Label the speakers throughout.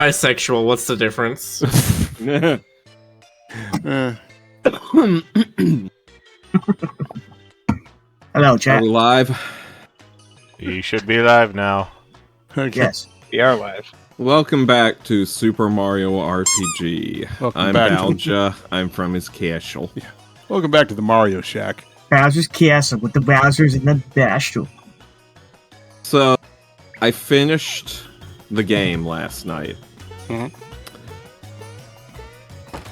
Speaker 1: Bisexual, what's the difference?
Speaker 2: Hello,
Speaker 3: Are
Speaker 2: chat.
Speaker 3: we live?
Speaker 4: You should be live now.
Speaker 2: Yes.
Speaker 5: We are live.
Speaker 3: Welcome back to Super Mario RPG.
Speaker 6: Welcome
Speaker 3: I'm
Speaker 6: back.
Speaker 3: Balja. I'm from his castle.
Speaker 6: Welcome back to the Mario Shack.
Speaker 2: Bowser's Castle with the Bowsers and the Bastel.
Speaker 3: So, I finished the game last night.
Speaker 6: Mhm.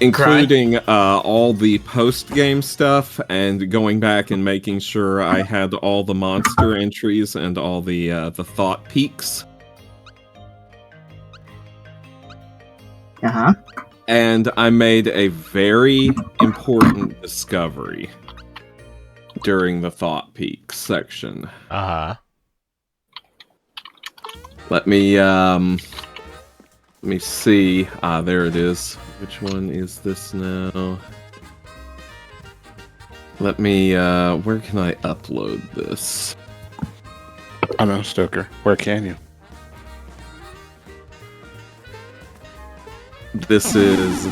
Speaker 3: Including all the post-game stuff and going back and making sure I had all the monster entries and all the thought peaks.
Speaker 2: Uh-huh.
Speaker 3: And I made a very important discovery during the Thought Peaks section.
Speaker 4: Uh-huh.
Speaker 3: Let me see. There it is. Which one is this now? Let me, where can I upload this?
Speaker 6: I know, Stoker. Where can you?
Speaker 3: This is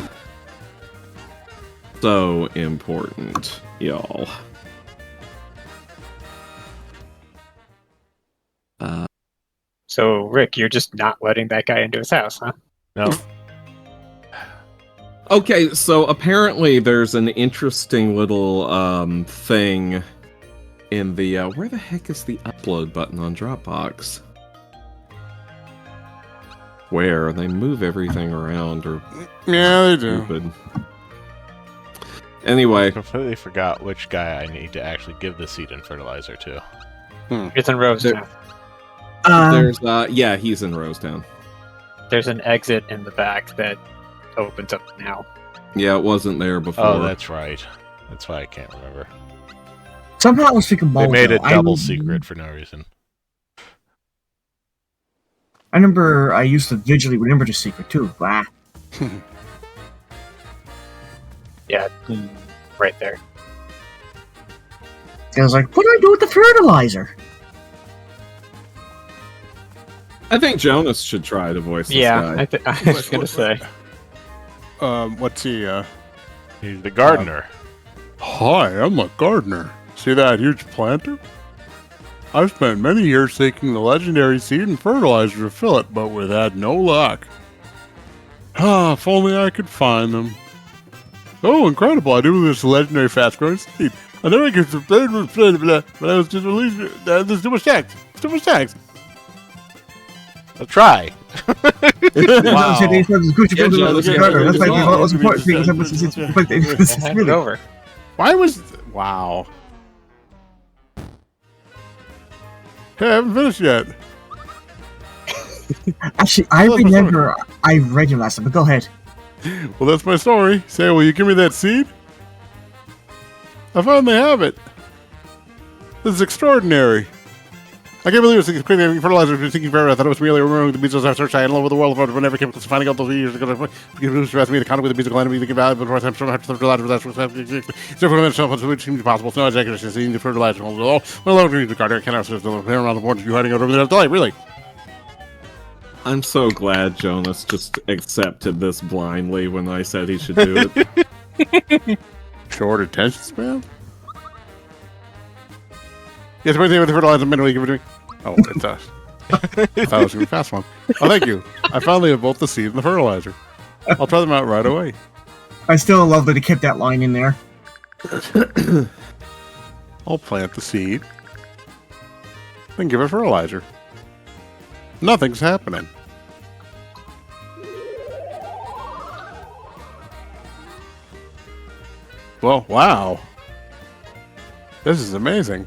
Speaker 3: so important, y'all.
Speaker 5: So, Rick, you're just not letting that guy into his house, huh?
Speaker 4: No.
Speaker 3: Okay, so apparently there's an interesting little thing in the where the heck is the upload button on Dropbox? Where they move everything around or
Speaker 6: Yeah, they do.
Speaker 3: stupid. Anyway,
Speaker 4: I completely forgot which guy I need to actually give the seed and fertilizer to.
Speaker 5: It's in Rose
Speaker 3: There-
Speaker 5: now.
Speaker 3: there's yeah, he's in Rosetown.
Speaker 5: There's an exit in the back that opens up now.
Speaker 3: Yeah, it wasn't there before.
Speaker 4: Oh, that's right. That's why I can't remember.
Speaker 2: Somehow I was thinking
Speaker 4: They
Speaker 2: Baldo.
Speaker 4: made it
Speaker 2: I
Speaker 4: double
Speaker 2: was-
Speaker 4: secret for no reason.
Speaker 2: I remember I used to visually remember the secret, too. Wow.
Speaker 5: Yeah, right there.
Speaker 2: I was like, what do I do with the fertilizer?
Speaker 3: I think Jonas should try to voice this
Speaker 5: Yeah,
Speaker 3: guy.
Speaker 5: I was gonna say.
Speaker 6: What's he,
Speaker 4: He's the gardener.
Speaker 6: Hi, I'm a gardener. See that huge planter? I've spent many years seeking the legendary seed and fertilizer to fill it, but we've had no luck. Ah, if only I could find them. Oh, incredible. I do this legendary fast-growing seed. I never get to play with but I was just released. There's too much tax. Too much tax.
Speaker 4: I'll try.
Speaker 3: Wow.
Speaker 2: That's why
Speaker 3: Jonas,
Speaker 2: it was important because
Speaker 5: Hand it over.
Speaker 6: Why was... Wow. Hey, I haven't finished yet.
Speaker 2: Actually, I remember I read your last time, but go ahead.
Speaker 6: Well, that's my story. Say, will you give me that seed? I finally have it. This is extraordinary. I can't believe it's creating fertilizer. I've been thinking forever. I thought it was merely remembering the beads of search I had all over the world. But I never came close to finding out those years ago. Because it me the contact with the beads of land being valuable. But I'm sure I have to fertilizer with that. Several minutes which seems possible. No exaggeration. Seeing the fertilizer. Well, I'll read the card. I cannot sit around the board. You hiding out over there. Delight, really.
Speaker 3: I'm so glad Jonas just accepted this blindly when I said he should do it.
Speaker 6: Short attention span? Yes, wait there with the fertilizer minute. Give it to me. Oh, it's us. I thought it was going to be a fast one. Oh, thank you. I finally have both the seed and the fertilizer. I'll try them out right away.
Speaker 2: I still love that he kept that line in there.
Speaker 6: I'll plant the seed. Then give it fertilizer. Nothing's happening. Well, wow. This is amazing.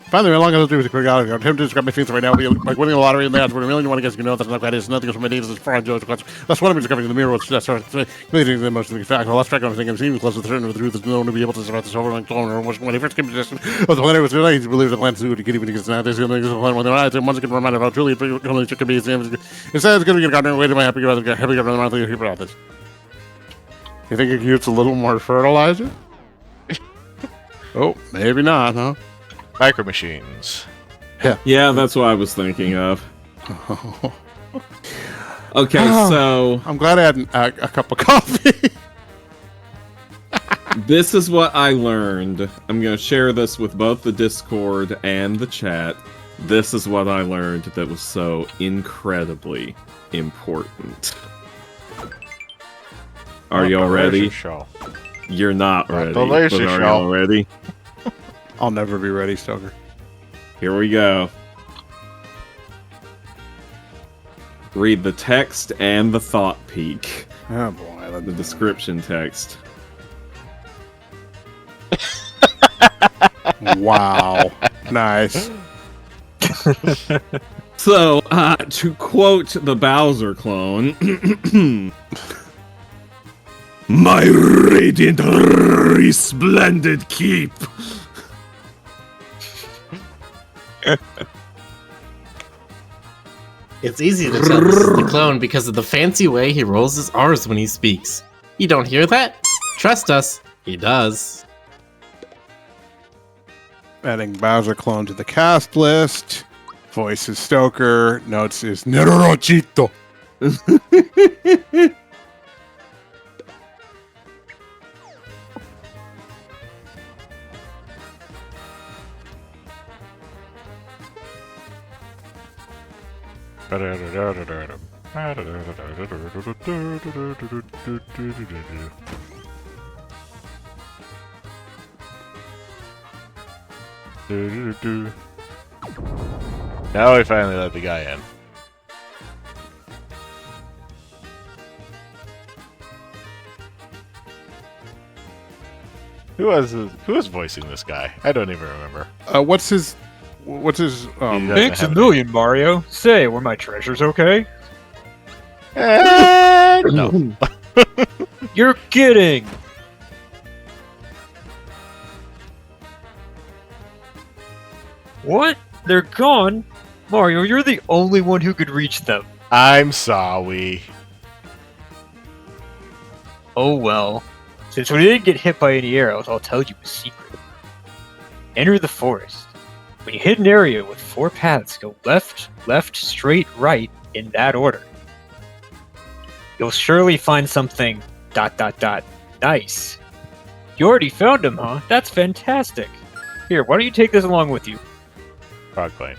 Speaker 6: Finally, how long I'll do with a quick out. I'm tempted to describe my feelings right now. Like winning the lottery and the odds were a million. You want to guess, you know that's not that is. Nothing goes from my days as far as Joe's question. That's what I'm discovering in the mirror. What's that's amazing. The most fact. I lost track of everything. I'm seeing close to the certain of the truth is known to be able to survive this over and clone or when he first came to this. But the planet was really he believes the planet is good. He can't even get now. There's the only planet when they're eyes. And once again, remind of how truly it could be. It says it's going to get gotten away to my happy about the monthly people about this. You think it could use a little more fertilizer? Oh, maybe not, huh?
Speaker 4: Micro machines.
Speaker 3: Yeah, that's what I was thinking of. Okay, so
Speaker 6: I'm glad I had a cup of coffee.
Speaker 3: this is what I learned. I'm going to share this with both the Discord and the chat. This is what I learned that was so incredibly important. Are y'all ready?
Speaker 4: Show.
Speaker 3: You're not ready.
Speaker 4: the laser
Speaker 3: but are
Speaker 4: show.
Speaker 3: y'all ready?
Speaker 6: I'll never be ready, Stoker.
Speaker 3: Here we go. Read the text and the thought peek.
Speaker 6: Oh boy,
Speaker 3: The description text.
Speaker 6: Wow, nice.
Speaker 3: So, to quote the Bowser clone, my radiant, resplendent keep.
Speaker 1: It's easy to tell this is the clone because of the fancy way he rolls his R's when he speaks. You don't hear that? Trust us, he does.
Speaker 6: Adding Bowser clone to the cast list. Voice is Stoker. Notes is Nerorochito.
Speaker 4: Now we finally let the guy in. Who was voicing this guy? I don't even remember.
Speaker 6: What's his?
Speaker 4: doesn't
Speaker 5: Thanks a
Speaker 4: have
Speaker 5: million, Mario. Say, were my treasures okay?
Speaker 4: No.
Speaker 5: You're kidding! What? They're gone? Mario, you're the only one who could reach them.
Speaker 4: I'm sorry.
Speaker 5: Oh well. Since we didn't get hit by any arrows, I'll tell you a secret. Enter the forest. When you hit an area with 4 paths, go left, left, straight, right, in that order. You'll surely find something ... nice. You already found him, huh? That's fantastic. Here, why don't you take this along with you?
Speaker 4: Frog coin.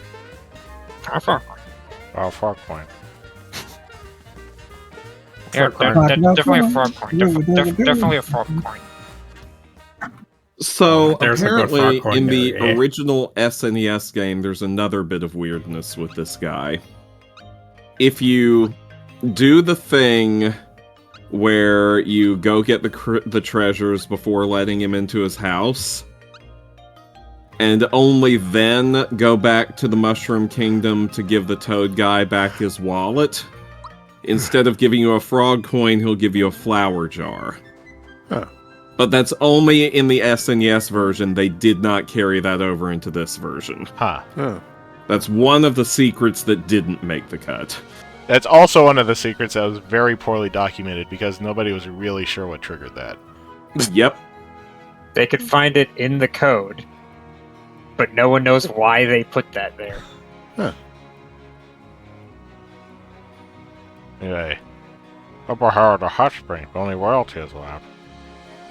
Speaker 4: Oh, frog coin.
Speaker 5: Yeah, definitely a frog coin. Definitely a frog coin.
Speaker 3: So,
Speaker 1: There's a good
Speaker 3: apparently,
Speaker 1: frog coin
Speaker 3: in the
Speaker 1: there, yeah.
Speaker 3: original SNES game, there's another bit of weirdness with this guy. If you do the thing where you go get the treasures before letting him into his house, and only then go back to the Mushroom Kingdom to give the Toad guy back his wallet, instead of giving you a frog coin, he'll give you a flower jar.
Speaker 6: Huh.
Speaker 3: But that's only in the SNES version. They did not carry that over into this version.
Speaker 4: Huh.
Speaker 3: That's one of the secrets that didn't make the cut.
Speaker 4: That's also one of the secrets that was very poorly documented because nobody was really sure what triggered that.
Speaker 3: Yep.
Speaker 5: They could find it in the code, but no one knows why they put that there.
Speaker 4: Anyway. Up ahead the hot spring, only royalty is left.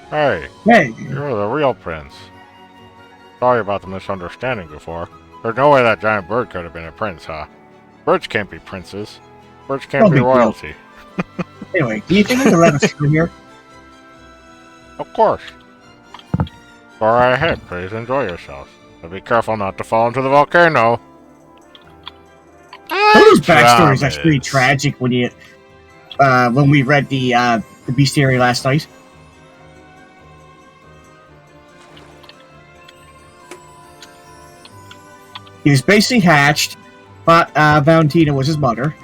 Speaker 4: Hey,
Speaker 2: Hey,
Speaker 4: you're the real prince. Sorry about the misunderstanding before. There's no way that giant bird could have been a prince, huh? Birds can't be princes. Birds can't
Speaker 2: No
Speaker 4: be
Speaker 2: big deal.
Speaker 4: royalty.
Speaker 2: anyway, do you think you can let us through here?
Speaker 4: Of course. Go right ahead, please enjoy yourselves. But be careful not to fall into the volcano.
Speaker 2: Toto's backstory is
Speaker 4: promise.
Speaker 2: actually pretty tragic when we read the bestiary last night. He was basically hatched, but Valentina was his mother,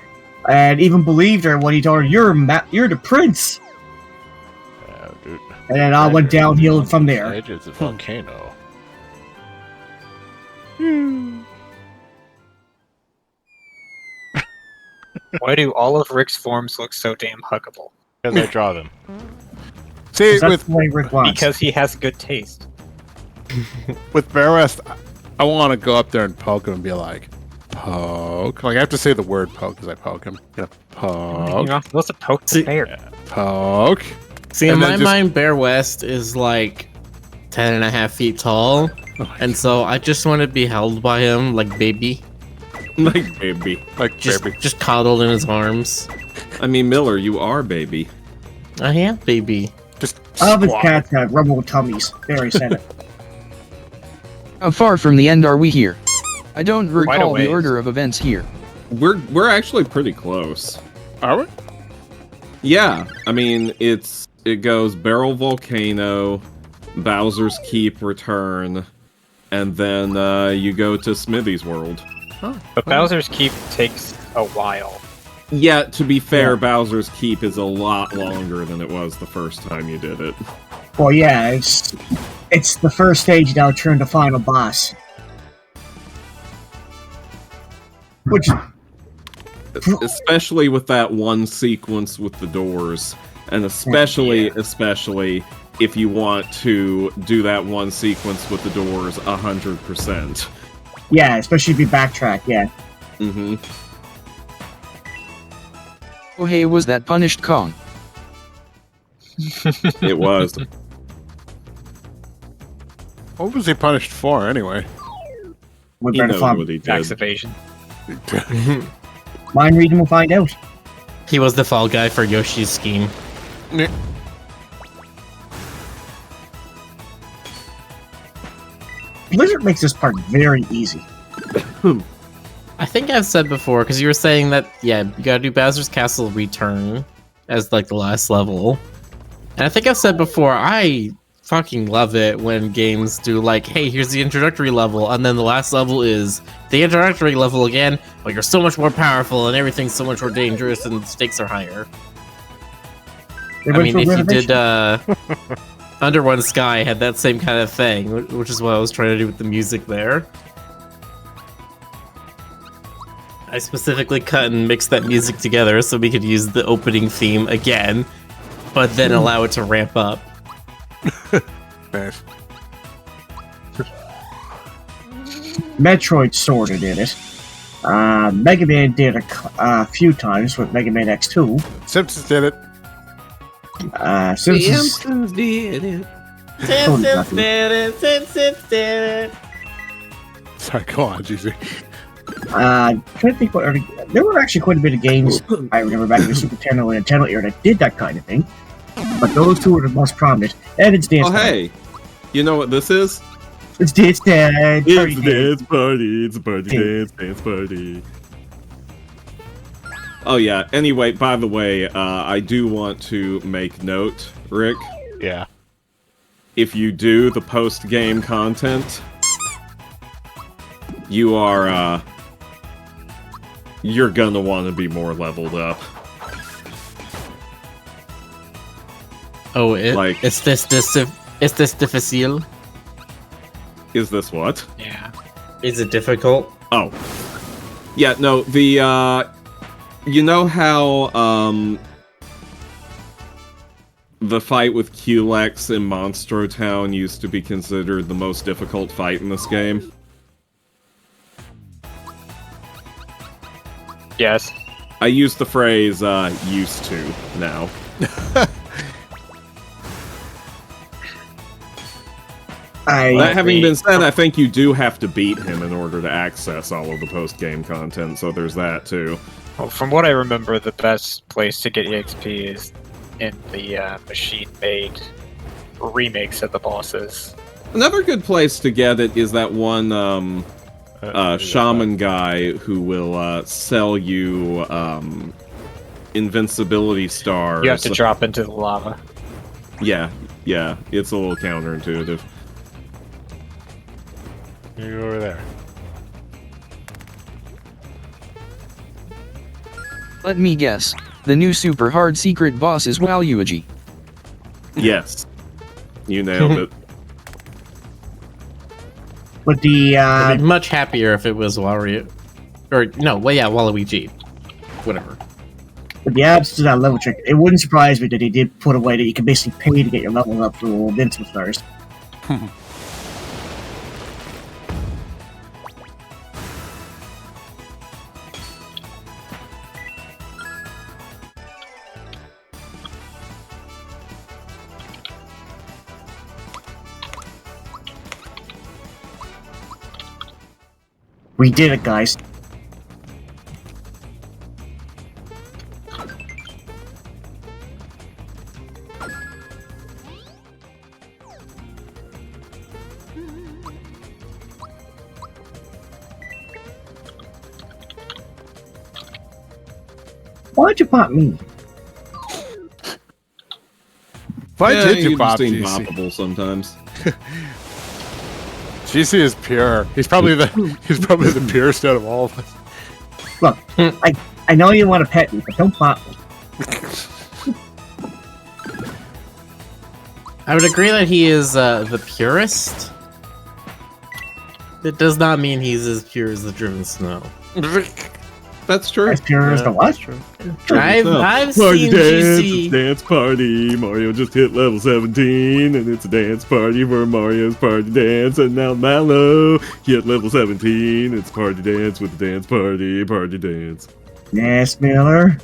Speaker 2: and even believed her when he told her, "You're the prince."
Speaker 4: Yeah, dude.
Speaker 2: And then all went downhill from there.
Speaker 4: Edge is a volcano.
Speaker 5: Why do all of Rick's forms look so damn huggable?
Speaker 4: Because I draw them.
Speaker 6: See,
Speaker 2: That's
Speaker 6: with
Speaker 2: the way Rick wants.
Speaker 5: Because he has good taste.
Speaker 6: Bear West, I want to go up there and poke him and be like, poke. Like, I have to say the word poke as I poke him. Gonna poke.
Speaker 5: You're supposed to poke the
Speaker 1: See-
Speaker 5: bear.
Speaker 6: Poke.
Speaker 1: See, in
Speaker 6: And then
Speaker 1: my
Speaker 6: just-
Speaker 1: mind, Bear West is like 10.5 feet tall, and so I just want to be held by him like baby,
Speaker 3: Like, baby.
Speaker 6: Like,
Speaker 1: just
Speaker 6: baby.
Speaker 1: just coddled in his arms.
Speaker 3: I mean, Miller, you are baby.
Speaker 1: I am baby.
Speaker 6: Just
Speaker 2: All of his
Speaker 6: squat.
Speaker 2: cats have rumble tummies. Very said it.
Speaker 7: How far from the end are we here? I don't
Speaker 5: a
Speaker 7: recall the
Speaker 5: ways.
Speaker 7: order of events here.
Speaker 3: We're actually pretty close.
Speaker 6: Are we?
Speaker 3: Yeah, I mean, it goes Barrel Volcano, Bowser's Keep Return, and then you go to Smithy's World.
Speaker 5: But Bowser's Keep takes a while.
Speaker 3: Yeah, to be fair,
Speaker 2: Yeah.
Speaker 3: Bowser's Keep is a lot longer than it was the first time you did it.
Speaker 2: Well, yeah, it's the first stage now turned to final boss. Which,
Speaker 3: Especially with that one sequence with the doors. And especially if you want to do that one sequence with the doors 100%.
Speaker 2: yeah, especially if you backtrack, yeah.
Speaker 3: Mm-hmm.
Speaker 7: Oh hey, was that punished Kong?
Speaker 3: It was.
Speaker 6: What was he punished for, anyway?
Speaker 2: We're
Speaker 3: He
Speaker 2: better
Speaker 3: knows
Speaker 2: find
Speaker 3: what he
Speaker 5: Tax
Speaker 3: did.
Speaker 5: evasion.
Speaker 2: mind reading, we'll find out.
Speaker 1: He was the fall guy for Yoshi's scheme.
Speaker 2: Blizzard makes this part very easy.
Speaker 1: I think I've said before, because you were saying that, yeah, you gotta do Bowser's Castle Return as, like, the last level. And I think I've said before, I fucking love it when games do, like, hey, here's the introductory level, and then the last level is the introductory level again, but you're so much more powerful, and everything's so much more dangerous, and the stakes are higher.
Speaker 2: They
Speaker 1: I
Speaker 2: went
Speaker 1: mean,
Speaker 2: for
Speaker 1: if you
Speaker 2: renovation.
Speaker 1: did, Under One Sky had that same kind of thing, which is what I was trying to do with the music there. I specifically cut and mixed that music together so we could use the opening theme again, but then allow it to ramp up.
Speaker 6: Nice.
Speaker 2: Metroid sorta did it. Mega Man did a few times with Mega Man X2.
Speaker 6: Simpsons did it.
Speaker 2: Simpsons
Speaker 3: did it.
Speaker 6: Sorry, go on, GC.
Speaker 2: trying to think what there were actually quite a bit of games I remember back in the Super Nintendo and Nintendo era that did that kind of thing. But those two are the most prominent. And it's Dance
Speaker 3: Oh,
Speaker 2: Time.
Speaker 3: hey. You know what this is?
Speaker 2: It's Dance Time. Party
Speaker 3: It's
Speaker 2: Dance.
Speaker 3: dance party. It's a party dance party. Oh, yeah. Anyway, by the way, I do want to make note, Rick.
Speaker 4: Yeah.
Speaker 3: If you do the post-game content, you are, you're gonna want to be more leveled up.
Speaker 1: Oh,
Speaker 3: Like-
Speaker 1: is this difficile?
Speaker 3: Is this what?
Speaker 5: Yeah.
Speaker 1: Is it difficult?
Speaker 3: Oh. Yeah, no, the, you know how, the fight with Culex in Monstro Town used to be considered the most difficult fight in this game?
Speaker 5: Yes.
Speaker 3: I use the phrase, used to, now. That having been said, I think you do have to beat him in order to access all of the post-game content, so there's that, too.
Speaker 5: Well, from what I remember, the best place to get EXP is in the machine-made remakes of the bosses.
Speaker 3: Another good place to get it is that one, shaman guy who will, sell you, invincibility stars.
Speaker 5: You have to drop into the lava.
Speaker 3: Yeah, it's a little counterintuitive.
Speaker 4: You over there.
Speaker 7: Let me guess. The new super hard secret boss is Waluigi.
Speaker 3: Yes. You nailed it.
Speaker 2: But the
Speaker 1: I'd be much happier if it was Wario. Or, no, well, yeah, Waluigi. Whatever.
Speaker 2: But the absence of that level trick, it wouldn't surprise me that he did put away that you can basically pay to get your level up through invincible stars. We did it, guys. Why'd you pop me?
Speaker 6: Why
Speaker 3: Yeah,
Speaker 6: did you
Speaker 3: you
Speaker 6: pop
Speaker 3: just seem
Speaker 6: GC?
Speaker 3: boppable sometimes.
Speaker 6: GC is pure. He's probably the purest out of all of us.
Speaker 2: Look, I know you want to pet me, but don't pop me.
Speaker 1: I would agree that he is the purest. It does not mean he's as pure as the driven snow.
Speaker 3: That's true.
Speaker 2: As pure as the what?
Speaker 1: I've
Speaker 3: Party
Speaker 1: seen
Speaker 3: dance,
Speaker 1: GC.
Speaker 3: it's dance party. Mario just hit level 17, and it's a dance party for Mario's party dance. And now Mallow hit level 17. It's party dance with the dance party dance.
Speaker 2: Yes, Miller.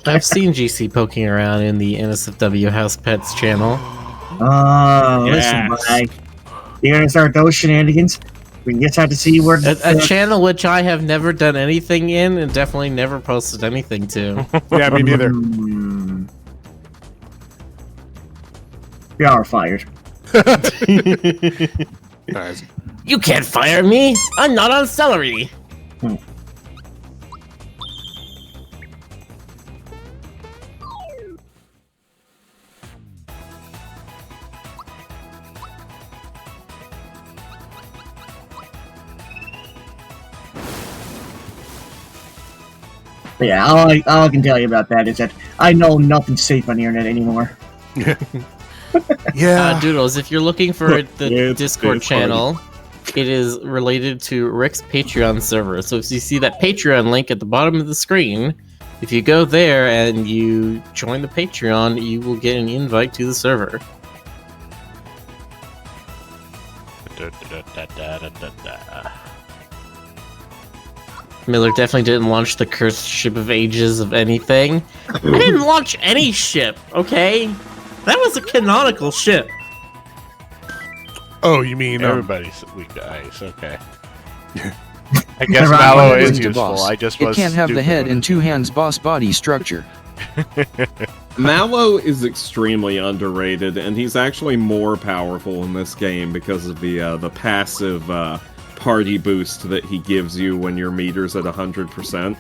Speaker 1: I've seen GC poking around in the NSFW House Pets channel.
Speaker 2: Oh,
Speaker 3: Yes.
Speaker 2: listen, bye. You're gonna start those shenanigans? We can just have to see where
Speaker 1: A channel which I have never done anything in and definitely never posted anything to.
Speaker 6: Yeah, me neither.
Speaker 2: We are fired.
Speaker 6: Nice.
Speaker 1: You can't fire me! I'm not on celery!
Speaker 2: But yeah, all I can tell you about that is that I know nothing's safe on the internet anymore.
Speaker 6: Yeah.
Speaker 1: Doodles, if you're looking for the
Speaker 3: Yeah, it's
Speaker 1: Discord channel, it is related to Rick's Patreon server. So if you see that Patreon link at the bottom of the screen, if you go there and you join the Patreon, you will get an invite to the server. Miller definitely didn't launch the cursed ship of ages of anything. I didn't launch any ship, okay? That was a canonical ship.
Speaker 6: Oh, you mean
Speaker 4: Everybody's weak to ice. Okay. I guess
Speaker 2: Around
Speaker 4: Mallow
Speaker 2: one
Speaker 4: is
Speaker 7: Just a
Speaker 4: useful.
Speaker 7: boss.
Speaker 4: I just
Speaker 7: It
Speaker 4: was.
Speaker 7: can't have the
Speaker 4: stupid
Speaker 7: head
Speaker 4: with
Speaker 7: and 2 hands boss body structure.
Speaker 3: Mallow is extremely underrated, and he's actually more powerful in this game because of the passive party boost that he gives you when your meter's at 100%.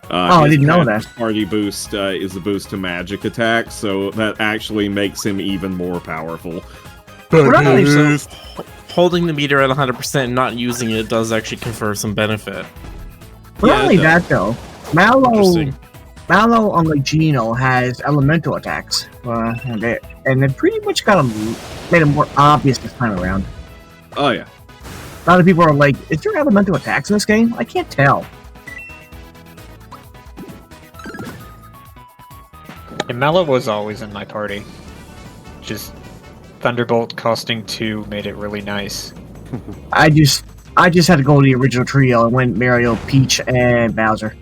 Speaker 2: I didn't know that.
Speaker 3: Party boost is a boost to magic attacks, so that actually makes him even more powerful.
Speaker 1: So, holding the meter at 100% and not using it does actually confer some benefit.
Speaker 2: But
Speaker 3: Yeah,
Speaker 2: not only
Speaker 3: it does.
Speaker 2: that, though, Mallow,
Speaker 1: Interesting.
Speaker 2: unlike Geno, has elemental attacks. And it pretty much made it more obvious this time around.
Speaker 3: Oh yeah.
Speaker 2: A lot of people are like, is there elemental attacks in this game? I can't tell.
Speaker 5: And Mallow was always in my party. Just Thunderbolt costing 2 made it really nice.
Speaker 2: I just had to go to the original trio and went Mario, Peach, and Bowser.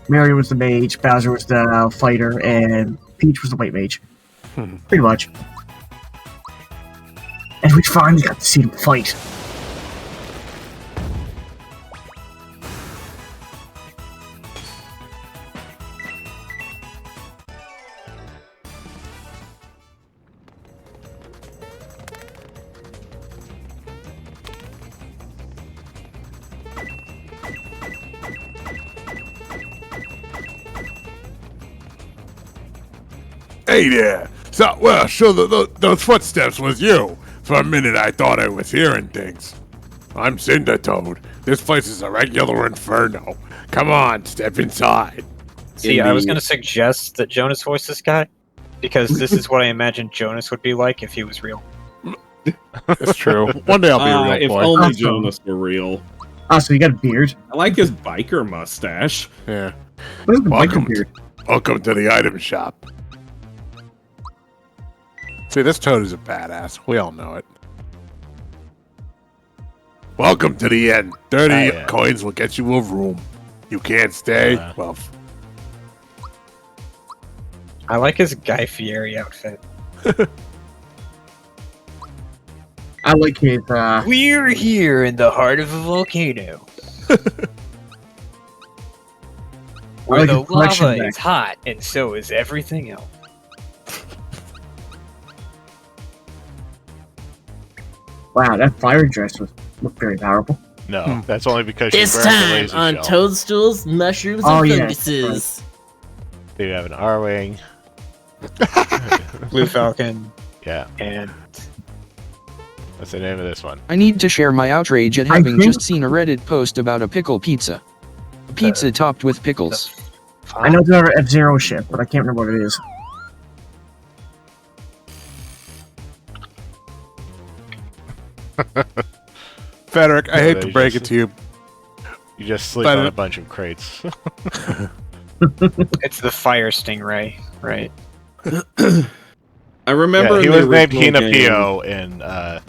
Speaker 2: Mario was the mage, Bowser was the fighter, and Peach was the white mage. Pretty much. And we finally got to see them fight.
Speaker 6: Hey there. So, those footsteps was you. For a minute, I thought I was hearing things. I'm Cindertoad. This place is a regular inferno. Come on, step inside.
Speaker 5: See, I was going to suggest that Jonas voice this guy, because this is what I imagine Jonas would be like if he was real.
Speaker 6: That's true. One day I'll be a real
Speaker 3: If
Speaker 6: boy.
Speaker 3: only
Speaker 2: Awesome.
Speaker 3: Jonas were real.
Speaker 2: Oh, so you got a beard?
Speaker 3: I like his biker mustache.
Speaker 6: Yeah.
Speaker 2: What is the
Speaker 6: Welcome
Speaker 2: biker beard?
Speaker 6: Welcome to the item shop. See, this Toad is a badass. We all know it. Welcome to the end. 30
Speaker 4: yeah.
Speaker 6: coins will get you a room. You can't stay?
Speaker 4: Yeah.
Speaker 6: Well,
Speaker 5: I like his Guy Fieri outfit.
Speaker 2: I like his.
Speaker 5: We're here in the heart of a volcano. Where
Speaker 2: like
Speaker 5: the
Speaker 2: his collection
Speaker 5: lava
Speaker 2: bag.
Speaker 5: is hot, and so is everything else.
Speaker 2: Wow, that fire dress looked very powerful.
Speaker 4: No, that's only because she's
Speaker 1: This
Speaker 4: wearing the
Speaker 1: time
Speaker 4: laser
Speaker 1: on
Speaker 4: shell.
Speaker 1: toadstools, mushrooms,
Speaker 2: Oh,
Speaker 1: and
Speaker 2: yeah,
Speaker 1: funguses.
Speaker 4: You have an R-wing.
Speaker 5: Blue Falcon,
Speaker 4: Yeah,
Speaker 5: and
Speaker 4: that's the name of this one.
Speaker 7: I need to share my outrage at
Speaker 2: I
Speaker 7: having
Speaker 2: think-
Speaker 7: just seen a Reddit post about a pickle pizza. A pizza topped with pickles.
Speaker 2: I know it's another F-Zero ship, but I can't remember what it is.
Speaker 6: Frederick, I
Speaker 4: Yeah,
Speaker 6: hate
Speaker 4: they
Speaker 6: to break it
Speaker 4: just-
Speaker 6: to you.
Speaker 4: You just sleep
Speaker 6: But
Speaker 4: on
Speaker 6: it-
Speaker 4: a bunch of crates.
Speaker 5: it's the Fire Stingray, right?
Speaker 3: I remember
Speaker 4: Yeah, he
Speaker 3: in
Speaker 4: was
Speaker 3: the
Speaker 4: named
Speaker 3: original game-
Speaker 4: Hinapio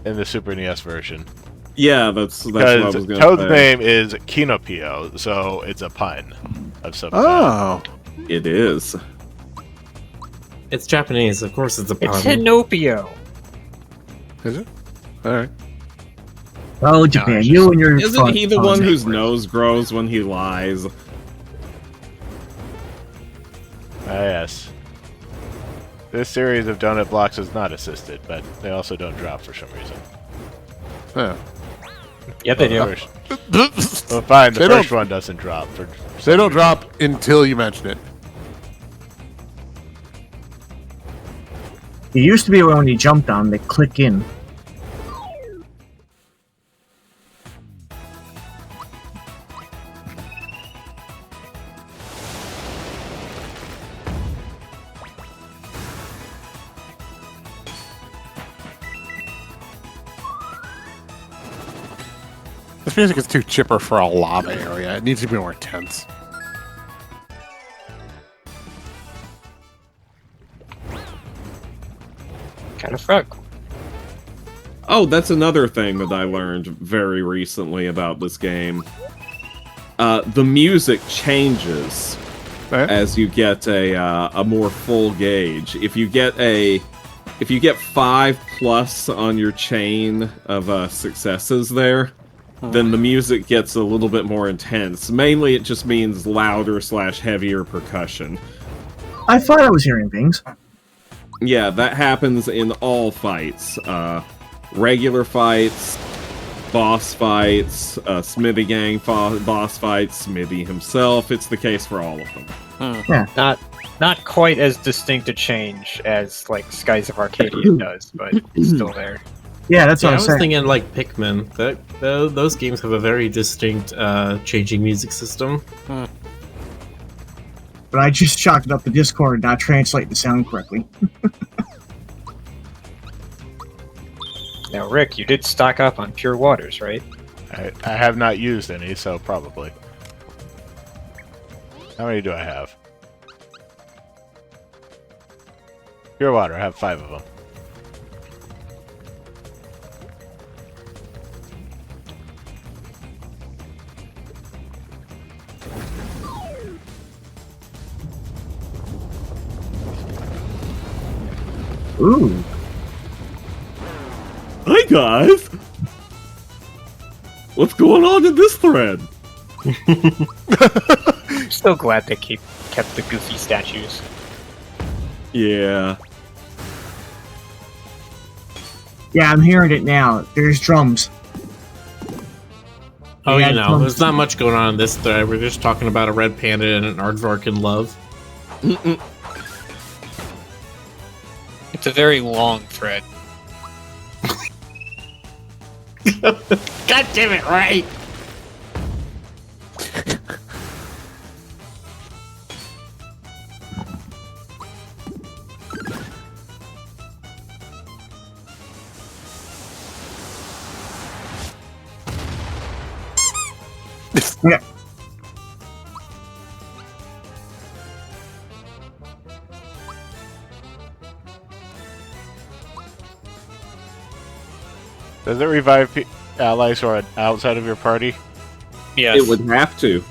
Speaker 4: in the Super NES version.
Speaker 3: Yeah, that's what I
Speaker 4: Because
Speaker 3: was going
Speaker 4: Toad's
Speaker 3: to say.
Speaker 4: name is Kinopio, so it's a pun of some kind.
Speaker 6: Oh.
Speaker 3: It is.
Speaker 1: It's Japanese, of course it's a pun.
Speaker 5: It's Hinopio.
Speaker 6: Is it? Alright.
Speaker 2: Oh, Japan,
Speaker 5: it's
Speaker 2: you and your.
Speaker 3: Isn't
Speaker 2: fun-
Speaker 3: he the
Speaker 2: fun
Speaker 3: one whose
Speaker 2: name.
Speaker 3: nose grows when he lies?
Speaker 4: Yes. This series of donut blocks is not assisted, but they also don't drop for some reason.
Speaker 6: Yeah.
Speaker 5: Yeah, they do.
Speaker 4: Well, fine, the
Speaker 6: They
Speaker 4: first
Speaker 6: don't-
Speaker 4: one doesn't drop. For
Speaker 6: They don't drop until you mention it.
Speaker 2: It used to be when you jumped on, they click in.
Speaker 6: This music is too chipper for a lava area. It needs to be more tense.
Speaker 5: Kind of frog.
Speaker 3: Oh, that's another thing that I learned very recently about this game. The music changes
Speaker 6: Right?
Speaker 3: as you get a more full gauge. If you get 5+ on your chain of successes there, then the music gets a little bit more intense. Mainly, it just means louder / heavier percussion.
Speaker 2: I thought I was hearing things.
Speaker 3: Yeah, that happens in all fights. Regular fights, boss fights, Smithy Gang boss fights, Smithy himself. It's the case for all of them.
Speaker 5: Not quite as distinct a change as like Skies of Arcadia does, but it's still there.
Speaker 2: Yeah, that's
Speaker 1: Yeah,
Speaker 2: what
Speaker 1: I
Speaker 2: I'm
Speaker 1: was
Speaker 2: saying.
Speaker 1: thinking like Pikmin. Those games have a very distinct changing music system.
Speaker 2: But I just chalked it up the Discord and not translate the sound correctly.
Speaker 5: Now, Rick, you did stock up on pure waters, right?
Speaker 4: I have not used any, so probably. How many do I have? Pure water, I have 5 of them.
Speaker 2: Ooh.
Speaker 3: Hi guys! What's going on in this thread?
Speaker 5: I'm still glad they kept the goofy statues.
Speaker 3: Yeah.
Speaker 2: Yeah, I'm hearing it now. There's drums.
Speaker 1: Oh,
Speaker 2: Yeah,
Speaker 1: you know,
Speaker 2: drums.
Speaker 1: there's not much going on in this thread. We're just talking about a red panda and an aardvark in love.
Speaker 5: It's a very long thread.
Speaker 1: God damn it, right?
Speaker 2: Yeah.
Speaker 4: Does it revive allies who are outside of your party?
Speaker 5: Yes.
Speaker 3: It would have to.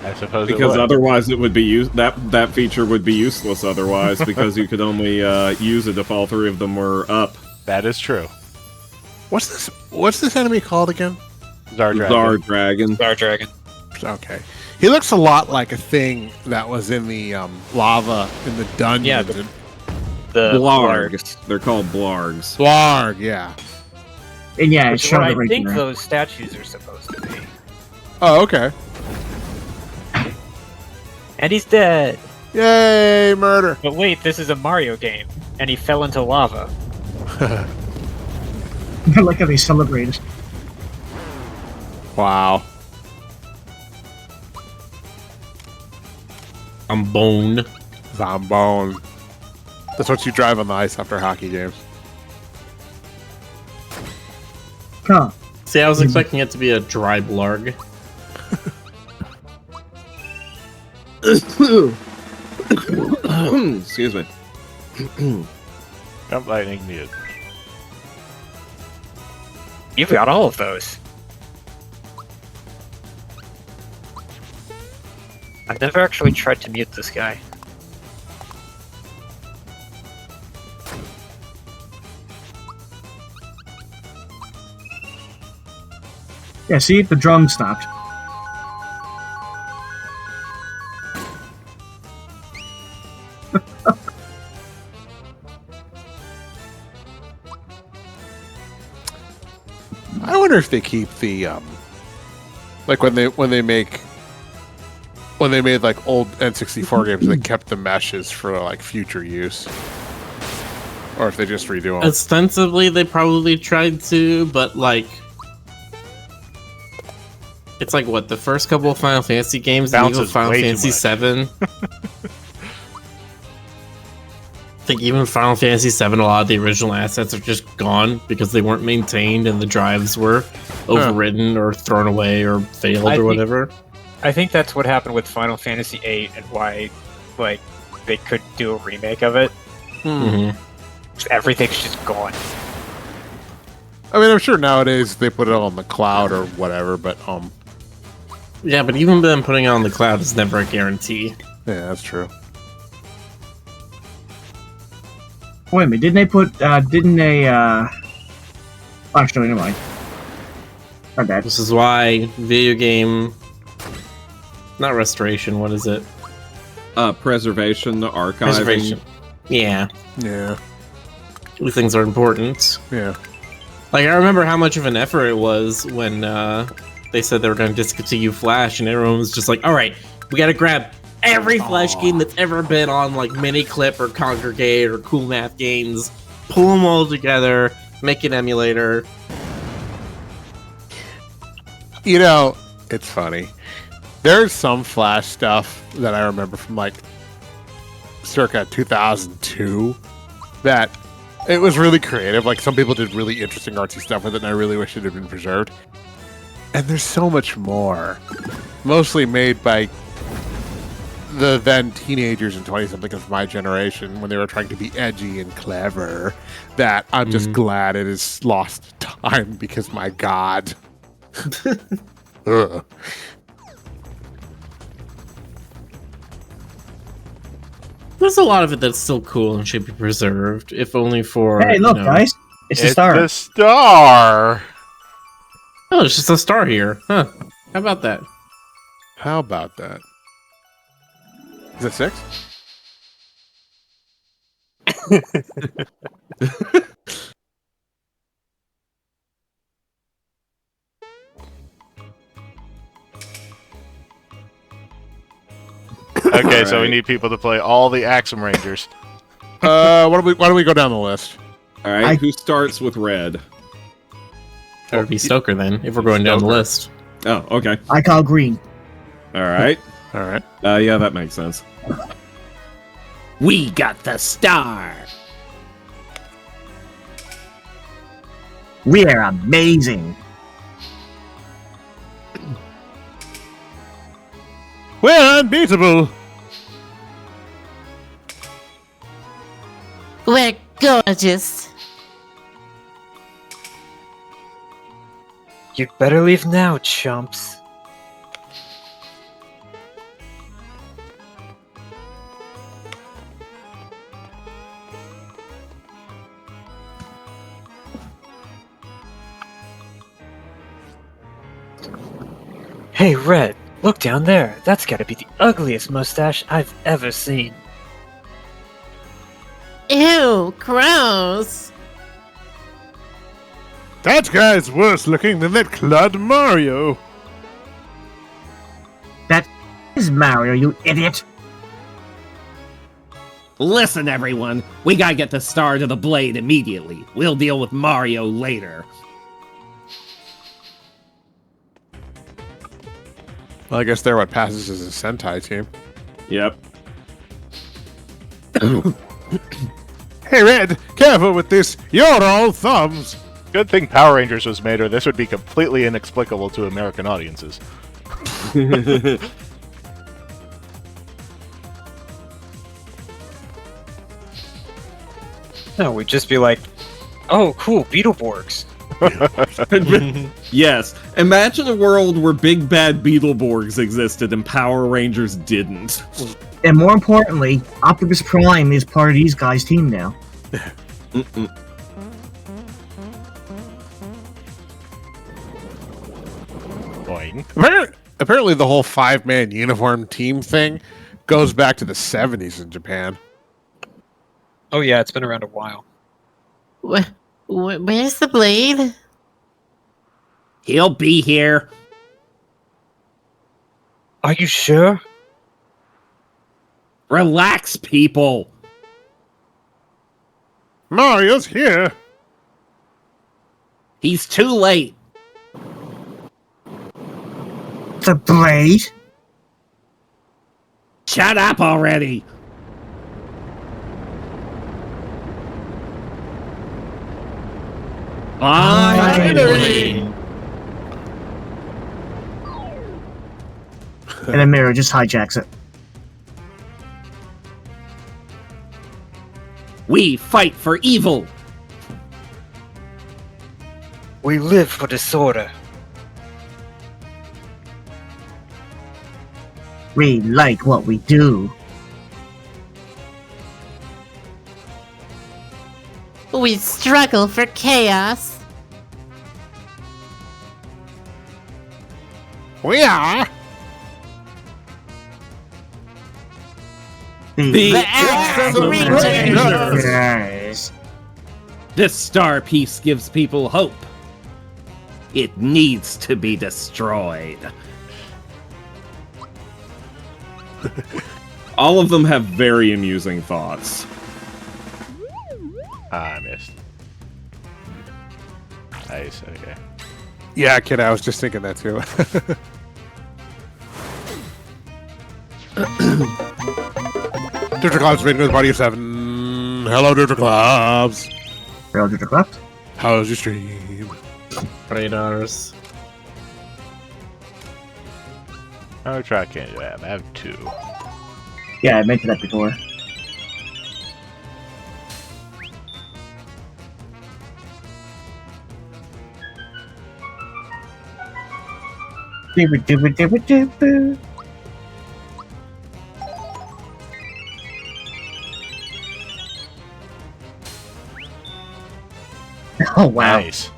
Speaker 4: I suppose
Speaker 3: Because
Speaker 4: it would.
Speaker 3: otherwise it would be that feature would be useless otherwise because you could only use it if all three of them were up.
Speaker 4: That is true.
Speaker 6: What's this enemy called again?
Speaker 4: Zardragon.
Speaker 3: Dragon.
Speaker 5: Star Dragon.
Speaker 6: Okay. He looks a lot like a thing that was in the lava in the dungeon.
Speaker 5: Yeah, The
Speaker 3: Blargs. They're called Blargs.
Speaker 6: Blarg, yeah.
Speaker 2: And yeah, it's
Speaker 5: Which is what
Speaker 2: showing
Speaker 5: I
Speaker 2: right
Speaker 5: think
Speaker 2: there.
Speaker 5: those statues are supposed to be.
Speaker 6: Oh, okay.
Speaker 5: And he's dead.
Speaker 6: Yay, murder.
Speaker 5: But wait, this is a Mario game, and he fell into lava.
Speaker 2: I like how they celebrated.
Speaker 6: Wow.
Speaker 1: I'm bone.
Speaker 6: Zombone. That's what you drive on the ice after hockey games.
Speaker 2: Huh.
Speaker 1: See, I was expecting it to be a dry blarg.
Speaker 3: Excuse me.
Speaker 4: Jump lightning needed.
Speaker 5: You've got all of those. I've never actually tried to mute this guy.
Speaker 2: Yeah, see? The drum stopped.
Speaker 6: I wonder if they keep the like when they made like old N64 games, they kept the meshes for like future use, or if they just redo them.
Speaker 1: Ostensibly, they probably tried to, but like, it's like what the first couple of Final Fantasy games, and even
Speaker 4: Bounces
Speaker 1: Final
Speaker 4: way too
Speaker 1: Fantasy
Speaker 4: much.
Speaker 1: VII. I think even Final Fantasy VII, a lot of the original assets are just gone because they weren't maintained and the drives were overwritten or thrown away or failed
Speaker 5: I
Speaker 1: or
Speaker 5: think-
Speaker 1: whatever.
Speaker 5: I think that's what happened with Final Fantasy VIII and why, like, they could do a remake of it.
Speaker 1: Mhm.
Speaker 5: Everything's just gone.
Speaker 6: I mean, I'm sure nowadays they put it on the cloud or whatever, but
Speaker 1: Yeah, but even them putting it on the cloud is never a guarantee.
Speaker 6: yeah, that's true.
Speaker 2: Wait a minute, didn't they put, actually, never mind. My bad.
Speaker 1: This is why video game, not restoration, what is it?
Speaker 3: Preservation, archiving.
Speaker 1: Preservation. Yeah,
Speaker 6: Yeah,
Speaker 1: these things are important.
Speaker 6: yeah.
Speaker 1: Like, I remember how much of an effort it was when they said they were going to discontinue Flash, and everyone was just like, alright, we gotta grab every Flash game that's ever been on, like, Miniclip or Congregate or Cool Math Games, pull them all together, make an emulator.
Speaker 6: You know, it's funny. There's some Flash stuff that I remember from like circa 2002 that it was really creative. Like some people did really interesting artsy stuff with it, and I really wish it had been preserved. And there's so much more, mostly made by the then teenagers and 20-something of my generation when they were trying to be edgy and clever, that I'm just glad it is lost time because my God. Ugh.
Speaker 1: There's a lot of it that's still cool and should be preserved, if only for.
Speaker 2: Hey, look,
Speaker 1: you know-
Speaker 2: guys. It's a star.
Speaker 4: the star.
Speaker 1: Oh, it's just a star here. Huh. How about that?
Speaker 6: How about that? Is it 6?
Speaker 4: Okay, so we
Speaker 3: Alright.
Speaker 4: need people to play all the Axum Rangers.
Speaker 6: Why don't we go down the list?
Speaker 3: Alright, who starts with red?
Speaker 1: That would be Stoker then, if we're going down the
Speaker 4: Stoker.
Speaker 1: list.
Speaker 3: Oh, okay.
Speaker 2: I call green.
Speaker 3: Alright.
Speaker 6: All right.
Speaker 3: Yeah, that makes sense.
Speaker 8: We got the star.
Speaker 2: We're amazing.
Speaker 6: We're unbeatable.
Speaker 8: We're gorgeous.
Speaker 5: You'd better leave now, chumps. Hey, Red, look down there. That's gotta be the ugliest mustache I've ever seen.
Speaker 8: Ew, gross.
Speaker 6: That guy's worse looking than that Claude Mario.
Speaker 2: That is Mario, you idiot.
Speaker 9: Listen, everyone. We gotta get the star to the blade immediately. We'll deal with Mario later.
Speaker 6: Well, I guess they're what passes as a Sentai team.
Speaker 3: Yep.
Speaker 6: Hey, Red, careful with this. You're all thumbs.
Speaker 4: Good thing Power Rangers was made, or this would be completely inexplicable to American audiences.
Speaker 5: No, we'd just be like, oh, cool, Beetleborgs.
Speaker 3: Yes. Imagine a world where big bad Beetleborgs existed and Power Rangers didn't.
Speaker 2: And more importantly, Optimus Prime is part of these guys' team now.
Speaker 4: Boing.
Speaker 6: Apparently, the whole 5-man uniform team thing goes back to the 70s in Japan.
Speaker 5: Oh yeah, it's been around a while.
Speaker 8: Where's the blade?
Speaker 9: He'll be here.
Speaker 5: Are you sure?
Speaker 9: Relax, people.
Speaker 6: Mario's here.
Speaker 9: He's too late.
Speaker 2: The blade?
Speaker 9: Shut up already.
Speaker 2: Finally. And then Miro just hijacks it.
Speaker 9: We fight for evil.
Speaker 5: We live for disorder.
Speaker 2: We like what we do.
Speaker 8: We struggle for chaos.
Speaker 6: We are.
Speaker 2: The
Speaker 8: Axe Rangers.
Speaker 2: Rangers.
Speaker 9: This star piece gives people hope. It needs to be destroyed.
Speaker 3: All of them have very amusing thoughts.
Speaker 4: I missed. Nice, okay.
Speaker 6: Yeah, kid, I was just thinking that too. Deuter Club's made with Party of 7. Hello, Deuter Clubs.
Speaker 2: Real Deuter Clubs.
Speaker 6: How's your stream?
Speaker 1: Radars.
Speaker 4: I'll try can't do that. I have 2.
Speaker 2: Yeah, I mentioned that before. Dibba-dibba-dibba-dibba. Oh wow.
Speaker 4: Nice.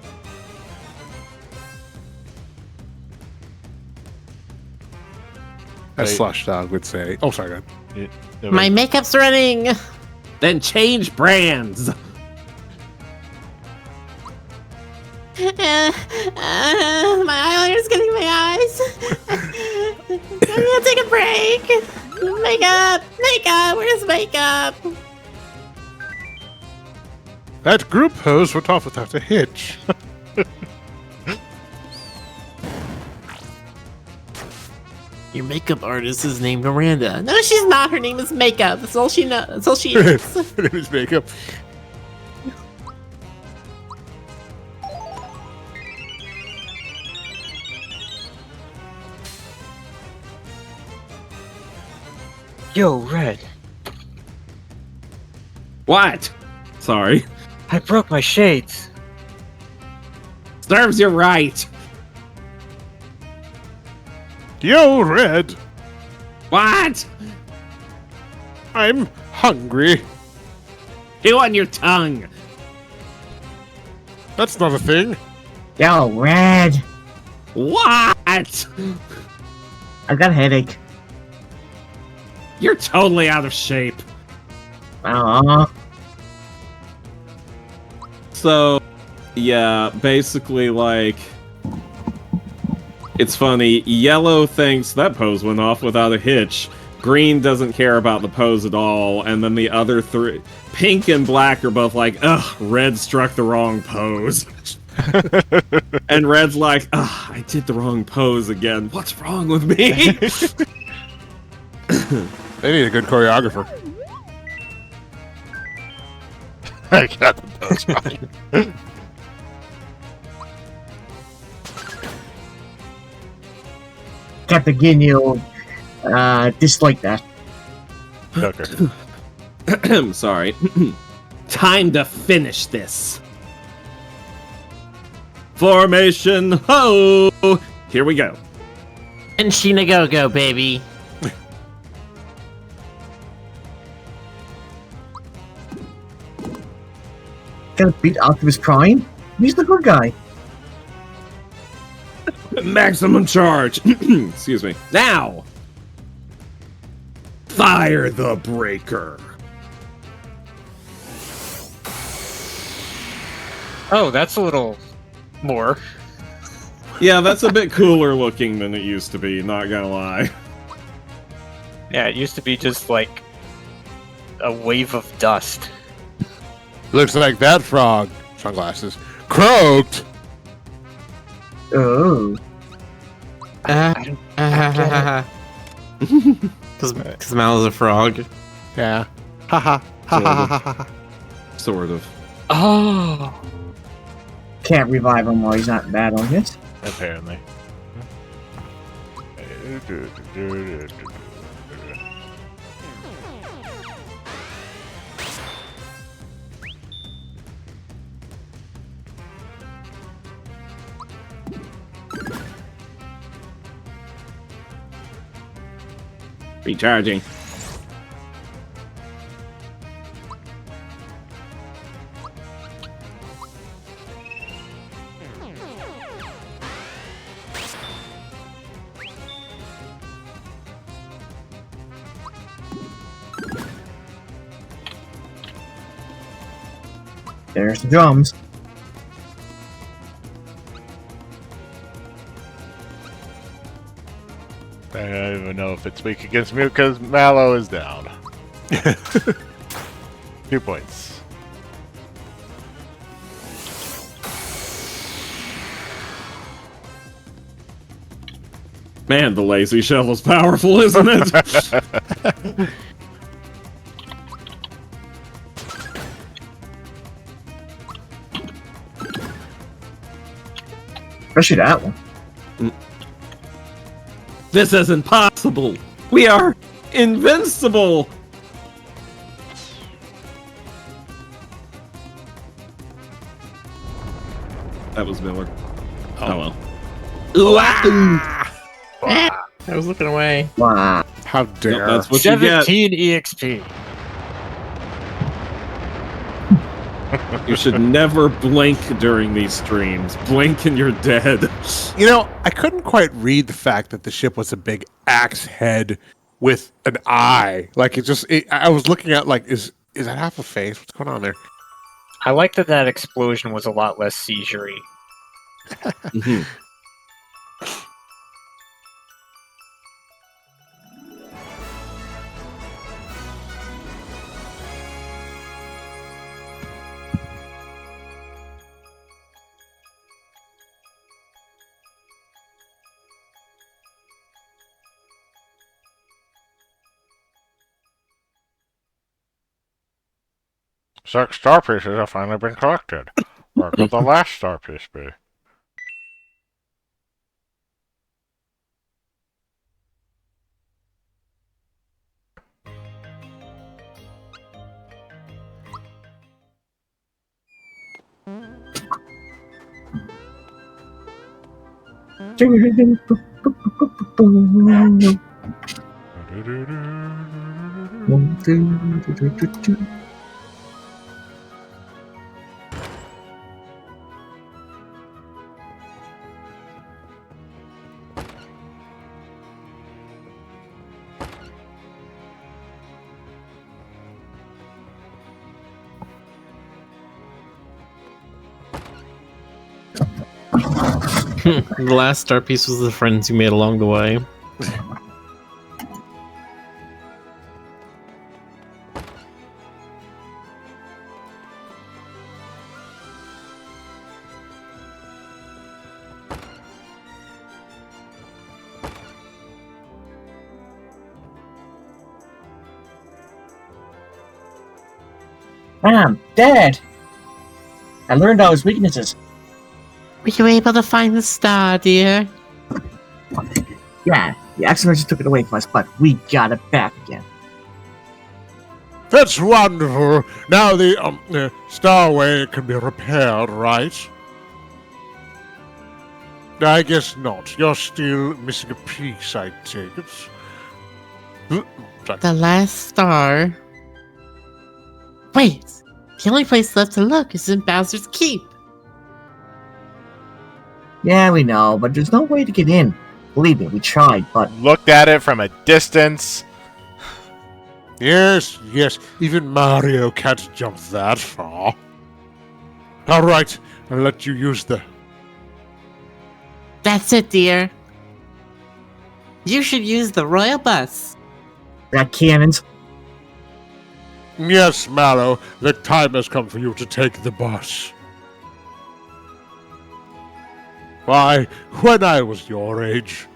Speaker 6: As
Speaker 4: Wait.
Speaker 6: Slush Dog would say. Oh, sorry, go ahead.
Speaker 8: My makeup's running.
Speaker 9: Then change brands.
Speaker 8: My eyeliner's getting my eyes. I'm gonna take a break. Makeup, where's makeup?
Speaker 6: That group pose went off without a hitch.
Speaker 1: Your makeup artist is named
Speaker 8: Miranda. No, she's not. Her name is Makeup. That's all she knows. That's all she is.
Speaker 6: Her name is Makeup.
Speaker 5: Yo, Red,
Speaker 3: What? Sorry.
Speaker 5: I broke my shades.
Speaker 9: Serves you right.
Speaker 6: Yo, Red.
Speaker 9: What?
Speaker 6: I'm hungry.
Speaker 9: Chew on your tongue.
Speaker 6: That's not a thing.
Speaker 2: Yo, Red.
Speaker 9: What?
Speaker 2: I've got a headache.
Speaker 9: You're totally out of shape.
Speaker 3: So, yeah, basically, like, it's funny. Yellow thinks that pose went off without a hitch. Green doesn't care about the pose at all, and then the other three, pink and black, are both like, ugh, red struck the wrong pose. And red's like, ugh, I did the wrong pose again. What's wrong with me?
Speaker 6: They need a good choreographer.
Speaker 4: I got the pose right.
Speaker 2: Captain Ginyu dislike that.
Speaker 4: Okay.
Speaker 3: Sorry.
Speaker 9: Time to finish this. Formation ho! Here we go.
Speaker 8: And Sheena go go, baby.
Speaker 2: Gotta beat Optimus Prime? He's the good guy.
Speaker 3: Maximum charge. Excuse me.
Speaker 9: Now! Fire the breaker.
Speaker 5: Oh, that's a little more.
Speaker 3: Yeah, that's a bit cooler looking than it used to be, not gonna lie.
Speaker 5: Yeah, it used to be just like a wave of dust.
Speaker 6: Looks like that frog, sunglasses, croaked.
Speaker 2: Oh.
Speaker 1: Because Mal's a frog.
Speaker 6: Yeah. Ha ha ha ha ha ha.
Speaker 3: Sort of.
Speaker 5: Oh.
Speaker 2: Can't revive him while he's not in battle, I guess.
Speaker 4: Apparently.
Speaker 3: Recharging.
Speaker 2: There's the drums.
Speaker 4: I don't even know if it's weak against me because Mallow is down. 2 points.
Speaker 3: Man, the lazy shovel's powerful, isn't it?
Speaker 2: Especially that one.
Speaker 3: This isn't possible. We are invincible. That was Miller. Oh well.
Speaker 1: I was looking away.
Speaker 2: Wow.
Speaker 6: How dare!
Speaker 3: That's what you get.
Speaker 5: 17 EXP.
Speaker 3: You should never blink during these streams. Blink and you're dead.
Speaker 6: You know, I couldn't quite read the fact that the ship was a big axe head with an eye. Like I was looking at like, is that half a face? What's going on there?
Speaker 5: I like that explosion was a lot less seizure-y.
Speaker 3: Mhm.
Speaker 4: Six star pieces have finally been collected. Where could the last star piece be?
Speaker 1: The last star piece was the friends you made along the way.
Speaker 2: Mom, Dad! I learned all his weaknesses.
Speaker 8: Were you able to find the star, dear?
Speaker 2: Yeah, the accident took it away from us, but we got it back again.
Speaker 6: That's wonderful. Now the starway can be repaired, right? I guess not. You're still missing a piece, I take it. Sorry.
Speaker 8: The last star. Wait! The only place left to look is in Bowser's Keep.
Speaker 2: Yeah, we know, but there's no way to get in. Believe me, we tried, but...
Speaker 10: Looked at it from a distance.
Speaker 6: Yes, yes. Even Mario can't jump that far. All right, I'll let you use the...
Speaker 8: That's it, dear. You should use the royal bus.
Speaker 2: Got cannons?
Speaker 6: Yes, Mallow, the time has come for you to take the bus. Why, when I was your age...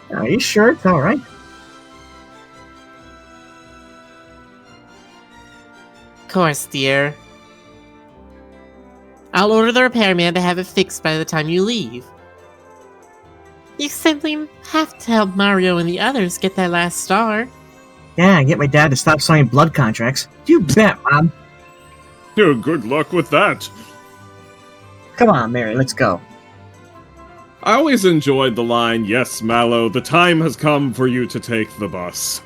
Speaker 2: Are you sure it's alright?
Speaker 8: Of course, dear. I'll order the repairman to have it fixed by the time you leave. You simply have to help Mario and the others get that last star.
Speaker 2: Yeah, get my dad to stop signing blood contracts. You bet, Mom.
Speaker 3: Oh, good luck with that.
Speaker 2: Come on, Mary, let's go.
Speaker 3: I always enjoyed the line, "Yes, Mallow, the time has come for you to take the bus."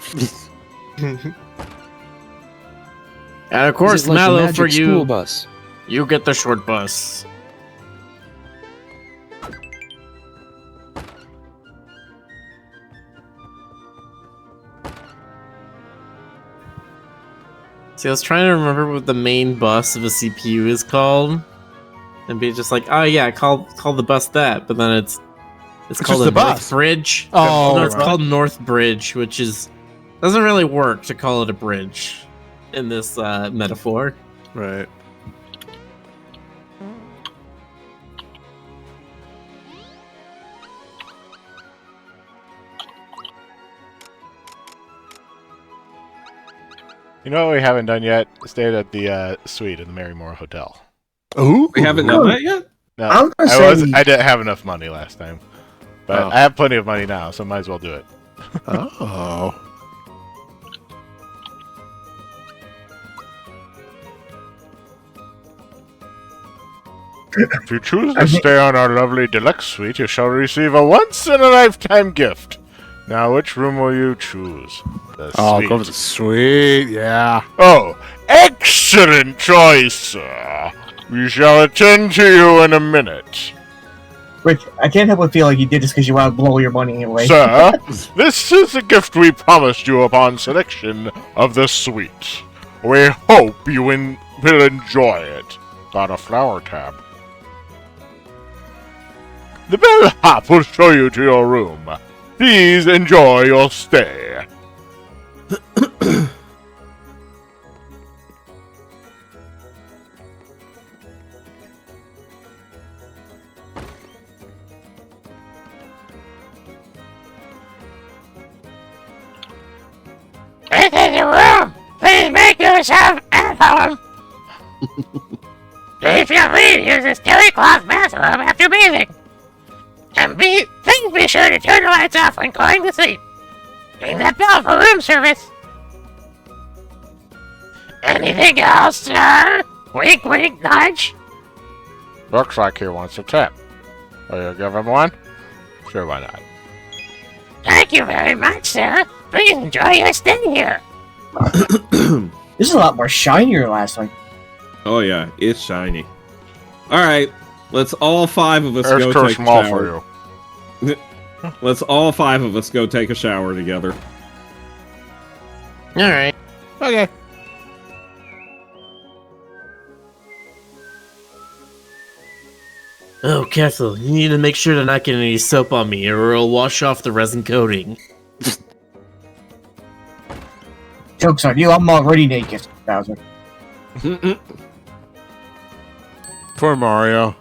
Speaker 1: And of course,
Speaker 7: Is it like the
Speaker 1: Mallow,
Speaker 7: magic
Speaker 1: for you,
Speaker 7: school bus?
Speaker 1: you get the short bus. See, I was trying to remember what the main bus of a CPU is called, and be just like, oh yeah, call the bus that, but then it's
Speaker 6: just
Speaker 1: called
Speaker 6: the
Speaker 1: the North
Speaker 6: bus.
Speaker 1: Bridge.
Speaker 6: Oh,
Speaker 1: no, it's
Speaker 6: right.
Speaker 1: called North Bridge, which doesn't really work to call it a bridge in this metaphor.
Speaker 6: Right.
Speaker 10: You know what we haven't done yet? Stayed at the suite in the Marymore Hotel.
Speaker 6: Ooh.
Speaker 3: We haven't done that yet?
Speaker 10: No,
Speaker 2: I was gonna say-
Speaker 10: I didn't have enough money last time, but
Speaker 6: Oh.
Speaker 10: I have plenty of money now, so might as well do it.
Speaker 6: Oh.
Speaker 10: If you choose to stay on our lovely deluxe suite, you shall receive a once-in-a-lifetime gift. Now, which room will you choose? The
Speaker 6: Oh,
Speaker 10: suite.
Speaker 6: go for the sweet, yeah.
Speaker 10: Oh, excellent choice, sir. We shall attend to you in a minute.
Speaker 2: Rich, I can't help but feel like you did this because you want to blow your money away.
Speaker 10: Sir, this is the gift we promised you upon selection of the suite. We hope you will enjoy it. Got a flower tab. The bellhop will show you to your room. Please enjoy your stay.
Speaker 8: This is the room. Please make yourself at home. If you leave, use the scary cloth bathroom after bathing. And please be sure to turn the lights off when going to sleep. Ring that bell for room service. Anything else, sir? Wink, wink, nudge.
Speaker 10: Looks like he wants a tip. Will you give him one? Sure, why not?
Speaker 8: Thank you very much, sir. Please enjoy your stay here.
Speaker 2: This is a lot more shinier than last time.
Speaker 3: Oh yeah, it's shiny. Alright, let's all five of us
Speaker 10: It's
Speaker 3: go
Speaker 10: too
Speaker 3: take
Speaker 10: small
Speaker 3: a shower.
Speaker 10: for you.
Speaker 3: Let's all five of us go take a shower together.
Speaker 1: Alright.
Speaker 10: Okay.
Speaker 1: Oh, Castle, you need to make sure to not get any soap on me, or it'll wash off the resin coating.
Speaker 2: Joke's on you, I'm already naked, Bowser.
Speaker 6: Poor Mario.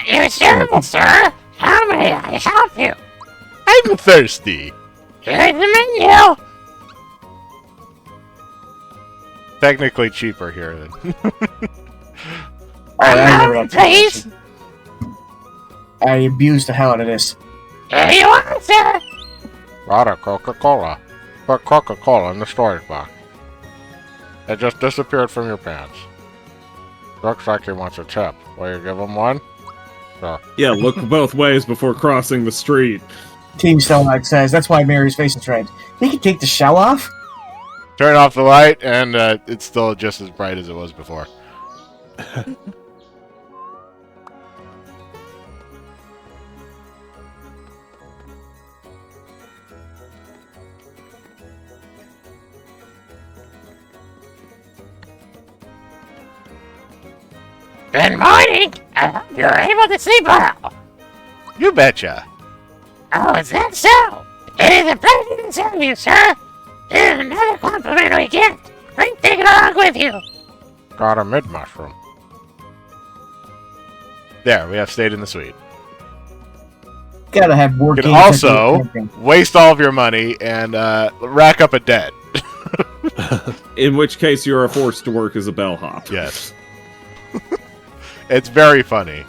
Speaker 8: You're terrible, sir. How may I help you?
Speaker 10: I'm thirsty.
Speaker 8: Here's the menu.
Speaker 10: Technically cheaper here than.
Speaker 8: Please.
Speaker 2: I abused the hell out of this.
Speaker 8: Here you are, sir.
Speaker 10: Got a Coca-Cola. Put Coca-Cola in the storage box. It just disappeared from your pants. Looks like he wants a tip. Will you give him one? Sure.
Speaker 3: Yeah, look both ways before crossing the street.
Speaker 2: Team Stelmag says that's why Mary's face is red. He can take the shell off?
Speaker 10: Turn off the light, and it's still just as bright as it was before.
Speaker 8: Good morning. I hope you're able to sleep well.
Speaker 10: You betcha.
Speaker 8: Oh, is that so? It is a pleasure to serve you, sir. Here's another complimentary gift. Bring take it along with you.
Speaker 10: Got a mid-mushroom. There, we have stayed in the suite.
Speaker 2: Gotta have more
Speaker 10: You can
Speaker 2: games.
Speaker 10: also waste all of your money and rack up a debt.
Speaker 3: In which case, you are forced to work as a bellhop.
Speaker 10: Yes. It's very funny.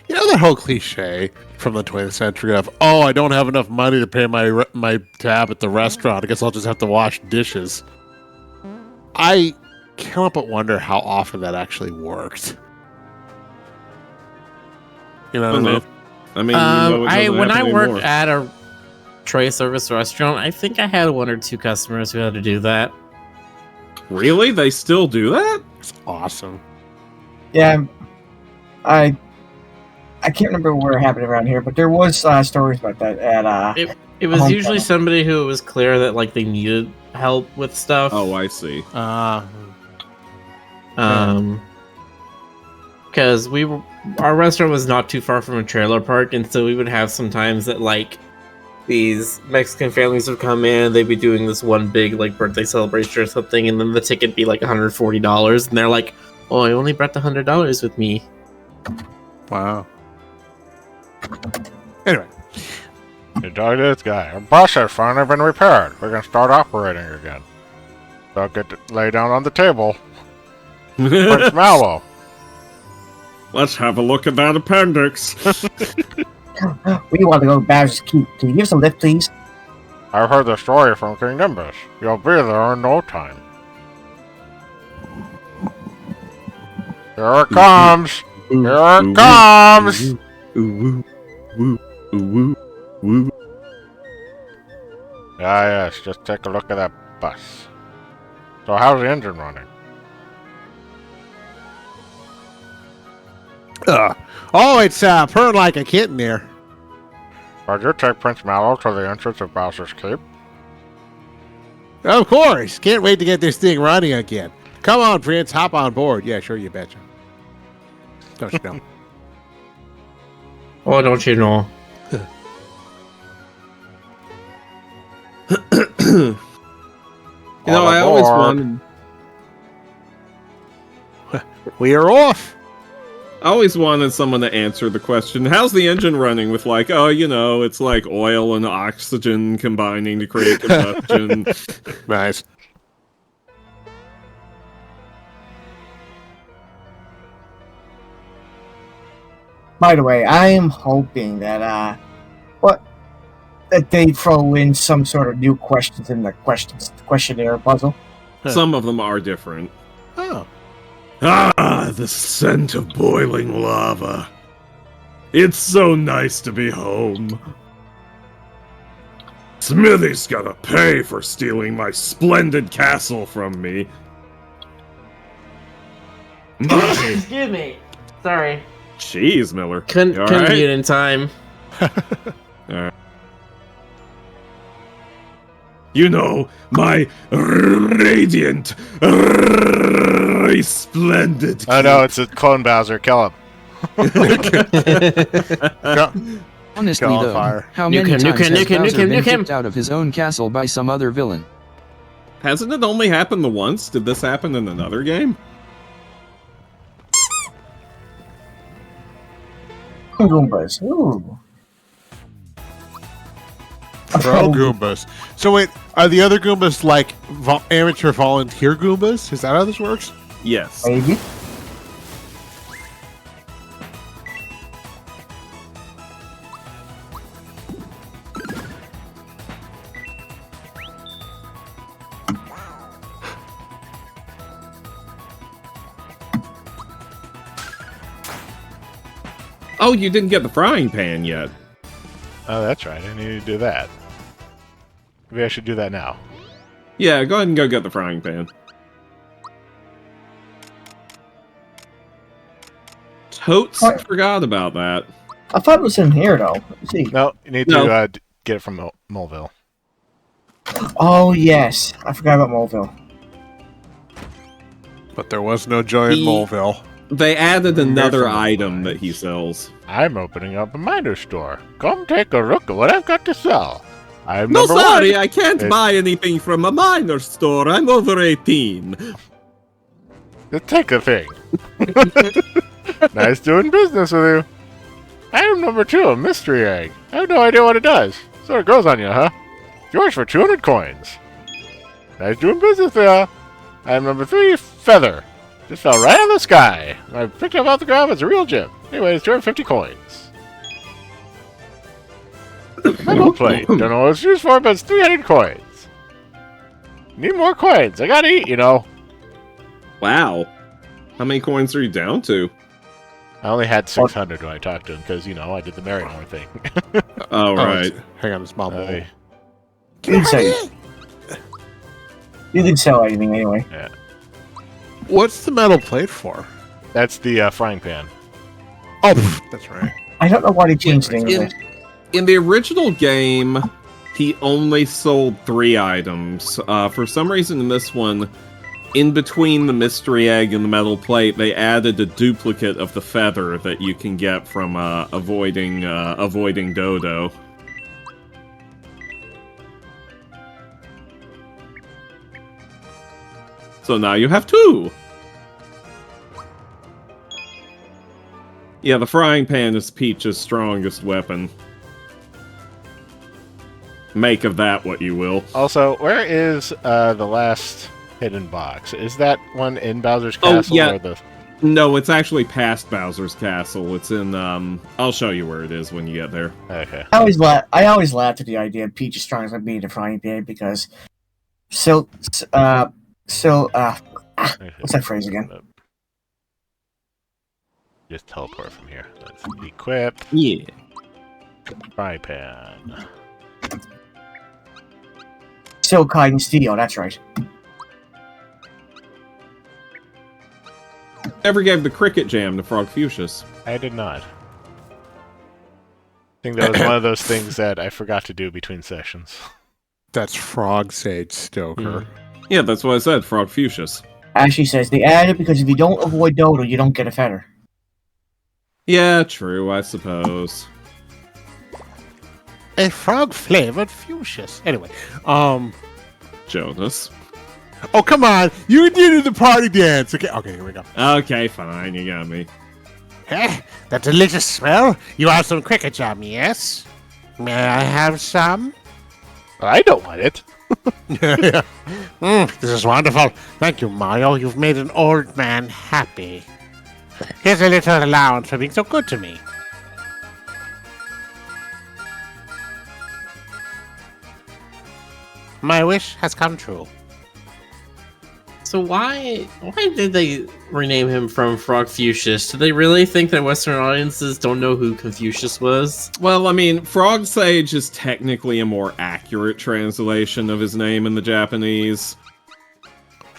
Speaker 6: You know that whole cliche from the 20th century of, oh, I don't have enough money to pay my tab at the restaurant. I guess I'll just have to wash dishes. I can't help but wonder how often that actually worked. You know what I mean?
Speaker 3: I mean, you know it doesn't
Speaker 1: when I
Speaker 3: happen
Speaker 1: worked
Speaker 3: anymore.
Speaker 1: at a tray service restaurant, I think I had one or two customers who had to do that.
Speaker 3: Really? They still do that?
Speaker 6: It's awesome.
Speaker 2: Yeah, I can't remember where it happened around here, but there was stories about that at
Speaker 1: It was
Speaker 2: hometown.
Speaker 1: usually somebody who it was clear that like they needed help with stuff.
Speaker 3: Oh, I see.
Speaker 1: Because our restaurant was not too far from a trailer park, and so we would have sometimes that like these Mexican families would come in, they'd be doing this one big like birthday celebration or something, and then the ticket be like $140, and they're like, "Oh, I only brought the $100 with me."
Speaker 6: Wow. Anyway.
Speaker 10: You talk to this guy. Our bus has finally been repaired. We can start operating again. So get to lay down on the table. Prince Mallow.
Speaker 3: Let's have a look at that appendix.
Speaker 2: We want to go to Bowser's Keep. Can you give us a lift, please?
Speaker 10: I've heard the story from King Nimbus. You'll be there in no time. Here it comes! Here it comes!
Speaker 3: Ooh, woo, woo, woo.
Speaker 10: Ah, yes, just take a look at that bus. So how's the engine running?
Speaker 6: Oh, it's purring like a kitten there.
Speaker 10: Would you take Prince Mallow to the entrance of Bowser's Keep?
Speaker 6: Of course. Can't wait to get this thing running again. Come on, Prince. Hop on board. Yeah, sure, you betcha. Don't you know?
Speaker 1: Oh, don't you know?
Speaker 3: You know, I always wanted.
Speaker 6: We are off.
Speaker 3: I always wanted someone to answer the question, how's the engine running with like, oh, you know, it's like oil and oxygen combining to create combustion.
Speaker 6: Nice.
Speaker 2: By the way, I am hoping that that they throw in some sort of new questions in the questionnaire puzzle.
Speaker 3: Some of them are different.
Speaker 6: Oh.
Speaker 3: Ah, the scent of boiling lava. It's so nice to be home. Smithy's gonna pay for stealing my splendid castle from me.
Speaker 1: Excuse me. Sorry.
Speaker 3: Jeez, Miller.
Speaker 1: Couldn't
Speaker 3: You all right?
Speaker 1: get in time.
Speaker 3: You know, my radiant, resplendent.
Speaker 4: Oh no, it's a clone Bowser. Kill him.
Speaker 7: Honestly
Speaker 6: Go on
Speaker 7: though,
Speaker 6: fire.
Speaker 7: how
Speaker 1: Nuke
Speaker 7: many
Speaker 1: him, nuke
Speaker 7: times
Speaker 1: him,
Speaker 7: has
Speaker 1: nuke him,
Speaker 7: Bowser
Speaker 1: nuke him,
Speaker 7: been
Speaker 1: nuke him.
Speaker 7: kicked out of his own castle by some other villain?
Speaker 3: Hasn't it only happened the once? Did this happen in another game?
Speaker 2: Goombas. Ooh.
Speaker 6: Pro Goombas. So wait, are the other Goombas like amateur volunteer Goombas? Is that how this works?
Speaker 3: Yes.
Speaker 2: Maybe.
Speaker 3: Oh, you didn't get the frying pan yet.
Speaker 4: Oh, that's right. I need to do that. Maybe I should do that now.
Speaker 3: Yeah, go ahead and go get the frying pan. Totes
Speaker 2: What?
Speaker 3: forgot about that.
Speaker 2: I thought it was in here though. Let's see.
Speaker 4: No, you need
Speaker 3: No.
Speaker 4: to get it from Moleville.
Speaker 2: Oh yes, I forgot about Moleville.
Speaker 6: But there was no joy in
Speaker 3: He-
Speaker 6: Moleville.
Speaker 3: They added another
Speaker 6: Griffin
Speaker 3: item that
Speaker 6: applies.
Speaker 3: he sells.
Speaker 4: I'm opening up a miner store. Come take a look at what I've got to sell. I'm
Speaker 3: No,
Speaker 4: number
Speaker 3: sorry,
Speaker 4: one.
Speaker 3: I can't
Speaker 4: It-
Speaker 3: buy anything from a minor store. I'm over 18.
Speaker 4: Just take the thing. Nice doing business with you. Item number 2, a mystery egg. I have no idea what it does. Sort of grows on you, huh? Yours for 200 coins. Nice doing business there. Item number 3, feather. Just fell right out of the sky. I picked it up off the ground. It's a real gem. Anyways, 250 coins. Metal plate. Don't know what it's used for, but it's 300 coins. Need more coins. I gotta eat, you know.
Speaker 3: Wow. How many coins are you down to?
Speaker 4: I only had 600 when I talked to him because, you know, I did the Marinor thing.
Speaker 3: Oh, right.
Speaker 6: Hang on, it's small bowl.
Speaker 2: You didn't say. You didn't sell anything anyway.
Speaker 6: What's the metal plate for?
Speaker 4: That's the frying pan.
Speaker 6: Oh, that's right.
Speaker 2: I don't know why they changed things.
Speaker 3: In the original game, he only sold 3 items. For some reason in this one, in between the mystery egg and the metal plate, they added a duplicate of the feather that you can get from avoiding Dodo. So now you have 2! Yeah, the frying pan is Peach's strongest weapon. Make of that what you will.
Speaker 4: Also, where is the last hidden box? Is that one in Bowser's Castle?
Speaker 3: yeah.
Speaker 4: Or the...
Speaker 3: No, it's actually past Bowser's Castle. It's in, I'll show you where it is when you get there.
Speaker 4: Okay.
Speaker 2: I always laughed at the idea of Peach is strong as being the frying pan because what's that phrase again?
Speaker 4: Just teleport from here. Let's equip.
Speaker 3: Yeah.
Speaker 4: Fry pan.
Speaker 2: Silk, hide, and steel, that's right.
Speaker 3: Never gave the cricket jam to Frog Fuchsius.
Speaker 4: I did not. I think that was one of those things that I forgot to do between sessions.
Speaker 6: That's Frog Sage Stoker.
Speaker 3: Yeah, that's what I said, Frog Fuchsius.
Speaker 2: Ashley says they added it because if you don't avoid Dodo, you don't get a feather.
Speaker 3: Yeah, true, I suppose.
Speaker 6: A frog-flavored fuchsias. Anyway,
Speaker 3: Jonas.
Speaker 6: Oh, come on! You did the party dance! Okay, here we go.
Speaker 3: Okay, fine, you got me.
Speaker 6: Hey, that delicious smell? You have some cricket jam, yes? May I have some?
Speaker 4: I don't want it.
Speaker 6: Yeah. This is wonderful. Thank you, Mario. You've made an old man happy. Here's a little allowance for being so good to me. My wish has come true.
Speaker 1: So why did they rename him from Frog Fuchsius? Do they really think that Western audiences don't know who Confucius was?
Speaker 3: Well, I mean, Frog Sage is technically a more accurate translation of his name in the Japanese.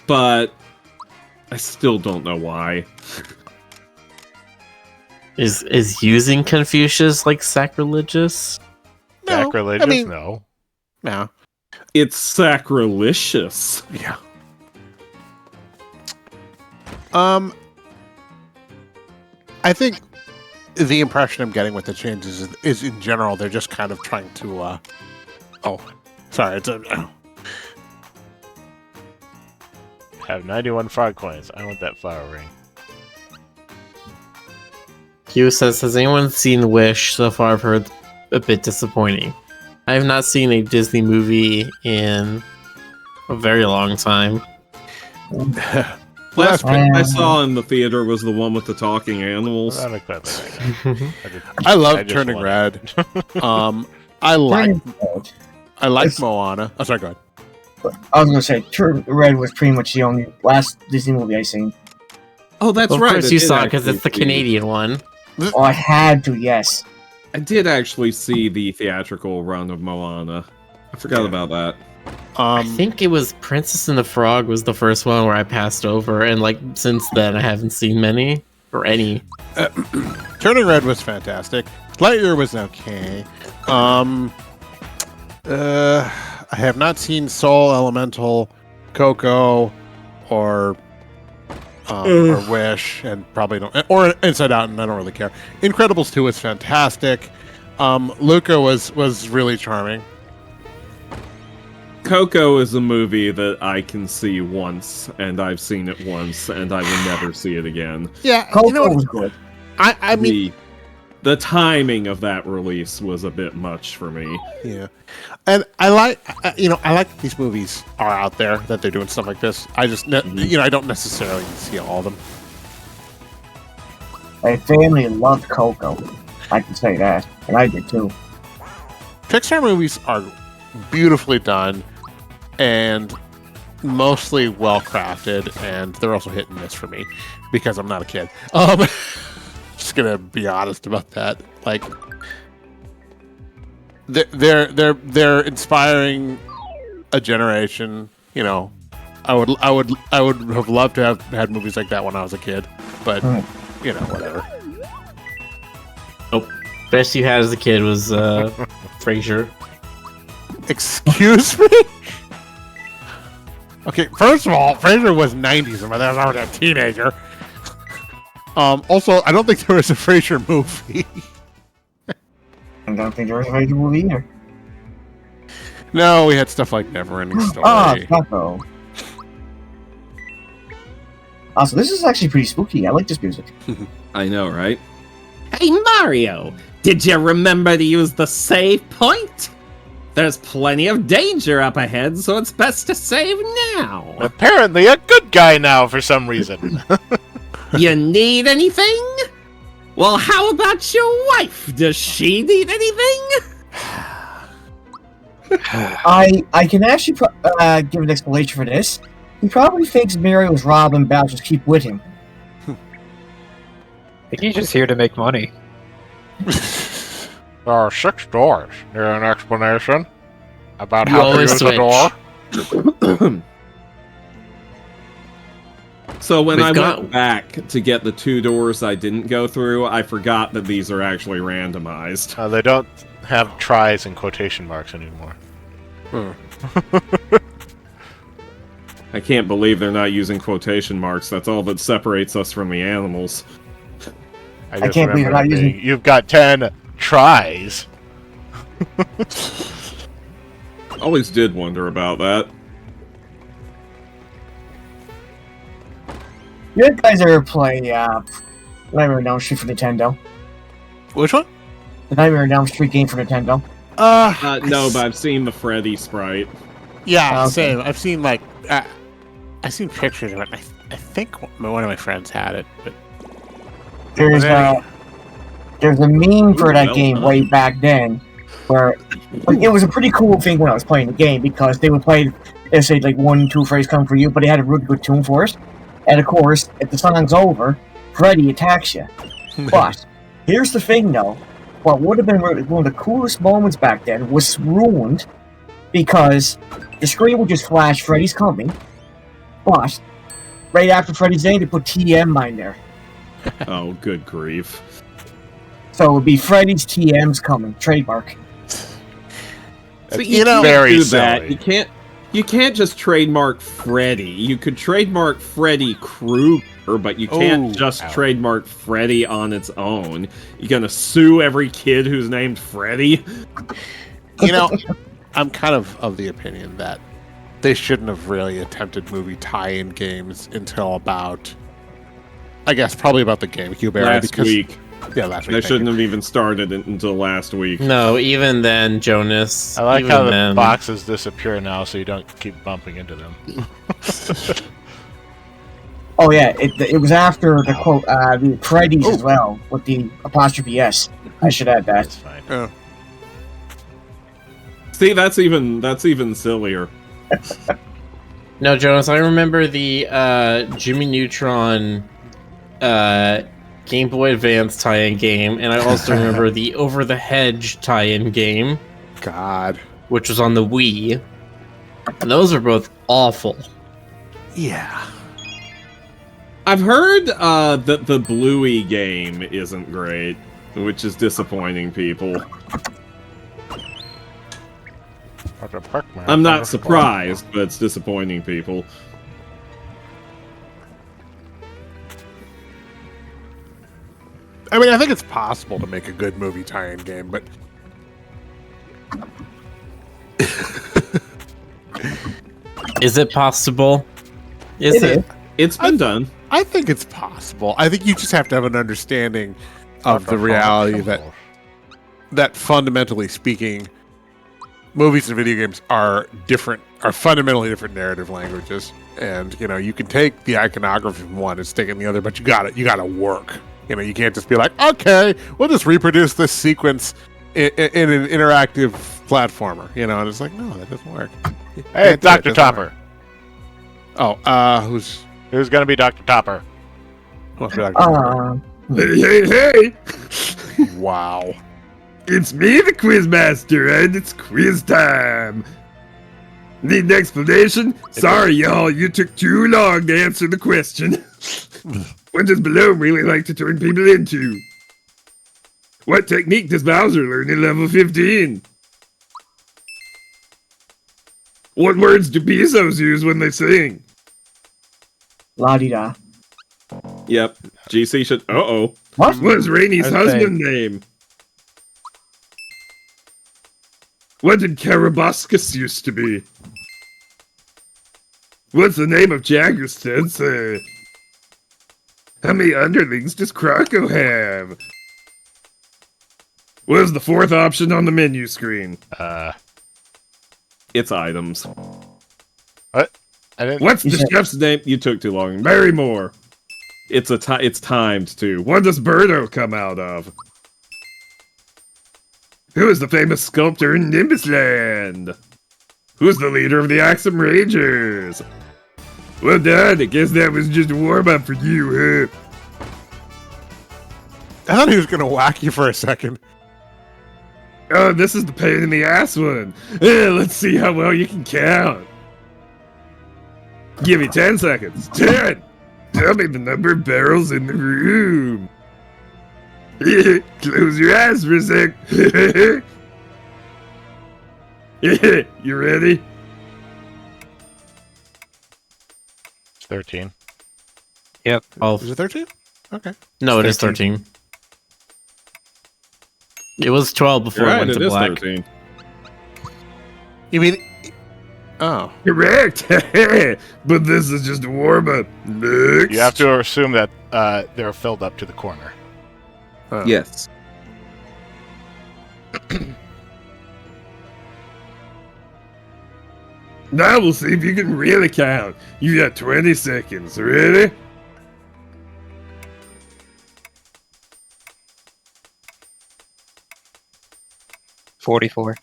Speaker 3: But I still don't know why.
Speaker 1: Is using Confucius like sacrilegious?
Speaker 4: Sacrilegious?
Speaker 6: I mean,
Speaker 4: No.
Speaker 6: no.
Speaker 3: It's sacrilegious.
Speaker 6: Yeah. I think the impression I'm getting with the changes is in general they're just kind of trying to. Oh, sorry. It's a.
Speaker 4: Have 91 frog coins. I want that flower ring.
Speaker 1: Hugh says, has anyone seen Wish? So far I've heard a bit disappointing. I have not seen a Disney movie in a very long time.
Speaker 3: Last film I saw in the theater was the one with the talking animals.
Speaker 4: I like that movie.
Speaker 6: I love
Speaker 4: just
Speaker 6: Turning
Speaker 4: want
Speaker 6: Red. I like Moana. Oh, sorry, go ahead.
Speaker 2: I was gonna say, Turning Red was pretty much the only last Disney movie I seen.
Speaker 3: Oh, that's
Speaker 1: Well, of
Speaker 3: right.
Speaker 1: course
Speaker 3: I
Speaker 1: you
Speaker 3: did
Speaker 1: saw it because
Speaker 3: actually
Speaker 1: it's the
Speaker 3: see-
Speaker 1: Canadian one.
Speaker 2: Oh, I had to, yes.
Speaker 3: I did actually see the theatrical run of Moana. I forgot about that.
Speaker 1: I think it was Princess and the Frog was the first one where I passed over, and like since then I haven't seen many or any.
Speaker 6: Turning Red was fantastic. Lightyear was okay. I have not seen Soul, Elemental, Coco, or Wish, and probably don't, or Inside Out, and I don't really care. Incredibles 2 was fantastic. Luca was really charming.
Speaker 3: Coco is a movie that I can see once, and I've seen it once, and I will never see it again.
Speaker 6: Yeah,
Speaker 2: Coco
Speaker 6: you know what?
Speaker 2: was good.
Speaker 6: I mean,
Speaker 3: The timing of that release was a bit much for me.
Speaker 6: yeah, and I like these movies are out there that they're doing stuff like this. I just, I don't necessarily see all of them.
Speaker 2: My family loved Coco. I can say that, and I did too.
Speaker 6: Pixar movies are beautifully done and mostly well crafted, and they're also hit and miss for me because I'm not a kid. Just gonna be honest about that. Like, they're inspiring a generation. You know, I would have loved to have had movies like that when I was a kid, but you know, whatever.
Speaker 1: Best you had as a kid was Frasier.
Speaker 6: Excuse me? Okay, first of all, Frasier was 90s, and I was already a teenager. Also, I don't think there was a Frasier movie.
Speaker 2: I don't think there was a Frasier movie either.
Speaker 6: No, we had stuff like Neverending Story.
Speaker 2: Coco. Also, this is actually pretty spooky. I like this music.
Speaker 3: I know, right?
Speaker 9: Hey Mario, did you remember to use the save point? There's plenty of danger up ahead, so it's best to save now.
Speaker 4: Apparently a good guy now for some reason.
Speaker 9: You need anything? Well, how about your wife? Does she need anything?
Speaker 2: I can actually give an explanation for this. He probably thinks Mario was robbed and Bowser just keep with him.
Speaker 5: I think he's just here to make money.
Speaker 4: There are 6 doors. Need an explanation about
Speaker 1: You
Speaker 4: how to
Speaker 1: always
Speaker 4: use the
Speaker 1: switch.
Speaker 4: door?
Speaker 3: So when
Speaker 1: We've
Speaker 3: I
Speaker 1: got-
Speaker 3: went back to get the 2 doors I didn't go through, I forgot that these are actually randomized.
Speaker 4: They don't have tries and quotation marks anymore.
Speaker 3: I can't believe they're not using quotation marks. That's all that separates us from the animals.
Speaker 4: I just
Speaker 2: can't believe
Speaker 4: remember
Speaker 2: they're not
Speaker 4: it being,
Speaker 2: using-
Speaker 4: You've got 10 tries.
Speaker 3: Always did wonder about that.
Speaker 2: You guys ever play Nightmare on Elm Street for Nintendo?
Speaker 6: Which one?
Speaker 2: The Nightmare on Elm Street game for Nintendo?
Speaker 3: No, but I've seen the Freddy sprite.
Speaker 6: Yeah,
Speaker 2: Okay.
Speaker 6: same. I've seen I've seen pictures of it. And I think one of my friends had it, but
Speaker 2: There's a meme for that
Speaker 3: well
Speaker 2: game
Speaker 3: done.
Speaker 2: way back then, where it was a pretty cool thing when I was playing the game because they would play, let's say like 1, 2 phrases come for you, but they had a really good tune for it. And of course, if the song's over, Freddy attacks you. But here's the thing, though: what would have been one of the coolest moments back then was ruined because the screen would just flash Freddy's coming, but right after Freddy's name, they put TM in there.
Speaker 3: Oh, good grief.
Speaker 2: So it would be Freddy's TM's coming, trademark.
Speaker 3: So
Speaker 4: It's
Speaker 3: you can't
Speaker 4: very
Speaker 3: do that.
Speaker 4: silly.
Speaker 3: You can't just trademark Freddy. You could trademark Freddy Krueger, but you can't just trademark Freddy on its own. You gonna sue every kid who's named Freddy?
Speaker 6: You know, I'm kind of the opinion that they shouldn't have really attempted movie tie-in games until about, I guess, probably about the GameCube era.
Speaker 3: Last week.
Speaker 6: Yeah, last week.
Speaker 3: They shouldn't have even started it until last week.
Speaker 1: No, even then, Jonas.
Speaker 4: I like
Speaker 1: even
Speaker 4: how the
Speaker 1: then,
Speaker 4: boxes disappear now, so you don't keep bumping into them.
Speaker 2: Oh yeah, it was after the quote the Freddy's as well with the apostrophe S. I should add that.
Speaker 4: That's fine.
Speaker 6: Oh.
Speaker 3: See, that's even sillier.
Speaker 1: No, Jonas, I remember the Jimmy Neutron Game Boy Advance tie-in game, and I also remember the Over the Hedge tie-in game,
Speaker 6: God.
Speaker 1: which was on the Wii. And those are both awful.
Speaker 6: Yeah.
Speaker 3: I've heard that the Bluey game isn't great, which is disappointing people. I'm not surprised, but it's disappointing people.
Speaker 6: I mean, I think it's possible to make a good movie tie-in game, but
Speaker 1: Is it possible? Is it?
Speaker 3: It's been done.
Speaker 6: I think it's possible. I think you just have to have an understanding of the reality that fundamentally speaking, movies and video games are fundamentally different narrative languages. And, you know, you can take the iconography from one and stick it in the other, but you gotta work. You know, you can't just be like, okay, we'll just reproduce this sequence in an interactive platformer. You know, and it's like, no, that doesn't work.
Speaker 4: Hey, Dr. Topper.
Speaker 6: Oh, who's
Speaker 4: gonna be Dr. Topper?
Speaker 6: what's Dr.
Speaker 3: Hey!
Speaker 6: Wow.
Speaker 3: It's me, the Quizmaster, and it's quiz time! Need an explanation? Sorry, y'all, you took too long to answer the question. What does Balloon really like to turn people into? What technique does Bowser learn in level 15? What words do Bezos use when they sing?
Speaker 2: La-di-da.
Speaker 3: Yep, GC should... Uh-oh.
Speaker 2: What?
Speaker 3: What's Rainy's husband name? What did Carabascus used to be? What's the name of Jagger's sensei? How many underlings does Croco have? What is the fourth option on the menu screen? It's items.
Speaker 4: What? I didn't.
Speaker 3: What's the chef's name? You took too long. Barrymore. It's timed too. What does Birdo come out of? Who is the famous sculptor in Nimbusland? Who's the leader of the Axum Rangers? Well done, I guess that was just a warm-up for you, huh?
Speaker 6: I thought he was gonna whack you for a second.
Speaker 3: Oh, this is the pain in the ass one. Let's see how well you can count. Give me 10 seconds. 10! Tell me the number of barrels in the room. Close your eyes for a sec. You ready?
Speaker 4: It's 13.
Speaker 5: Yep.
Speaker 6: Is it 13? Okay.
Speaker 1: No, it is 13. It was 12 before it went to black.
Speaker 3: 13.
Speaker 6: You mean? Oh.
Speaker 3: Correct! But this is just a warm-up. Next.
Speaker 4: You have to assume that they're filled up to the corner.
Speaker 3: Yes. Now we'll see if you can really count. You got 20 seconds. Ready?
Speaker 5: $44.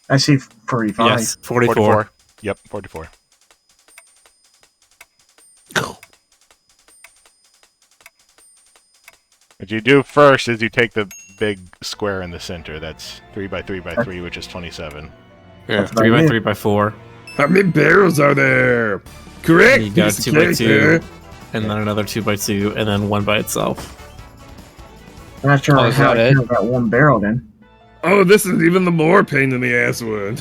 Speaker 2: I see 45.
Speaker 1: Yes, 44.
Speaker 4: Yep, 44. What you do first is you take the big square in the center. That's 3 by 3 by 3, which is 27.
Speaker 6: Yeah.
Speaker 1: 3 by 3 by 4.
Speaker 3: How many barrels are there? Correct.
Speaker 1: You got
Speaker 3: piece of
Speaker 1: 2 by
Speaker 3: cake
Speaker 1: 2,
Speaker 3: there.
Speaker 1: and then another 2 by 2, and then 1 by itself.
Speaker 2: I'm not sure
Speaker 5: Oh, is
Speaker 2: how
Speaker 5: that
Speaker 2: I
Speaker 5: it?
Speaker 2: count that one barrel then.
Speaker 3: Oh, this is even the more pain in the ass one.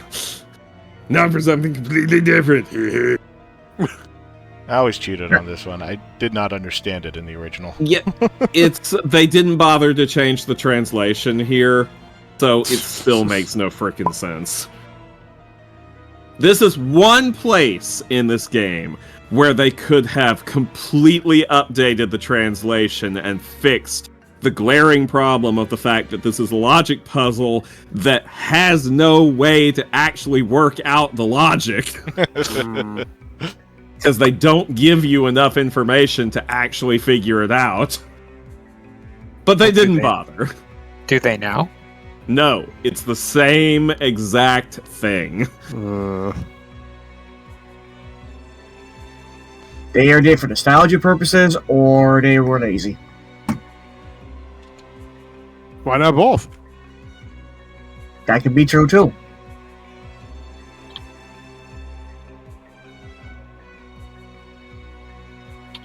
Speaker 3: Now for something completely different.
Speaker 10: I always cheated on this one. I did not understand it in the original.
Speaker 3: Yeah, they didn't bother to change the translation here, so it still makes no frickin' sense. This is one place in this game where they could have completely updated the translation and fixed the glaring problem of the fact that this is a logic puzzle that has no way to actually work out the logic. Because they don't give you enough information to actually figure it out. But they didn't bother.
Speaker 5: Do they now?
Speaker 3: No, it's the same exact thing.
Speaker 2: They are there for nostalgia purposes, or they were lazy.
Speaker 6: Why not both?
Speaker 2: That could be true too.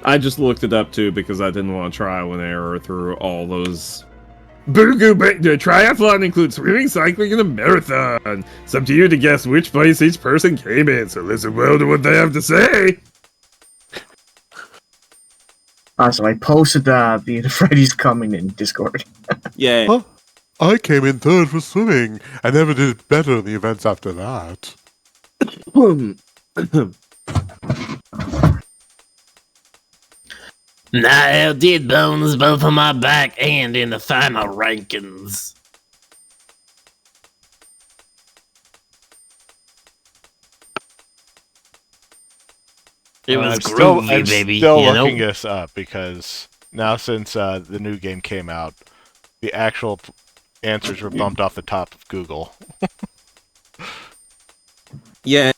Speaker 3: I just looked it up too because I didn't want to trial and error through all those. The triathlon includes swimming, cycling, and a marathon. It's up to you to guess which place each person came in, so listen well to what they have to say.
Speaker 2: So I posted the Freddy's coming in Discord.
Speaker 3: Yeah.
Speaker 6: Huh? I came in third for swimming. I never did better in the events after that.
Speaker 1: Now did bones both on my back and in the final rankings. It was groovy,
Speaker 10: I'm
Speaker 1: baby.
Speaker 10: still
Speaker 1: you
Speaker 10: looking
Speaker 1: know?
Speaker 10: this up because now since the new game came out, the actual answers were bumped off the top of Google.
Speaker 3: Yeah.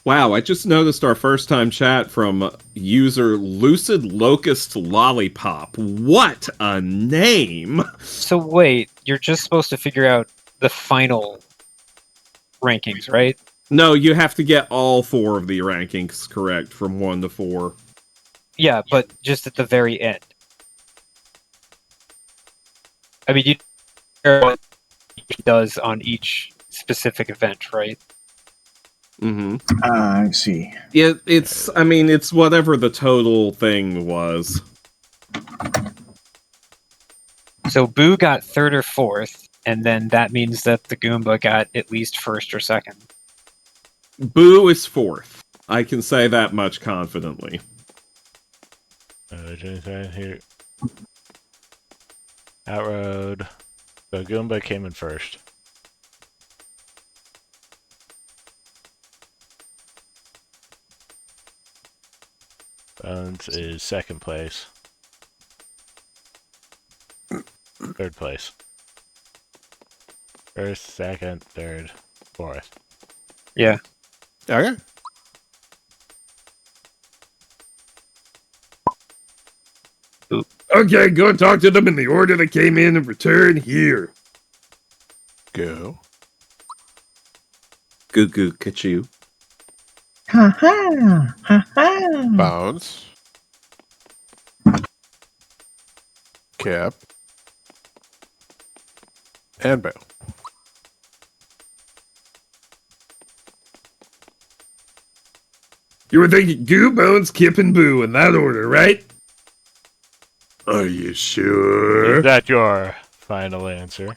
Speaker 3: Wow, I just noticed our first time chat from user Lucid Locust Lollipop. What a name!
Speaker 5: So wait, you're just supposed to figure out the final rankings, right?
Speaker 3: No, you have to get all 4 of the rankings correct from 1 to 4.
Speaker 5: Yeah, but just at the very end. I mean, you know what he does on each specific event, right?
Speaker 3: Mm-hmm.
Speaker 2: I see.
Speaker 3: Yeah, it's whatever the total thing was.
Speaker 5: So Boo got 3rd or 4th, and then that means that the Goomba got at least 1st or 2nd.
Speaker 3: Boo is 4th. I can say that much confidently.
Speaker 10: Here. Outroad. So Goomba came in 1st. Bones is 2nd place. 3rd place. 1st, 2nd, 3rd, 4th.
Speaker 5: Yeah.
Speaker 6: Okay.
Speaker 3: Okay, go and talk to them in the order they came in and return here.
Speaker 6: Go.
Speaker 3: Goo goo kachu.
Speaker 2: Ha ha! Ha ha!
Speaker 6: Bounce. Cap. And Boo.
Speaker 3: You were thinking Goo, Bones, Kip, and Boo in that order, right? Are you sure?
Speaker 10: Is that your final answer?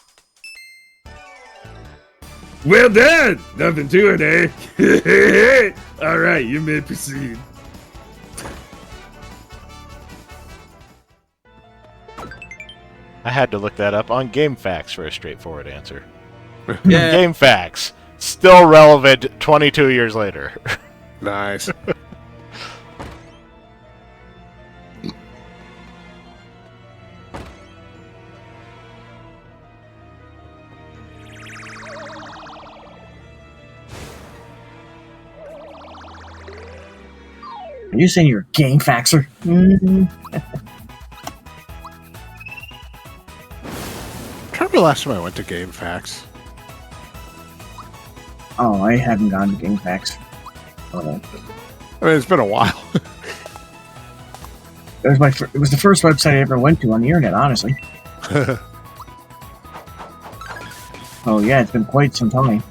Speaker 3: Well done! Nothing to it, eh? Alright, you may proceed.
Speaker 10: I had to look that up on GameFAQs for a straightforward answer.
Speaker 3: Yeah.
Speaker 10: GameFAQs. Still relevant 22 years later.
Speaker 6: Nice.
Speaker 2: Are you saying you're a game faxer? Mm.
Speaker 6: Trying to be the last time I went to GameFAQs.
Speaker 2: Oh, I haven't gone to game fax. Oh.
Speaker 6: I mean, it's been a while.
Speaker 2: It was the first website I ever went to on the internet, honestly. Oh yeah, it's been quite some time.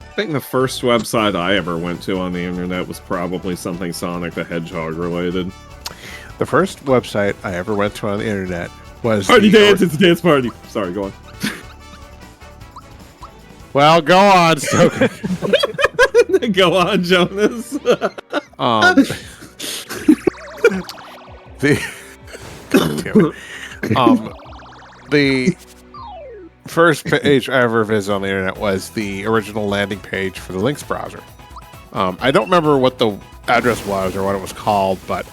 Speaker 3: I think the first website I ever went to on the internet was probably something Sonic the Hedgehog related.
Speaker 6: The first website I ever went to on the internet was
Speaker 3: Party Dance, it's a dance party. Sorry, go on.
Speaker 6: Well, go on, Stoker.
Speaker 3: Go on, Jonas.
Speaker 6: The the first page I ever visited on the internet was the original landing page for the Lynx browser. I don't remember what the address was or what it was called, but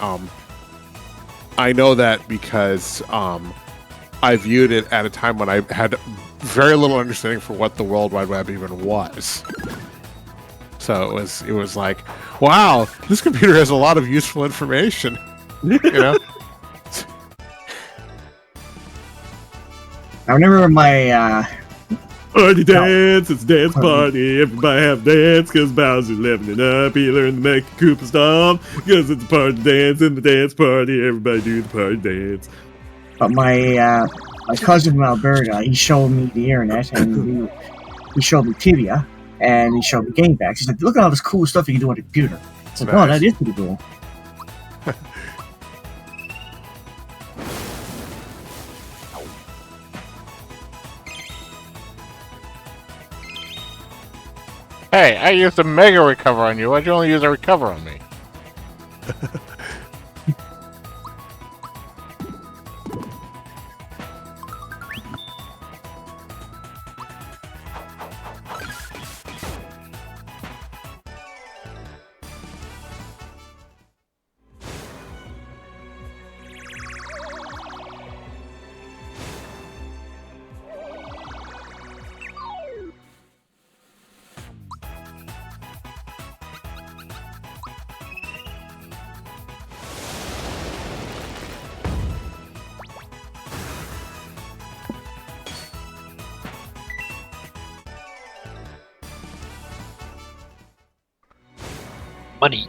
Speaker 6: I know that because I viewed it at a time when I had very little understanding for what the World Wide Web even was. So it was like, wow, this computer has a lot of useful information. You know?
Speaker 2: I remember my
Speaker 3: Party dance, it's a dance party. Everybody have dance, cause Bowser's living it up. He learned to make the Koopa stomp, cause it's a party dance in the dance party. Everybody do the party dance.
Speaker 2: But my cousin from Alberta, he showed me the internet, and he showed me Tibia, and he showed me GameBacks. He's like, look at all this cool stuff you can do on a computer. It's like, oh, that is pretty cool.
Speaker 10: Hey, I used a Mega Recover on you. Why'd you only use a Recover on me?
Speaker 5: Money.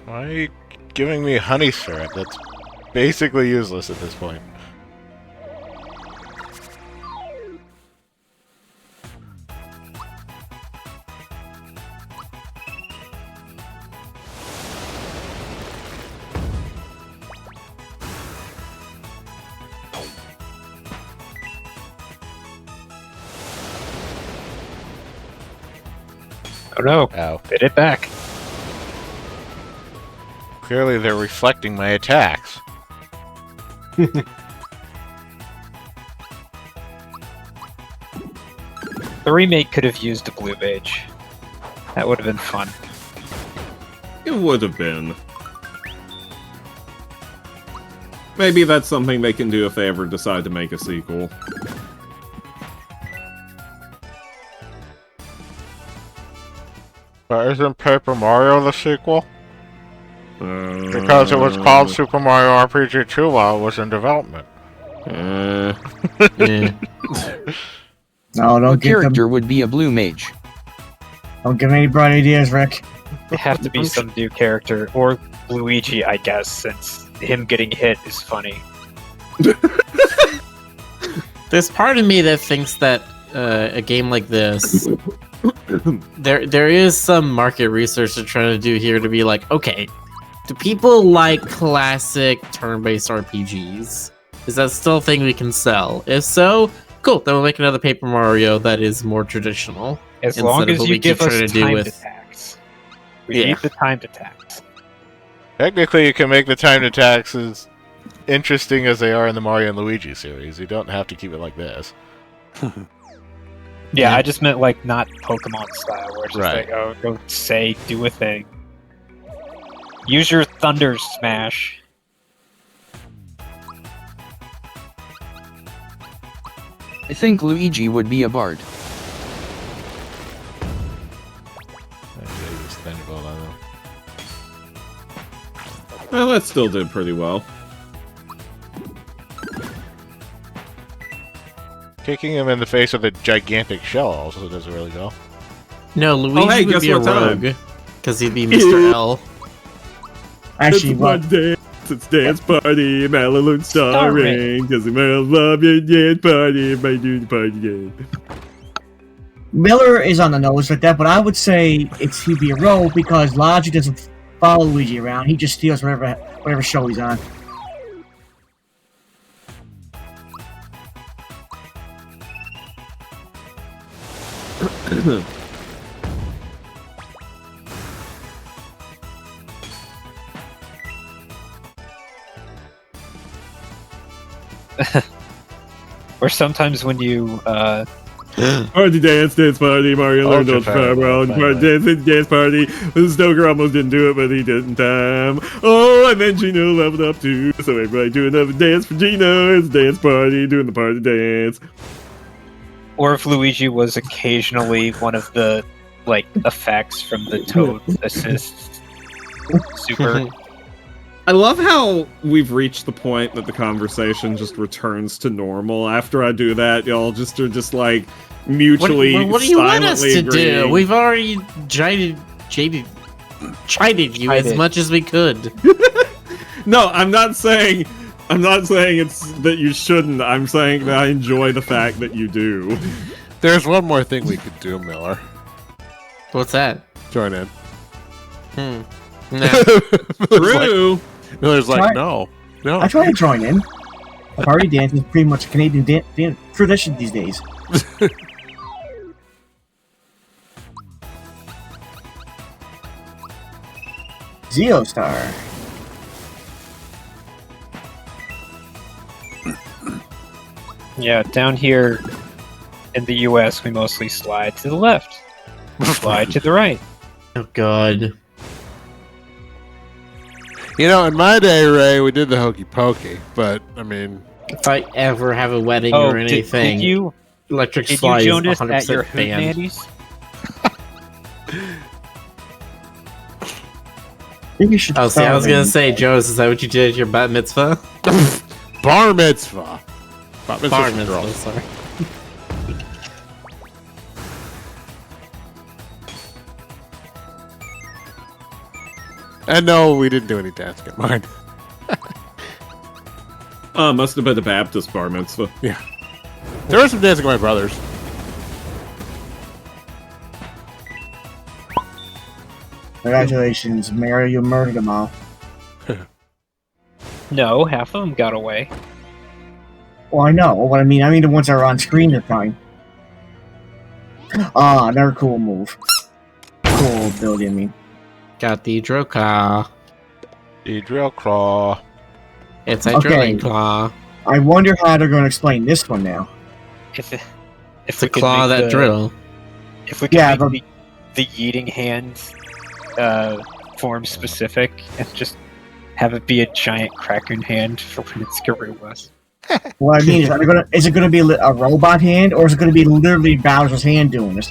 Speaker 10: Why are you giving me honey syrup? That's basically useless at this point.
Speaker 5: Oh no.
Speaker 10: Ow.
Speaker 5: Bit it back.
Speaker 10: Clearly they're reflecting my attacks.
Speaker 5: The remake could have used a blue mage. That would have been fun.
Speaker 3: It would have been. Maybe that's something they can do if they ever decide to make a sequel.
Speaker 10: But isn't Paper Mario the sequel? Because it was called Super Mario RPG 2 while it was in development.
Speaker 2: No, don't
Speaker 7: What
Speaker 2: give
Speaker 7: character
Speaker 2: them.
Speaker 7: would be a blue mage?
Speaker 2: Don't give any bright ideas, Rick.
Speaker 5: It have to be some new character, or Luigi, I guess, since him getting hit is funny.
Speaker 1: There's part of me that thinks that a game like this, there is some market research they're trying to do here to be like, okay, do people like classic turn-based RPGs? Is that still a thing we can sell? If so, cool. Then we'll make another Paper Mario that is more traditional.
Speaker 5: As
Speaker 1: instead
Speaker 5: long
Speaker 1: of
Speaker 5: as
Speaker 1: what
Speaker 5: you
Speaker 1: we keep
Speaker 5: give us
Speaker 1: trying to do
Speaker 5: timed
Speaker 1: with-
Speaker 5: attacks. We
Speaker 1: Yeah.
Speaker 5: need the timed attacks.
Speaker 10: Technically, you can make the timed attacks as interesting as they are in the Mario and Luigi series. You don't have to keep it like this.
Speaker 5: Yeah, I just meant like not Pokemon style, where it's just
Speaker 10: Right.
Speaker 5: like, oh, go say, do a thing. Use your Thunder Smash.
Speaker 7: I think Luigi would be a bard.
Speaker 3: Well, that still did pretty well.
Speaker 10: Kicking him in the face with a gigantic shell also does really well.
Speaker 1: No, Luigi
Speaker 3: hey,
Speaker 1: would
Speaker 3: guess
Speaker 1: be a
Speaker 3: what time?
Speaker 1: rogue. Because he'd be Mr. L.
Speaker 2: Actually,
Speaker 3: it's
Speaker 2: what?
Speaker 3: fun dance. It's dance party. Malaloon starring. Because I love your dance party. My dude party game.
Speaker 2: Miller is on the nose like that, but I would say he'd be a rogue because Logic doesn't follow Luigi around. He just steals whatever show he's on.
Speaker 5: Or sometimes when you
Speaker 3: Party dance party. Mario learned
Speaker 10: Ultra
Speaker 3: all the
Speaker 10: power,
Speaker 3: around.
Speaker 10: bye,
Speaker 3: Party dance party. Stoker almost didn't do it, but he did in time. Oh, and then Gino leveled up too. So everybody do another dance for Gino. It's dance party, doing the party dance.
Speaker 5: or if Luigi was occasionally one of the effects from the Toad Assist Super.
Speaker 3: I love how we've reached the point that the conversation just returns to normal. After I do that, y'all just are just like mutually
Speaker 1: What do you want us to
Speaker 3: silently
Speaker 1: do?
Speaker 3: agreeing.
Speaker 1: We've already chided you as much as we could.
Speaker 3: No, I'm not saying it's that you shouldn't. I'm saying that I enjoy the fact that you do.
Speaker 6: There's one more thing we could do, Miller.
Speaker 1: What's that?
Speaker 6: Join in.
Speaker 1: No.
Speaker 3: True.
Speaker 6: Miller's like,
Speaker 2: Try-
Speaker 6: no.
Speaker 2: I try to join in. A party dance is pretty much a Canadian tradition these days. Zeostar.
Speaker 5: Yeah, down here in the US, we mostly slide to the left, slide to the right.
Speaker 1: Oh god.
Speaker 6: You know, in my day, Ray, we did the hokey pokey, but I mean,
Speaker 1: If I ever have a wedding
Speaker 5: Oh,
Speaker 1: or anything,
Speaker 5: did you
Speaker 1: electric slide is
Speaker 5: Jonas
Speaker 1: 100%
Speaker 5: at your hoot
Speaker 1: banned.
Speaker 5: nannies?
Speaker 2: I think you should.
Speaker 1: Oh, see, I was
Speaker 2: start
Speaker 1: gonna
Speaker 2: in-
Speaker 1: say, Jonas, is that what you did at your bat mitzvah?
Speaker 6: bar mitzvah. Bar mitzvah.
Speaker 1: Bar
Speaker 6: for
Speaker 1: mitzvah,
Speaker 6: girls.
Speaker 1: sorry.
Speaker 6: And no, we didn't do any dance. Get mine.
Speaker 3: Must have been a Baptist bar mitzvah.
Speaker 6: There was some dancing with my brothers.
Speaker 2: Congratulations, Mary, you murdered them all.
Speaker 5: No, half of them got away.
Speaker 2: Well, I know. What I mean the ones that are on screen this time. Ah, another cool move. Cool ability, I mean.
Speaker 1: Got the drill claw.
Speaker 10: The drill claw.
Speaker 1: It's a
Speaker 2: Okay.
Speaker 1: drilling claw.
Speaker 2: I wonder how they're going to explain this one now.
Speaker 5: If
Speaker 1: It's
Speaker 5: we
Speaker 1: a
Speaker 5: could
Speaker 1: claw
Speaker 5: make
Speaker 1: that
Speaker 5: the-
Speaker 1: drill.
Speaker 5: If we could
Speaker 2: Yeah,
Speaker 5: make the yeeting hand form specific and just have it be a giant Kraken hand for when it's Garuba.
Speaker 2: What I mean is it going to be a robot hand, or is it going to be literally Bowser's hand doing this?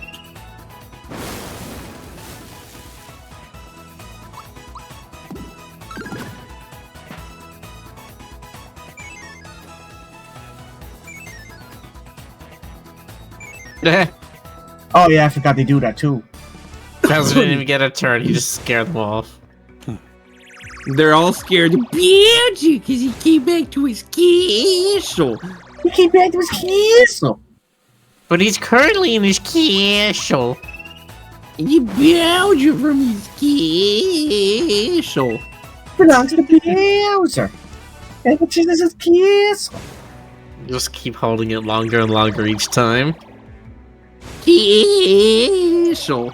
Speaker 2: Oh yeah, I forgot they do that too.
Speaker 1: Bowser didn't even get a turn, he just scared them off.
Speaker 9: They're all scared to beard you because he came back to his castle.
Speaker 2: He came back to his castle.
Speaker 1: But he's currently in his castle.
Speaker 9: And you bowed you from his castle.
Speaker 2: Belongs to the Bowser. And which is his castle.
Speaker 1: Just keep holding it longer and longer each time.
Speaker 9: Castle.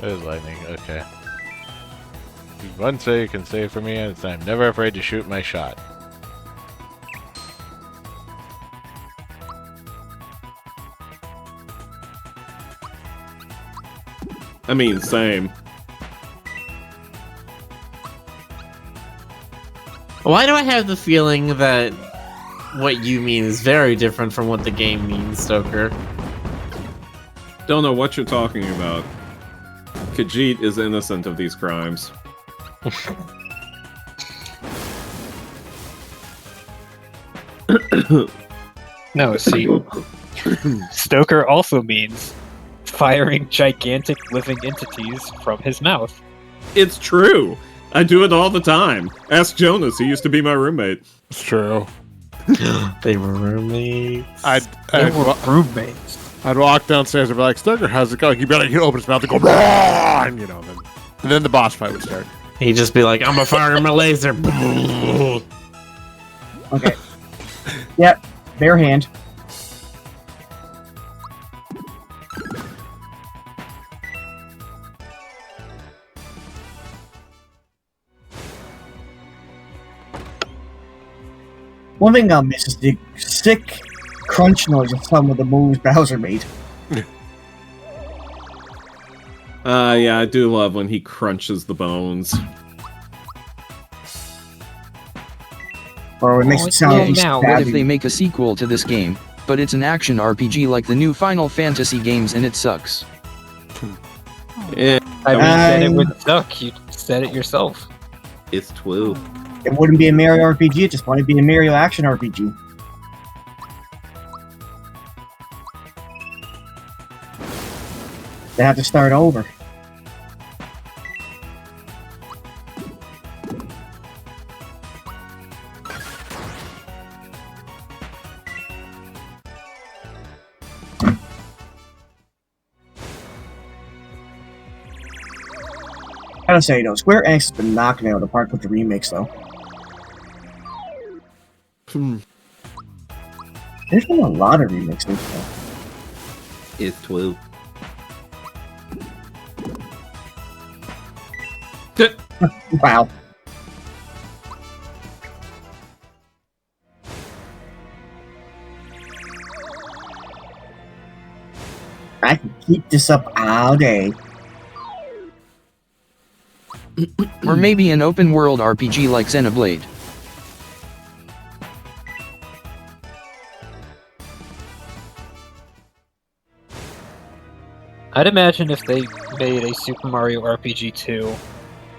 Speaker 10: It is lightning, okay. There's one say you can say for me, and it's I'm never afraid to shoot my shot.
Speaker 3: I mean, same.
Speaker 1: Why do I have the feeling that what you mean is very different from what the game means, Stoker?
Speaker 3: Don't know what you're talking about. Khajiit is innocent of these crimes.
Speaker 5: No, see, Stoker also means firing gigantic living entities from his mouth.
Speaker 3: It's true. I do it all the time. Ask Jonas. He used to be my roommate.
Speaker 6: It's true.
Speaker 1: They were roommates.
Speaker 5: They were roommates.
Speaker 6: I'd walk downstairs and be like, Stoker, how's it going? He'd be like, he'd open his mouth and go, "Rah!" And, and then the boss fight would start.
Speaker 1: He'd just be like, I'm a fire my laser.
Speaker 2: Okay. Yep. Bare hand. One thing I'll miss is the sick crunch noise of some of the moves Bowser made.
Speaker 3: Yeah, I do love when he crunches the bones.
Speaker 2: Or it makes it sound like he's
Speaker 7: What if they make a sequel to this game, but it's an action RPG like the new Final Fantasy games and it sucks?
Speaker 3: Yeah,
Speaker 5: I mean, then it would suck. You said it yourself.
Speaker 3: it's true.
Speaker 2: It wouldn't be a Mario RPG, it just might be a Mario action RPG. They have to start over. I gotta say though, Square Enix has been knocking it out of the park with the remakes though. There's been a lot of remakes this though.
Speaker 3: It's true.
Speaker 2: Wow. I can keep this up all day.
Speaker 7: Or maybe an open world RPG like Xenoblade.
Speaker 5: I'd imagine if they made a Super Mario RPG 2,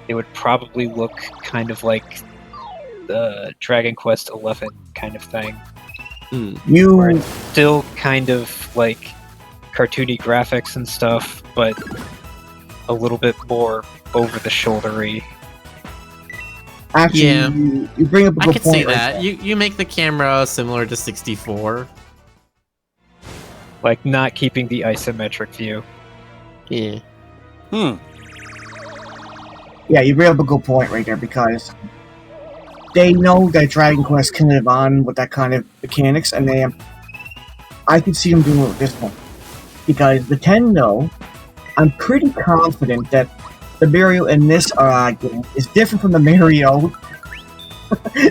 Speaker 5: it would probably look kind of like the Dragon Quest XI kind of thing. Where it's still kind of like cartoony graphics and stuff, but a little bit more over-the-shouldery.
Speaker 2: Actually,
Speaker 1: Yeah.
Speaker 2: you bring up a
Speaker 1: I
Speaker 2: good
Speaker 1: could
Speaker 2: point.
Speaker 1: see
Speaker 2: right
Speaker 1: that.
Speaker 2: there.
Speaker 1: You make the camera similar to 64.
Speaker 5: Like, not keeping the isometric view.
Speaker 1: Yeah.
Speaker 2: Yeah, you bring up a good point right there because they know that Dragon Quest can live on with that kind of mechanics, and I could see them doing it with this one. Because Nintendo, I'm pretty confident that the Mario in this game is different from the Mario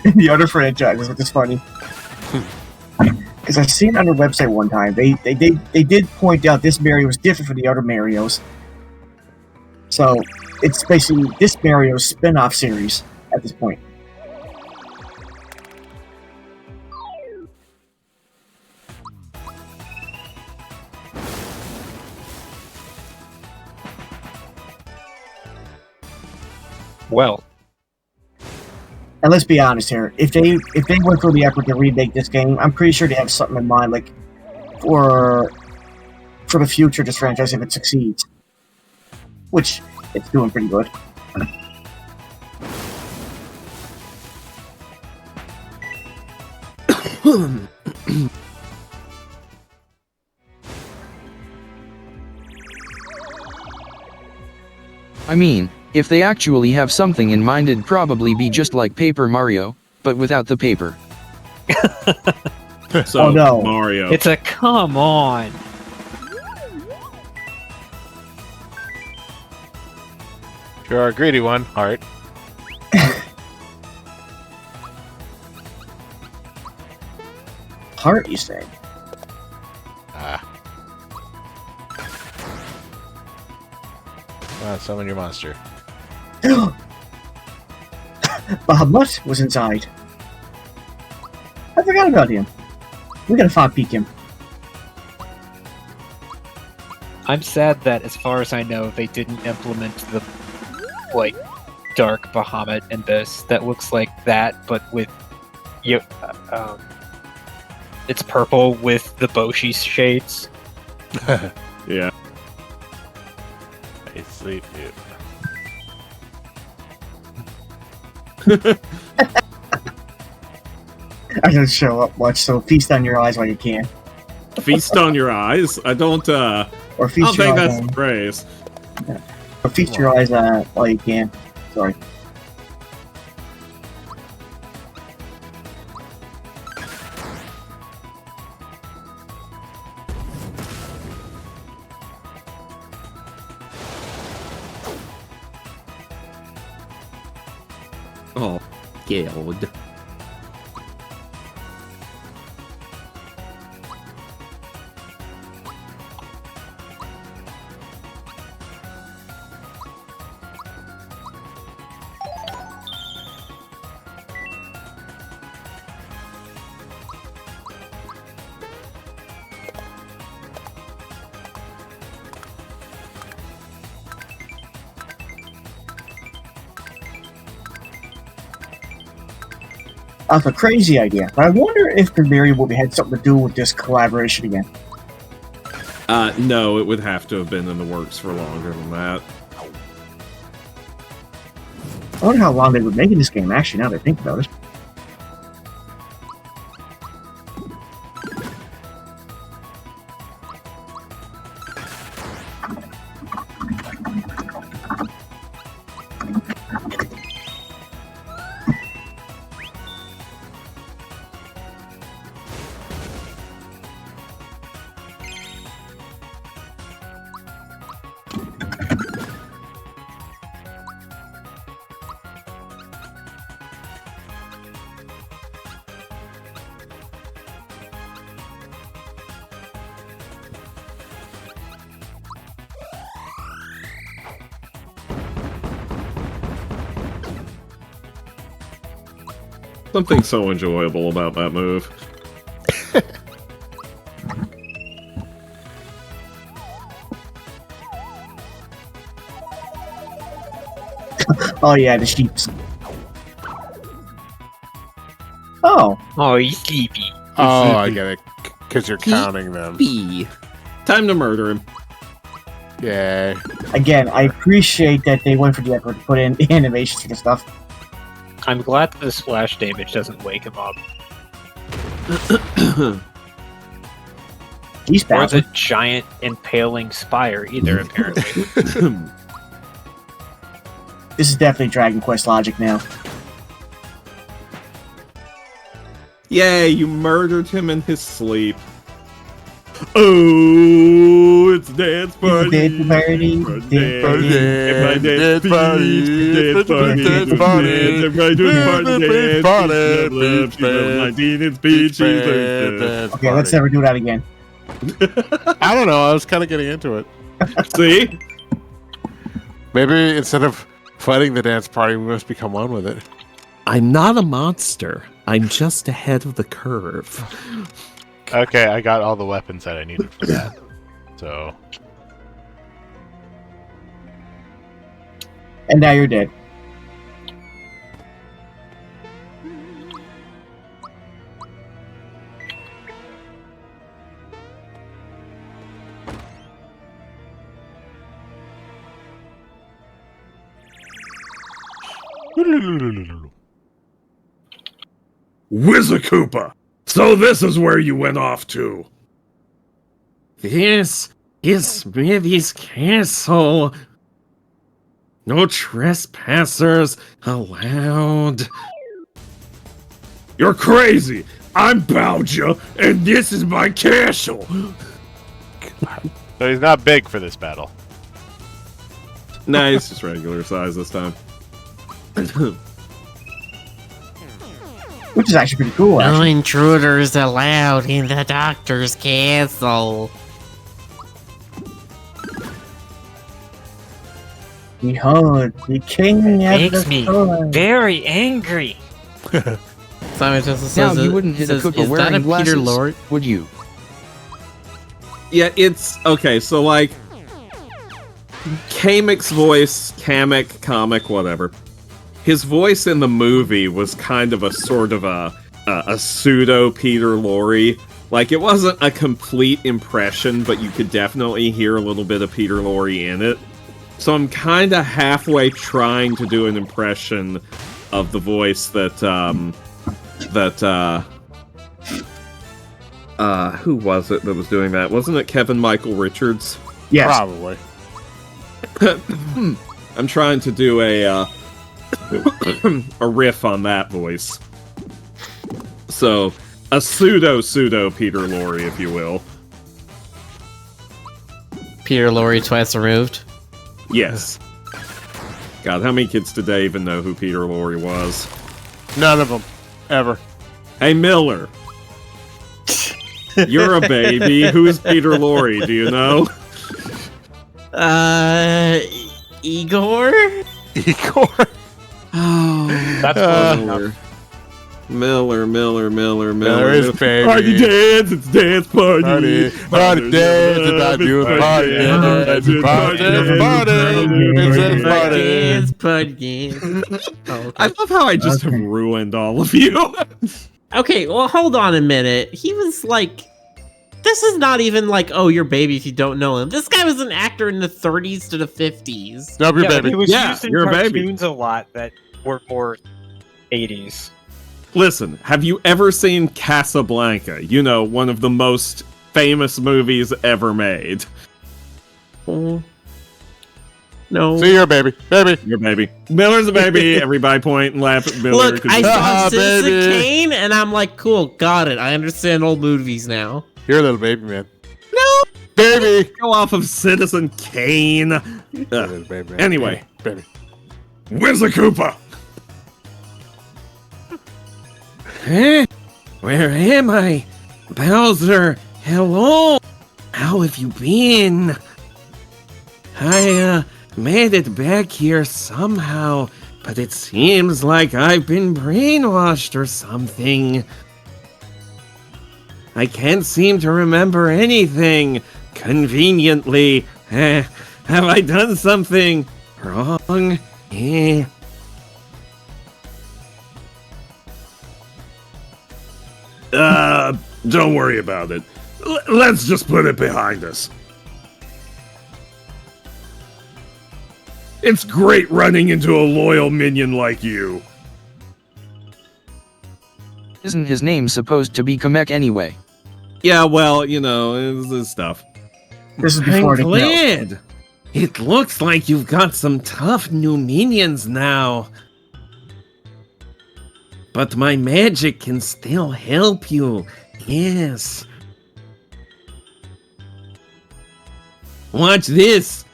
Speaker 2: in the other franchises, which is funny. Because I seen it on their website one time. They did point out this Mario was different from the other Marios. So it's basically this Mario's spin-off series at this point.
Speaker 5: Well,
Speaker 2: And let's be honest here, if they went through the effort to remake this game, I'm pretty sure they have something in mind, like for the future of this franchise if it succeeds. Which it's doing pretty good.
Speaker 7: I mean, if they actually have something in mind, it'd probably be just like Paper Mario, but without the paper.
Speaker 3: So,
Speaker 2: Oh, no.
Speaker 3: Mario.
Speaker 5: it's a come on.
Speaker 10: You're a greedy one, Heart.
Speaker 2: apart, you say?
Speaker 10: Ah. Come on, summon your monster.
Speaker 2: Bahamut was inside. I forgot about him. We gotta fog peek him.
Speaker 5: I'm sad that, as far as I know, they didn't implement the, like, dark Bahamut in this. That looks like that, but with, it's purple with the Boshi shades.
Speaker 3: Yeah.
Speaker 10: I sleep,
Speaker 2: I don't show up much, so feast on your eyes while you can.
Speaker 3: Feast on your eyes? I don't
Speaker 2: Or
Speaker 3: I
Speaker 2: feast
Speaker 3: don't
Speaker 2: your
Speaker 3: think
Speaker 2: eyes
Speaker 3: that's
Speaker 2: on,
Speaker 3: the phrase.
Speaker 2: or feast your eyes while you can. Sorry.
Speaker 9: Oh, God.
Speaker 2: That's a crazy idea, but I wonder if the variable had something to do with this collaboration again.
Speaker 3: No, it would have to have been in the works for longer than that.
Speaker 2: I wonder how long they were making this game, actually, now that I think about it.
Speaker 3: Something so enjoyable about that move.
Speaker 2: Oh yeah, the sheeps. Oh,
Speaker 5: Oh, he's sleepy.
Speaker 6: Oh, I get it. Because you're counting them.
Speaker 3: B. Time to murder him.
Speaker 6: Yay.
Speaker 2: again, I appreciate that they went for the effort to put in the animations for the stuff.
Speaker 5: I'm glad that the splash damage doesn't wake him up.
Speaker 2: He's
Speaker 5: Or
Speaker 2: bad.
Speaker 5: the giant impaling spire either, apparently.
Speaker 2: This is definitely Dragon Quest logic now.
Speaker 3: Yay, you murdered him in his sleep. Oh, it's dance party.
Speaker 2: Dance party. Dance party.
Speaker 3: Everybody dance party. Dance party. Everybody do the party.
Speaker 2: Okay, let's never do that again.
Speaker 6: I don't know. I was kind of getting into it.
Speaker 3: See?
Speaker 6: Maybe instead of fighting the dance party, we must become one with it.
Speaker 9: I'm not a monster. I'm just ahead of the curve.
Speaker 10: Okay, I got all the weapons that I needed for that. So,
Speaker 2: And now you're dead.
Speaker 3: Wizakoopa! So this is where you went off to.
Speaker 9: This is Smithy's castle. No trespassers allowed.
Speaker 3: You're crazy! I'm Bowja, and this is my castle!
Speaker 10: so he's not big for this battle.
Speaker 3: Nah, it's just regular size this time.
Speaker 2: which is actually pretty cool.
Speaker 1: No
Speaker 2: Actually,
Speaker 1: intruders allowed in the doctor's castle.
Speaker 2: behold, the king has
Speaker 5: Makes me
Speaker 2: destroyed.
Speaker 5: very angry.
Speaker 1: Simon just says,
Speaker 7: Now, you wouldn't hit a
Speaker 1: says,
Speaker 7: Koopa
Speaker 1: is that
Speaker 7: wearing
Speaker 1: a
Speaker 7: glasses,
Speaker 1: Peter Lorre?
Speaker 7: would you?
Speaker 3: Yeah, it's okay. So like, Kamek's voice, Kamek, comic, whatever. His voice in the movie was kind of a sort of a pseudo Peter Lorre. Like, it wasn't a complete impression, but you could definitely hear a little bit of Peter Lorre in it. So I'm kind of halfway trying to do an impression of the voice that who was it that was doing that? Wasn't it Kevin Michael Richards?
Speaker 2: Yes.
Speaker 6: Probably.
Speaker 3: I'm trying to do a riff on that voice. So, a pseudo Peter Lorre, if you will.
Speaker 1: Peter Lorre twice removed.
Speaker 3: Yes. God, how many kids today even know who Peter Lorre was?
Speaker 6: None of them. Ever.
Speaker 3: Hey, Miller. You're a baby. Who's Peter Lorre? Do you know?
Speaker 1: Igor?
Speaker 6: Igor.
Speaker 3: Oh,
Speaker 5: That's close enough.
Speaker 3: Miller.
Speaker 6: There is baby.
Speaker 3: Party dance, it's dance party.
Speaker 6: Party dance, it's a new party.
Speaker 1: It's party.
Speaker 3: I love how I just have ruined all of you.
Speaker 1: Okay, well, hold on a minute. He was like... This is not even like, oh, you're baby if you don't know him. This guy was an actor in the 30s to the 50s.
Speaker 6: Nope, you're
Speaker 5: Yeah, but
Speaker 6: baby.
Speaker 5: he was
Speaker 3: Yeah,
Speaker 5: used in
Speaker 3: you're a baby.
Speaker 5: cartoons a lot that were more 80s.
Speaker 3: Listen, have you ever seen Casablanca? You know, one of the most famous movies ever made.
Speaker 1: Oh. No.
Speaker 6: See, you're a baby. Baby.
Speaker 3: You're a baby. Miller's a baby. Everybody point and laugh at Miller.
Speaker 1: Look,
Speaker 3: 'cause
Speaker 1: I
Speaker 3: he's-
Speaker 1: saw Citizen
Speaker 6: baby.
Speaker 1: Kane, and I'm like, cool, got it. I understand old movies now.
Speaker 6: You're a little baby, man.
Speaker 3: No!
Speaker 6: Baby.
Speaker 3: Go off of Citizen Kane.
Speaker 6: You're a little baby, man.
Speaker 3: Anyway.
Speaker 6: Baby.
Speaker 3: Where's the Koopa? Huh? Where am I? Bowser, hello? How have you been? I, made it back here somehow, but it seems like I've been brainwashed or something. I can't seem to remember anything. Conveniently. Have I done something wrong? Don't worry about it. Let's just put it behind us. It's great running into a loyal minion like you.
Speaker 7: Isn't his name supposed to be Kamek anyway?
Speaker 3: Yeah, well, you know, it's stuff.
Speaker 2: This is before
Speaker 3: I'm
Speaker 2: the kill.
Speaker 3: glad. It looks like you've got some tough new minions now. But my magic can still help you. Yes. Watch this.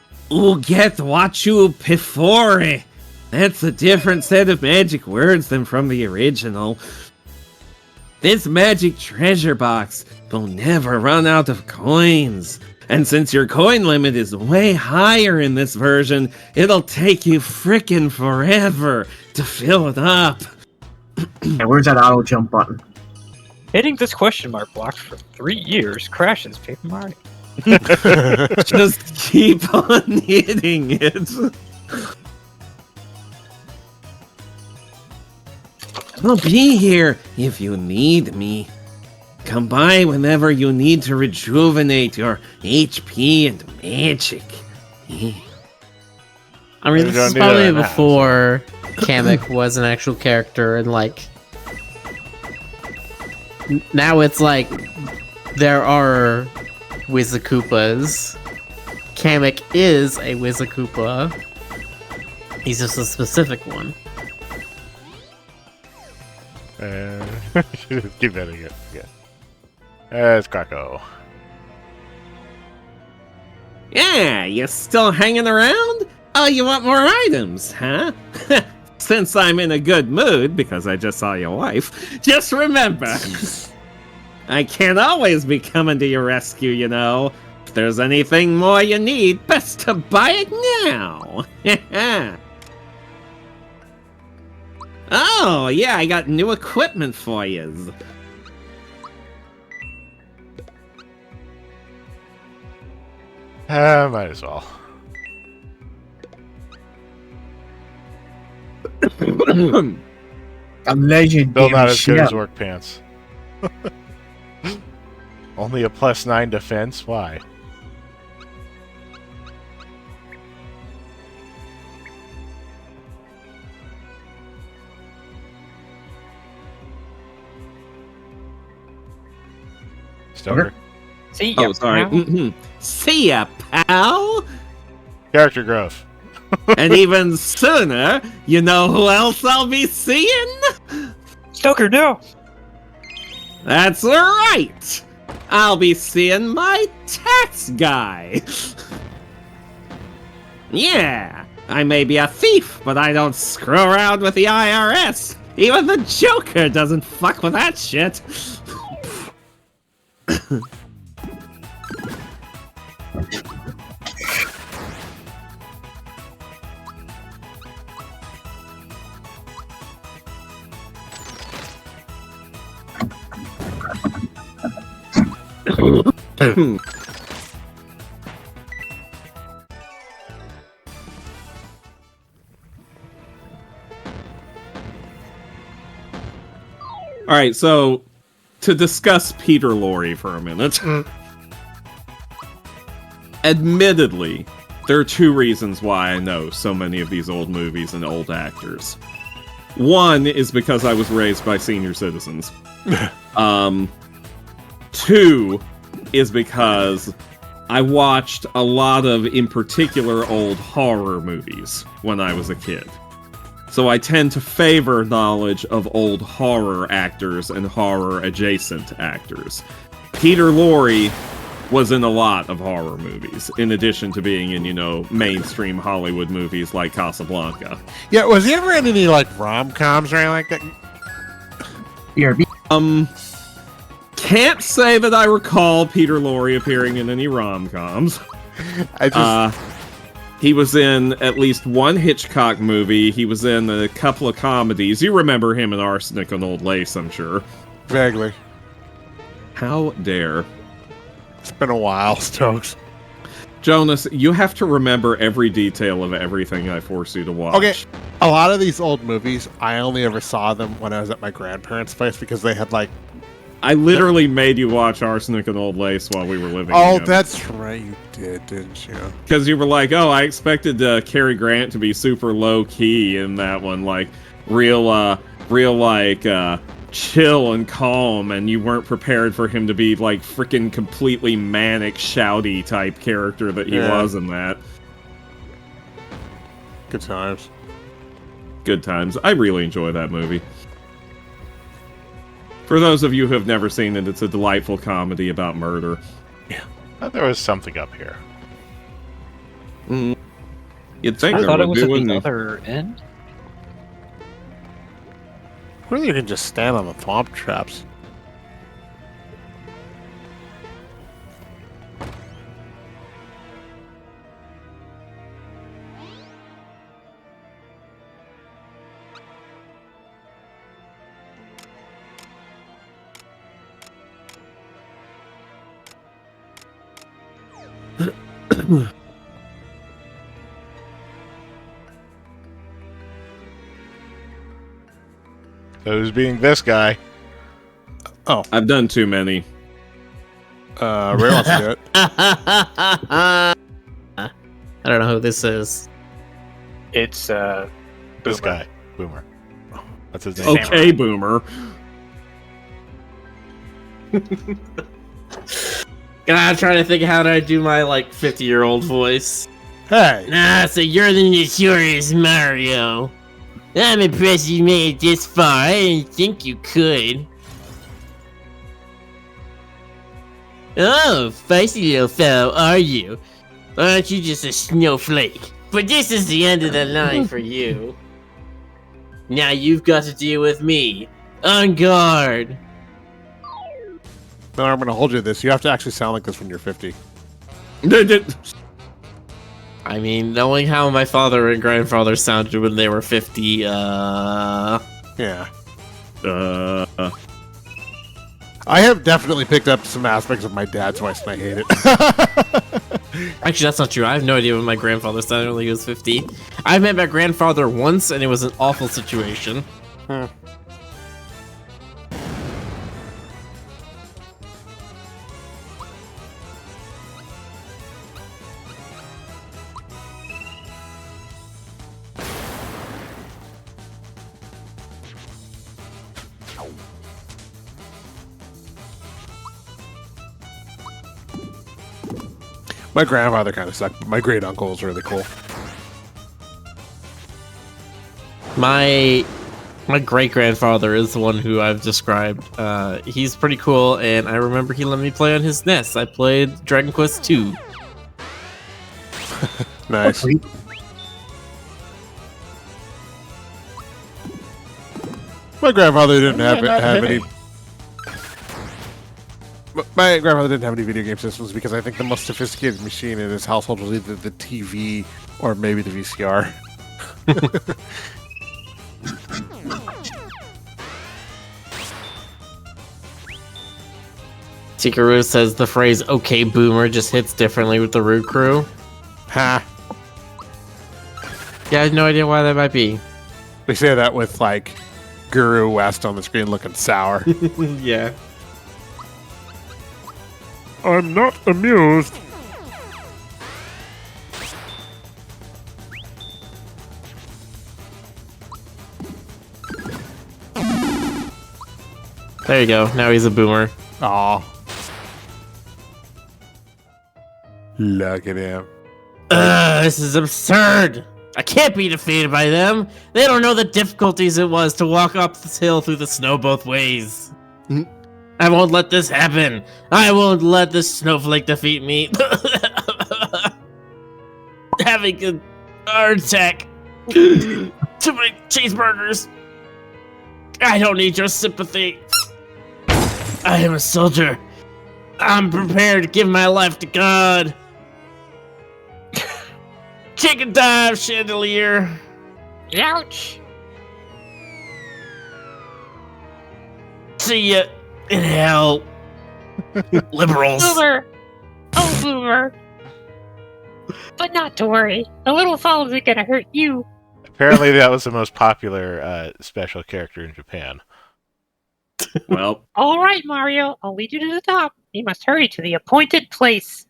Speaker 3: Get what you before. That's a different set of magic words than from the original. This magic treasure box will never run out of coins. And since your coin limit is way higher in this version, it'll take you frickin' forever to fill it up.
Speaker 2: And where's that auto jump button?
Speaker 5: Hitting this question mark block for 3 years crashes Paper Mario.
Speaker 3: Just keep on hitting it. I'll be here if you need me. Come by whenever you need to rejuvenate your HP and magic.
Speaker 1: I mean,
Speaker 10: You
Speaker 1: this
Speaker 10: don't
Speaker 1: is
Speaker 10: need
Speaker 1: probably
Speaker 10: that now.
Speaker 1: before Kamek was an actual character, and like now it's like there are Wizakoopas. Kamek is a Wizakoopa. He's just a specific one.
Speaker 10: Keep betting it. Yeah. It's Kako.
Speaker 3: Yeah, you still hanging around? Oh, you want more items, huh?
Speaker 9: Since I'm in a good mood, because I just saw your wife, just remember, I can't always be coming to your rescue, you know. If there's anything more you need, best to buy it now. Oh, yeah, I got new equipment for you.
Speaker 10: Might as well.
Speaker 2: A legendary
Speaker 10: Still not as good as
Speaker 2: shell.
Speaker 10: work pants. Only a +9 defense? Why? Stoker.
Speaker 5: See
Speaker 9: Oh, sorry.
Speaker 5: pal?
Speaker 9: See ya, pal!
Speaker 10: Character growth.
Speaker 9: And even sooner, you know who else I'll be seeing?
Speaker 5: Stoker, no!
Speaker 9: That's right! I'll be seeing my tax guy! Yeah, I may be a thief, but I don't screw around with the IRS! Even the Joker doesn't fuck with that shit! Alright, so to discuss Peter Lorre for a minute. Admittedly, there are two reasons why I know so many of these old movies and old actors. One is because I was raised by senior citizens. Two is because I watched a lot of, in particular, old horror movies when I was a kid. So I tend to favor knowledge of old horror actors and horror-adjacent actors. Peter Lorre was in a lot of horror movies, in addition to being in, you know, mainstream Hollywood movies like Casablanca.
Speaker 6: Yeah, was he ever in any, like, rom-coms or anything like that?
Speaker 2: BRB.
Speaker 9: Can't say that I recall Peter Lorre appearing in any rom-coms.
Speaker 6: I just...
Speaker 9: He was in at least one Hitchcock movie. He was in a couple of comedies. You remember him in Arsenic and Old Lace, I'm sure.
Speaker 6: vaguely.
Speaker 9: How dare.
Speaker 6: It's been a while, Stokes.
Speaker 9: Jonas, you have to remember every detail of everything I force you to watch.
Speaker 6: Okay, a lot of these old movies, I only ever saw them when I was at my grandparents' place because they had, like...
Speaker 9: I literally made you watch Arsenic and Old Lace while we were living
Speaker 6: Oh,
Speaker 9: together.
Speaker 6: that's right, you did, didn't you?
Speaker 9: Because you were like, oh, I expected Cary Grant to be super low-key in that one, like, real chill and calm, and you weren't prepared for him to be, like, freaking completely manic, shouty type character that he was in that.
Speaker 6: Good times.
Speaker 9: Good times. I really enjoy that movie. For those of you who have never seen it, it's a delightful comedy about murder.
Speaker 10: Yeah. I thought there was something up here.
Speaker 9: You'd think
Speaker 5: I
Speaker 9: there
Speaker 5: thought it
Speaker 9: would
Speaker 5: was
Speaker 9: be,
Speaker 5: at the
Speaker 9: wouldn't you?
Speaker 5: other end.
Speaker 6: Really, you can just stand on the thwomp traps.
Speaker 10: So who's being this guy?
Speaker 9: I've done too many.
Speaker 6: Ray wants to do it.
Speaker 1: I don't know who this is.
Speaker 5: It's
Speaker 10: This
Speaker 5: Boomer.
Speaker 10: guy. Boomer. That's his name.
Speaker 9: Okay, Boomer.
Speaker 1: I'm trying to think how do I do my, like, 50-year-old voice.
Speaker 6: Hey!
Speaker 8: Ah, so you're the notorious Mario. I'm impressed you made it this far. I didn't think you could. Oh, feisty little fellow, are you? Aren't you just a snowflake? But this is the end of the line for you.
Speaker 1: Now you've got to deal with me. On guard.
Speaker 6: No, I'm going to hold you to this. You have to actually sound like this when you're 50.
Speaker 1: I mean, knowing how my father and grandfather sounded when they were 50,
Speaker 6: Yeah. I have definitely picked up some aspects of my dad's voice and I hate it.
Speaker 1: Actually, that's not true. I have no idea when my grandfather sounded when he was 50. I met my grandfather once, and it was an awful situation.
Speaker 6: My grandfather kind of sucked, but my great uncle was really cool.
Speaker 1: My great grandfather is the one who I've described. He's pretty cool, and I remember he let me play on his NES. I played Dragon Quest II.
Speaker 6: Nice. My grandfather didn't have any. My grandfather didn't have any video game systems because I think the most sophisticated machine in his household was either the TV or maybe the VCR.
Speaker 1: Tikaru says the phrase "Okay, boomer" just hits differently with the Roo Croo.
Speaker 6: Ha!
Speaker 1: Yeah, I have no idea why that might be.
Speaker 6: They say that with like Guru West on the screen looking sour.
Speaker 1: Yeah.
Speaker 6: I'm not amused.
Speaker 1: There you go. Now he's a boomer.
Speaker 6: Aw. Look at him.
Speaker 1: This is absurd. I can't be defeated by them. They don't know the difficulties it was to walk up this hill through the snow both ways. I won't let this happen. I won't let this snowflake defeat me. Having a heart attack. Too many cheeseburgers. I don't need your sympathy. I am a soldier. I'm prepared to give my life to God. Kick and dive, chandelier.
Speaker 8: Ouch!
Speaker 1: See ya in hell. Liberals.
Speaker 8: Boomer! Oh, Boomer! But not to worry, the little fellow isn't gonna hurt you.
Speaker 4: Apparently, that was the most popular special character in Japan.
Speaker 9: Well,
Speaker 8: Alright, Mario, I'll lead you to the top. You must hurry to the appointed place.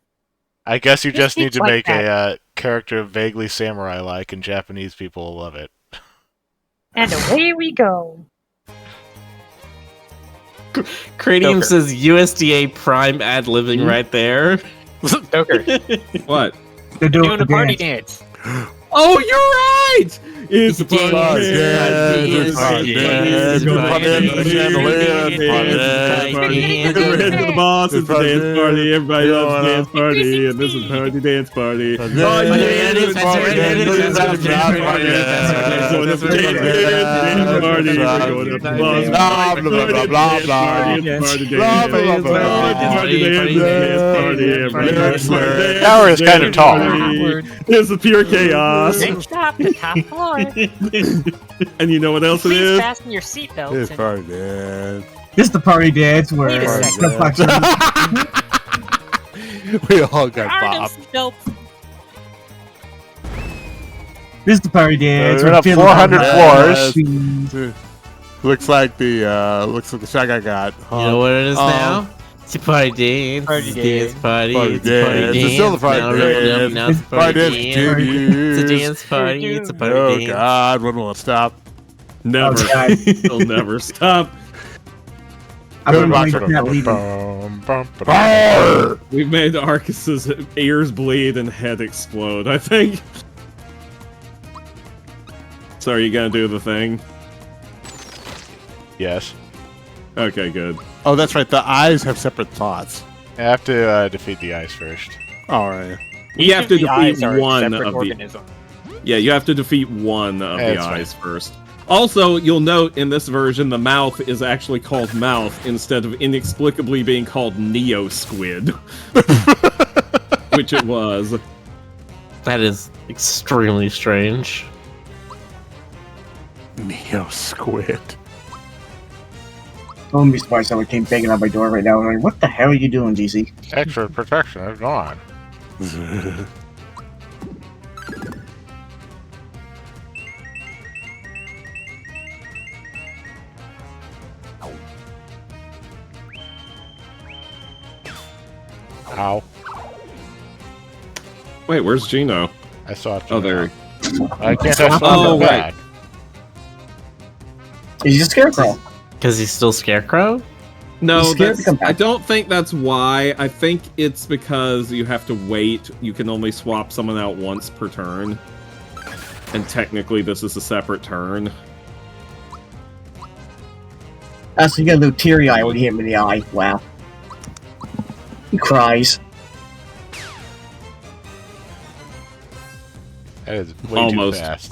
Speaker 4: I guess you just
Speaker 8: It
Speaker 4: need to
Speaker 8: seems like
Speaker 4: make
Speaker 8: that.
Speaker 4: a character vaguely samurai-like, and Japanese people will love it.
Speaker 8: And away we go.
Speaker 1: Cranium
Speaker 4: Joker.
Speaker 1: says USDA Prime ad living right there.
Speaker 5: Joker,
Speaker 9: what?
Speaker 2: They're
Speaker 5: doing a party
Speaker 2: dance.
Speaker 5: dance.
Speaker 9: Oh, you're right! It's a party
Speaker 1: Dance,
Speaker 9: dance,
Speaker 1: dance,
Speaker 9: it's a party
Speaker 1: dance,
Speaker 9: dance, go
Speaker 1: party
Speaker 9: party
Speaker 1: dance,
Speaker 9: dance,
Speaker 1: party
Speaker 9: party
Speaker 1: dance,
Speaker 9: dance,
Speaker 1: party
Speaker 9: head to the boss, it's a
Speaker 6: party
Speaker 9: dance
Speaker 6: dance,
Speaker 9: party, everybody
Speaker 6: you
Speaker 9: loves
Speaker 6: wanna-
Speaker 9: dance party, and this is a party dance party. Oh, yeah,
Speaker 1: party
Speaker 9: it's
Speaker 1: dance,
Speaker 9: a party
Speaker 1: party
Speaker 9: dance,
Speaker 1: dance,
Speaker 9: it's a
Speaker 1: party
Speaker 9: dance
Speaker 1: dance,
Speaker 9: party,
Speaker 1: dance,
Speaker 9: going up to
Speaker 1: party
Speaker 9: dance,
Speaker 1: dance,
Speaker 9: dance party, we're going up to the boss,
Speaker 6: Blah, blah, blah, blah, blah, blah.
Speaker 9: party, it's party
Speaker 6: Blah,
Speaker 9: dance,
Speaker 6: blah, blah, blah.
Speaker 9: party dance, dance party, everybody loves dance,
Speaker 4: Tower is kind of
Speaker 9: dance
Speaker 4: tall.
Speaker 9: party. It's a pure chaos.
Speaker 8: Next stop, the top floor.
Speaker 9: And you know what else it
Speaker 8: Please
Speaker 9: is?
Speaker 8: fasten your seatbelts.
Speaker 6: It's
Speaker 8: and-
Speaker 6: party dance.
Speaker 2: This is the party dance where
Speaker 8: Wait a second.
Speaker 2: the fucking-
Speaker 6: We all got
Speaker 8: Are them
Speaker 6: bopped.
Speaker 8: seatbelts?
Speaker 2: this is the party dance.
Speaker 4: We're
Speaker 2: where
Speaker 4: up
Speaker 2: Phil
Speaker 4: 400
Speaker 2: has-
Speaker 4: floors.
Speaker 6: Looks like the shot I got.
Speaker 1: You know what it is now? It's a party dance.
Speaker 5: Party
Speaker 1: It's a dance
Speaker 5: dance.
Speaker 1: party.
Speaker 6: Party
Speaker 1: It's a party
Speaker 6: dance.
Speaker 1: dance.
Speaker 6: It's still the party
Speaker 1: Now roll it up,
Speaker 6: dance.
Speaker 1: now it's a
Speaker 6: Party
Speaker 1: party
Speaker 6: dance
Speaker 1: dance.
Speaker 6: continues.
Speaker 1: It's a dance party. It's a party
Speaker 6: Oh
Speaker 1: dance.
Speaker 6: God, when will it stop?
Speaker 9: Never.
Speaker 2: Oh, God.
Speaker 9: It'll never stop.
Speaker 2: I'm
Speaker 6: Good
Speaker 2: gonna
Speaker 6: boxer.
Speaker 2: make that leaving.
Speaker 4: Bum, bum, ba-dum.
Speaker 9: We've made Arcus's ears bleed and head explode, I think. So are you gonna do the thing?
Speaker 4: Yes.
Speaker 9: Okay, good.
Speaker 6: Oh, that's right. The eyes have separate thoughts.
Speaker 4: I have to defeat the eyes first.
Speaker 6: All right.
Speaker 9: You have to
Speaker 5: The eyes
Speaker 9: defeat
Speaker 5: are a
Speaker 9: one
Speaker 5: separate
Speaker 9: of the...
Speaker 5: organism.
Speaker 9: Yeah, you have to defeat one of
Speaker 4: Yeah,
Speaker 9: the
Speaker 4: that's
Speaker 9: eyes first.
Speaker 3: Also, you'll note in this version, the mouth is actually called mouth instead of inexplicably being called Neo Squid. Which it was.
Speaker 1: That is extremely strange.
Speaker 6: Neo Squid.
Speaker 2: I wouldn't be surprised if someone came banging on my door right now. I'm like, what the hell are you doing, DC?
Speaker 10: Extra protection is gone. Ow.
Speaker 3: Wait, where's Gino?
Speaker 10: I saw Gino.
Speaker 3: Oh, there.
Speaker 10: I can't touch
Speaker 3: Oh,
Speaker 10: the
Speaker 3: right.
Speaker 10: bag.
Speaker 2: He's a scarecrow.
Speaker 1: Because he's still Scarecrow?
Speaker 3: No,
Speaker 2: He's scared to come back.
Speaker 3: I don't think that's why. I think it's because you have to wait. You can only swap someone out once per turn. And technically, this is a separate turn.
Speaker 2: So you got a little teary eye when you hit him in the eye. Wow. He cries.
Speaker 10: That is way
Speaker 3: Almost.
Speaker 10: too fast.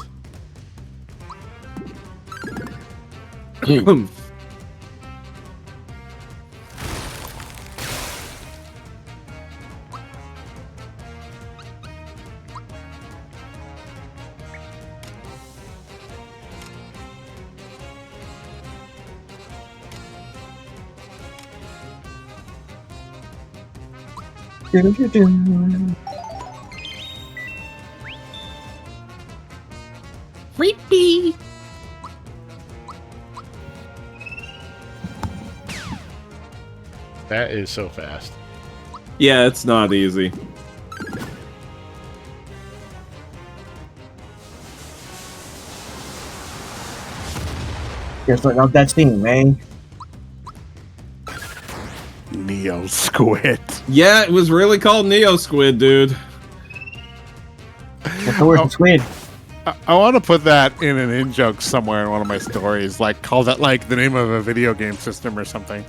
Speaker 1: Creepy!
Speaker 10: That is so fast.
Speaker 3: Yeah, it's not easy.
Speaker 2: You're starting out that scene, man.
Speaker 6: Neo Squid.
Speaker 3: Yeah, it was really called Neo Squid, dude.
Speaker 2: What's the worst squid?
Speaker 6: I want to put that in an in-joke somewhere in one of my stories. Like, call that, like, the name of a video game system or something.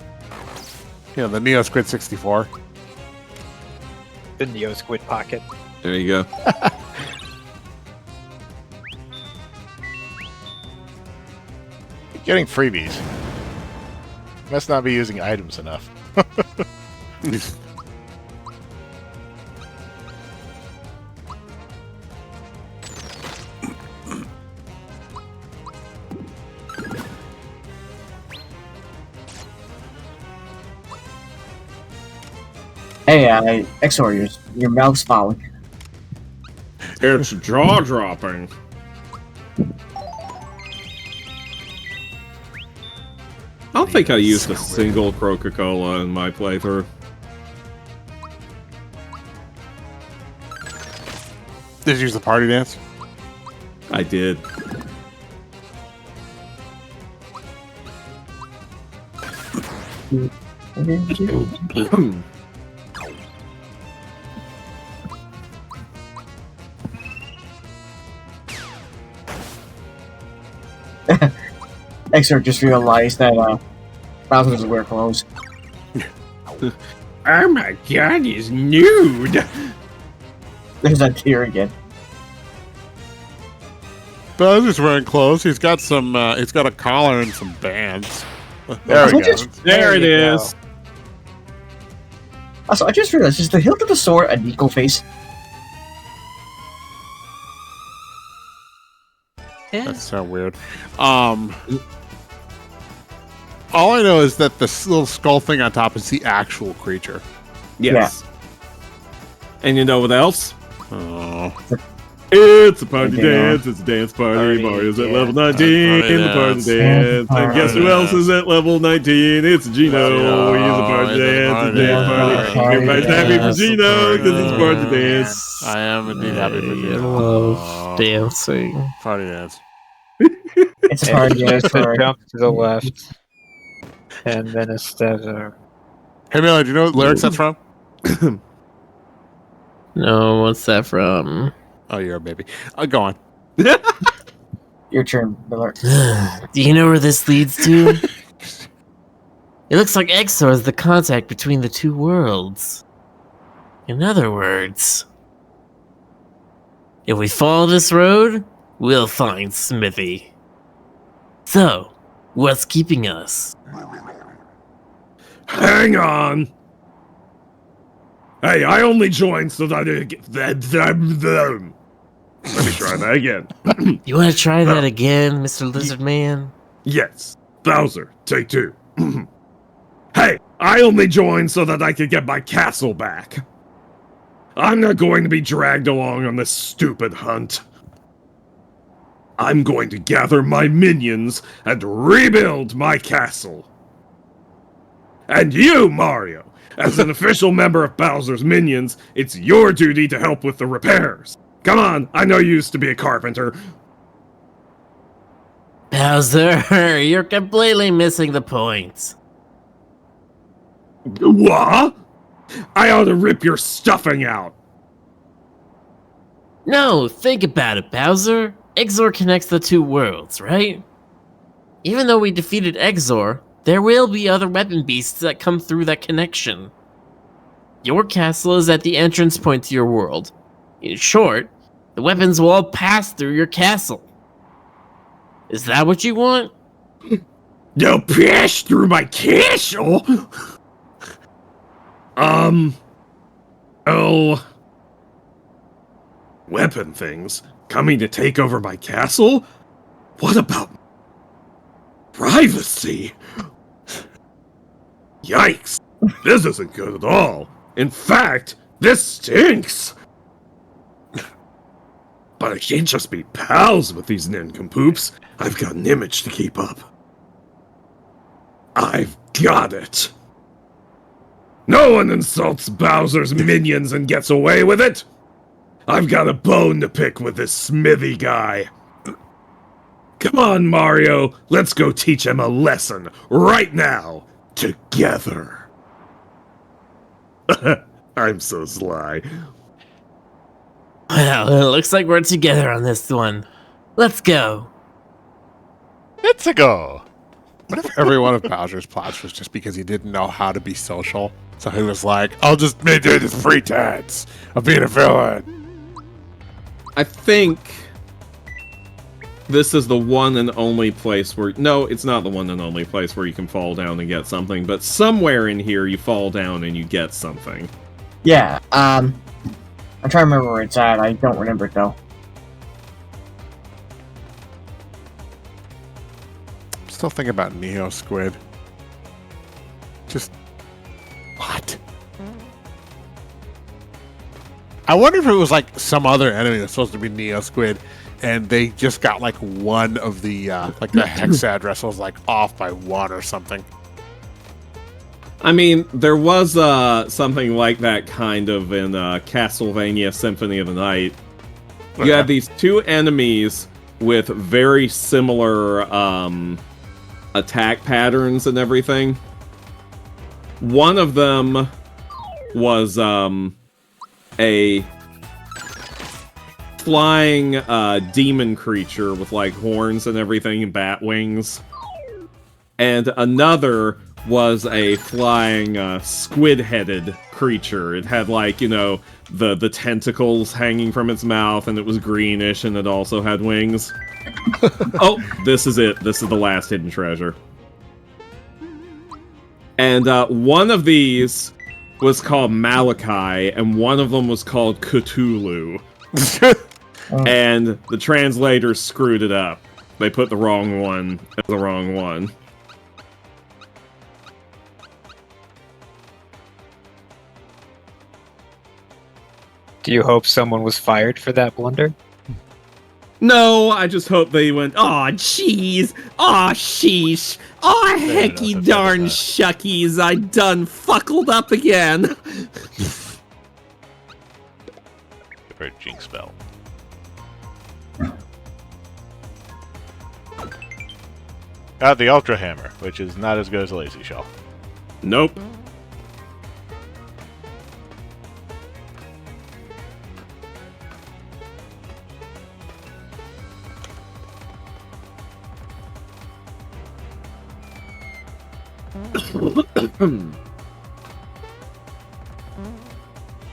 Speaker 6: You know, the Neo Squid 64.
Speaker 5: The Neo Squid Pocket.
Speaker 3: There you go.
Speaker 10: Getting freebies. Must not be using items enough.
Speaker 2: Hey, Exor, your mouth's falling.
Speaker 3: It's jaw-dropping. I don't think I used a single Coca-Cola in my playthrough.
Speaker 6: Did you use the party dance?
Speaker 3: I did.
Speaker 2: Exor just realized that Bowser doesn't wear clothes.
Speaker 3: Oh my god, he's nude!
Speaker 2: There's that tear again.
Speaker 6: Bowser's wearing clothes. He's got some. He's got a collar and some bands.
Speaker 10: There we go.
Speaker 3: There it
Speaker 5: you
Speaker 3: is.
Speaker 2: Also, I just realized, is the hilt of the sword a Nico face?
Speaker 6: That's so weird. All I know is that the little skull thing on top is the actual creature.
Speaker 3: Yes. And you know what else?
Speaker 6: Oh.
Speaker 3: It's a party
Speaker 2: Yeah.
Speaker 3: dance, it's a dance party.
Speaker 5: Party
Speaker 3: Mario's at
Speaker 5: dance.
Speaker 3: level 19,
Speaker 6: Party
Speaker 3: the party
Speaker 6: dance.
Speaker 3: dance. And guess who else is at level 19? It's Gino. He's a party
Speaker 6: He's a
Speaker 3: dance,
Speaker 6: party
Speaker 3: it's a dance
Speaker 6: dance.
Speaker 3: party. Everybody's happy for Gino because it's party dance.
Speaker 6: I am indeed happy for
Speaker 1: I
Speaker 6: you.
Speaker 1: love dancing.
Speaker 6: Party dance.
Speaker 2: It's a party
Speaker 5: And
Speaker 2: dance
Speaker 5: just
Speaker 2: for
Speaker 5: jump to the left. And then a step.
Speaker 6: Hey, Miller, do you know what lyrics that's from?
Speaker 1: No, what's that from?
Speaker 6: Oh, you're a baby. Go on.
Speaker 2: your turn, Miller.
Speaker 1: Do you know where this leads to? It looks like Exor is the contact between the two worlds. In other words, if we follow this road, we'll find Smithy. So, what's keeping us?
Speaker 9: Hang on. Hey, I only joined so that I didn't get them. Let me try that again.
Speaker 1: You want to try that again, Mr. Lizard Man?
Speaker 9: Yes. Bowser, take 2. Hey, I only joined so that I could get my castle back. I'm not going to be dragged along on this stupid hunt. I'm going to gather my minions and rebuild my castle. And you, Mario, as an official member of Bowser's Minions, it's your duty to help with the repairs. Come on, I know you used to be a carpenter.
Speaker 1: Bowser, you're completely missing the point.
Speaker 9: What? I ought to rip your stuffing out.
Speaker 1: No, think about it, Bowser. Exor connects the 2 worlds, right? Even though we defeated Exor, there will be other weapon beasts that come through that connection. Your castle is at the entrance point to your world. In short, the weapons will all pass through your castle. Is that what you want?
Speaker 9: They'll pass through my castle? Weapon things coming to take over my castle? What about privacy? Yikes! This isn't good at all. In fact, this stinks! But I can't just be pals with these nincompoops. I've got an image to keep up. I've got it! No one insults Bowser's minions and gets away with it! I've got a bone to pick with this smithy guy. Come on, Mario, let's go teach him a lesson right now, together. I'm so sly.
Speaker 1: Well, it looks like we're together on this one. Let's go.
Speaker 10: Let's go.
Speaker 6: What if every one of Bowser's plots was just because he didn't know how to be social? So he was like, I'll just make this pretense of being a villain.
Speaker 3: I think this is the one and only place where... No, it's not the one and only place where you can fall down and get something, but somewhere in here you fall down and you get something.
Speaker 2: Yeah, I'm trying to remember where it's at. I don't remember it, though.
Speaker 6: I'm still thinking about Neo Squid. Just... what? I wonder if it was like some other enemy that's supposed to be Neo Squid, and they just got like one of the like the hex address was like off by 1 or something.
Speaker 3: I mean, there was something like that kind of in Castlevania Symphony of the Night. You had these 2 enemies with very similar attack patterns and everything. One of them was a flying demon creature with like horns and everything and bat wings. And another was a flying squid-headed creature. It had like, you know, the tentacles hanging from its mouth, and it was greenish, and it also had wings. Oh, this is it. This is the last hidden treasure. And one of these was called Malachi, and one of them was called Cthulhu. And the translators screwed it up. They put the wrong one as the wrong one.
Speaker 5: Do you hope someone was fired for that blunder?
Speaker 3: No, I just hope they went, aw, jeez, aw, sheesh, aw, hecky darn shuckies, I done fuckled up again.
Speaker 4: Or jinx spell. Got the Ultra Hammer, which is not as good as Lazy Shell.
Speaker 3: Nope.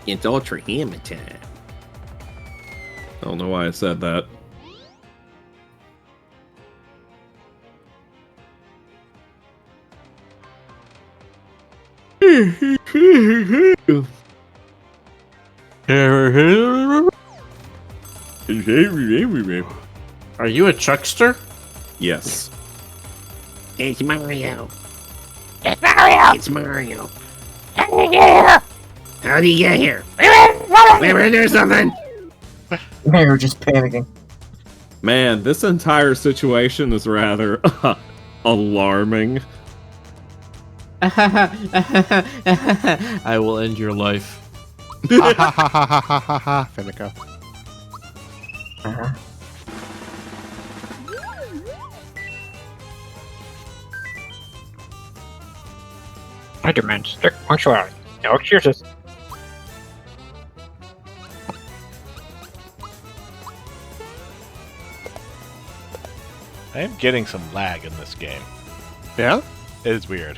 Speaker 3: It's Ultra Hammer time. I don't know why I said that.
Speaker 1: Are you a chuckster?
Speaker 3: Yes.
Speaker 8: It's Mario. It's Mario. It's Mario. How did you get here? How did you get here? Wait, there's something.
Speaker 2: They're just panicking.
Speaker 3: Man, this entire situation is rather alarming.
Speaker 1: I will end your life.
Speaker 6: Finico.
Speaker 5: I demand strict punctuality. No excuses.
Speaker 4: I am getting some lag in this game.
Speaker 6: Yeah?
Speaker 4: It is weird.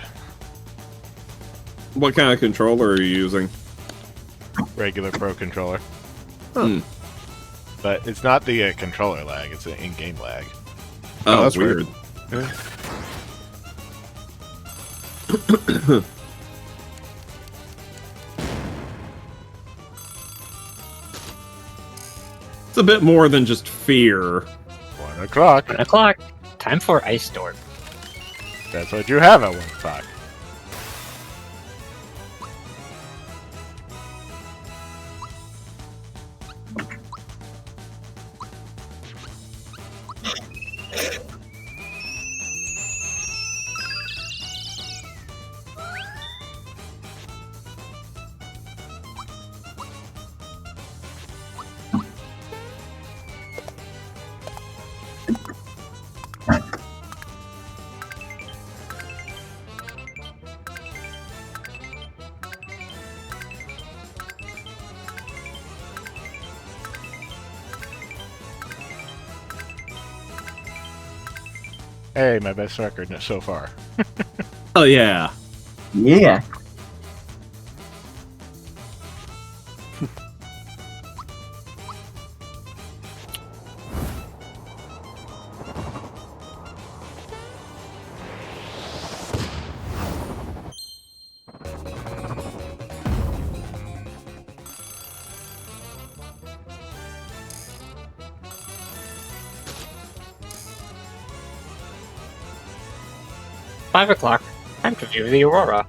Speaker 3: What kind of controller are you using?
Speaker 4: Regular Pro controller.
Speaker 3: Hmm.
Speaker 4: But it's not the controller lag, it's the in-game lag.
Speaker 3: Oh,
Speaker 6: that's
Speaker 3: weird. It's a bit more than just fear.
Speaker 4: 1 o'clock.
Speaker 5: 1 o'clock. Time for Ice Storm.
Speaker 4: That's what you have at 1 o'clock. Hey, my best record so far.
Speaker 3: Oh yeah.
Speaker 2: Yeah.
Speaker 5: Five o'clock. Time to view the aurora.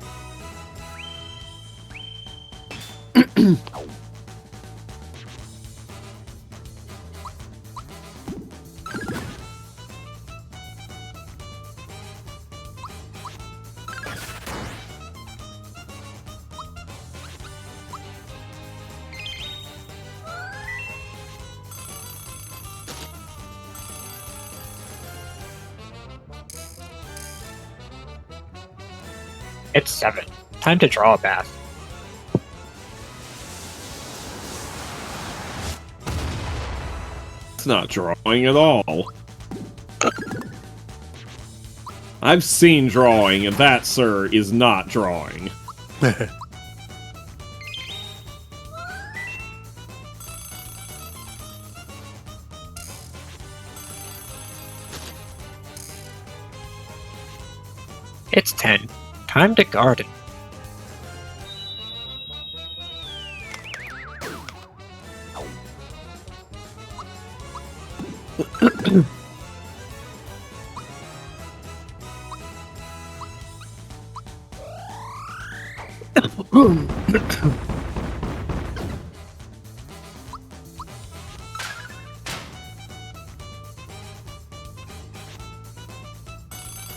Speaker 5: It's 7. Time to draw a bath.
Speaker 3: It's not drawing at all. I've seen drawing, and that, sir, is not drawing.
Speaker 5: It's 10. Time to garden.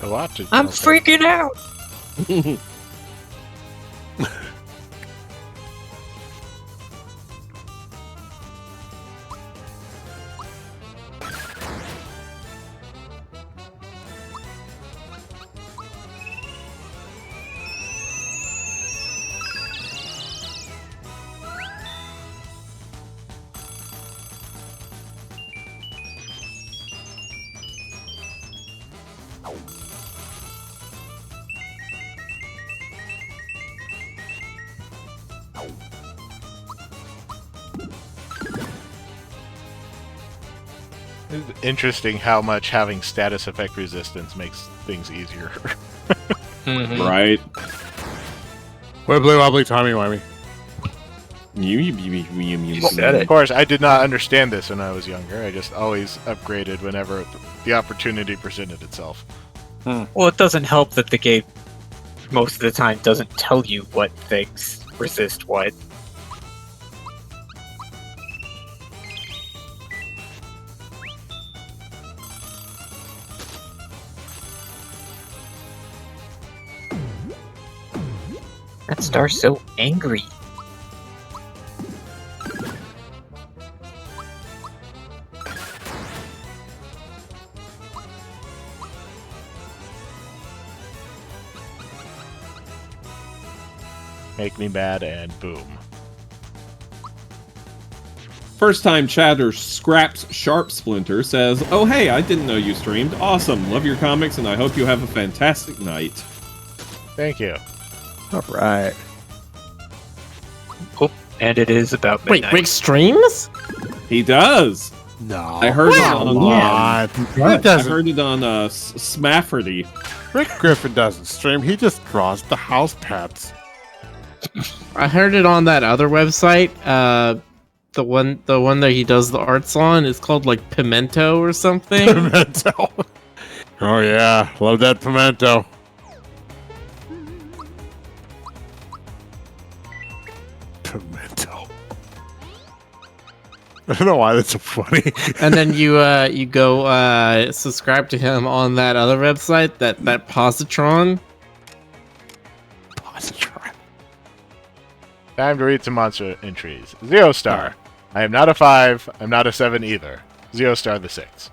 Speaker 4: A lot to
Speaker 5: I'm freaking out!
Speaker 4: It's interesting how much having status effect resistance makes things easier.
Speaker 3: Right?
Speaker 6: Wibbly wobbly, timey wimey.
Speaker 4: Of course, I did not understand this when I was younger. I just always upgraded whenever the opportunity presented itself.
Speaker 5: Well, it doesn't help that the game most of the time doesn't tell you what things resist what. That star's so angry.
Speaker 4: Make me mad and boom.
Speaker 9: First time chatter Scraps Sharp Splinter says, "Oh hey, I didn't know you streamed. Awesome. Love your comics and I hope you have a fantastic night."
Speaker 4: Thank you.
Speaker 11: All right.
Speaker 5: Oh, and it is about
Speaker 1: Wait,
Speaker 5: midnight.
Speaker 1: Rick streams?
Speaker 9: He does.
Speaker 6: No.
Speaker 9: I heard it on
Speaker 6: He
Speaker 9: I
Speaker 6: doesn't.
Speaker 9: heard it on Smafferty.
Speaker 6: Rick Griffin doesn't stream. He just draws the house pets.
Speaker 1: I heard it on that other website. The one that he does the arts on is called like Pimento or something.
Speaker 6: Pimento. Oh yeah, love that pimento. Pimento. I don't know why that's so funny.
Speaker 1: And then you go subscribe to him on that other website, that Positron.
Speaker 6: Positron.
Speaker 4: Time to read some monster entries. Zero Star. I am not a 5. I'm not a 7 either. Zero Star the 6.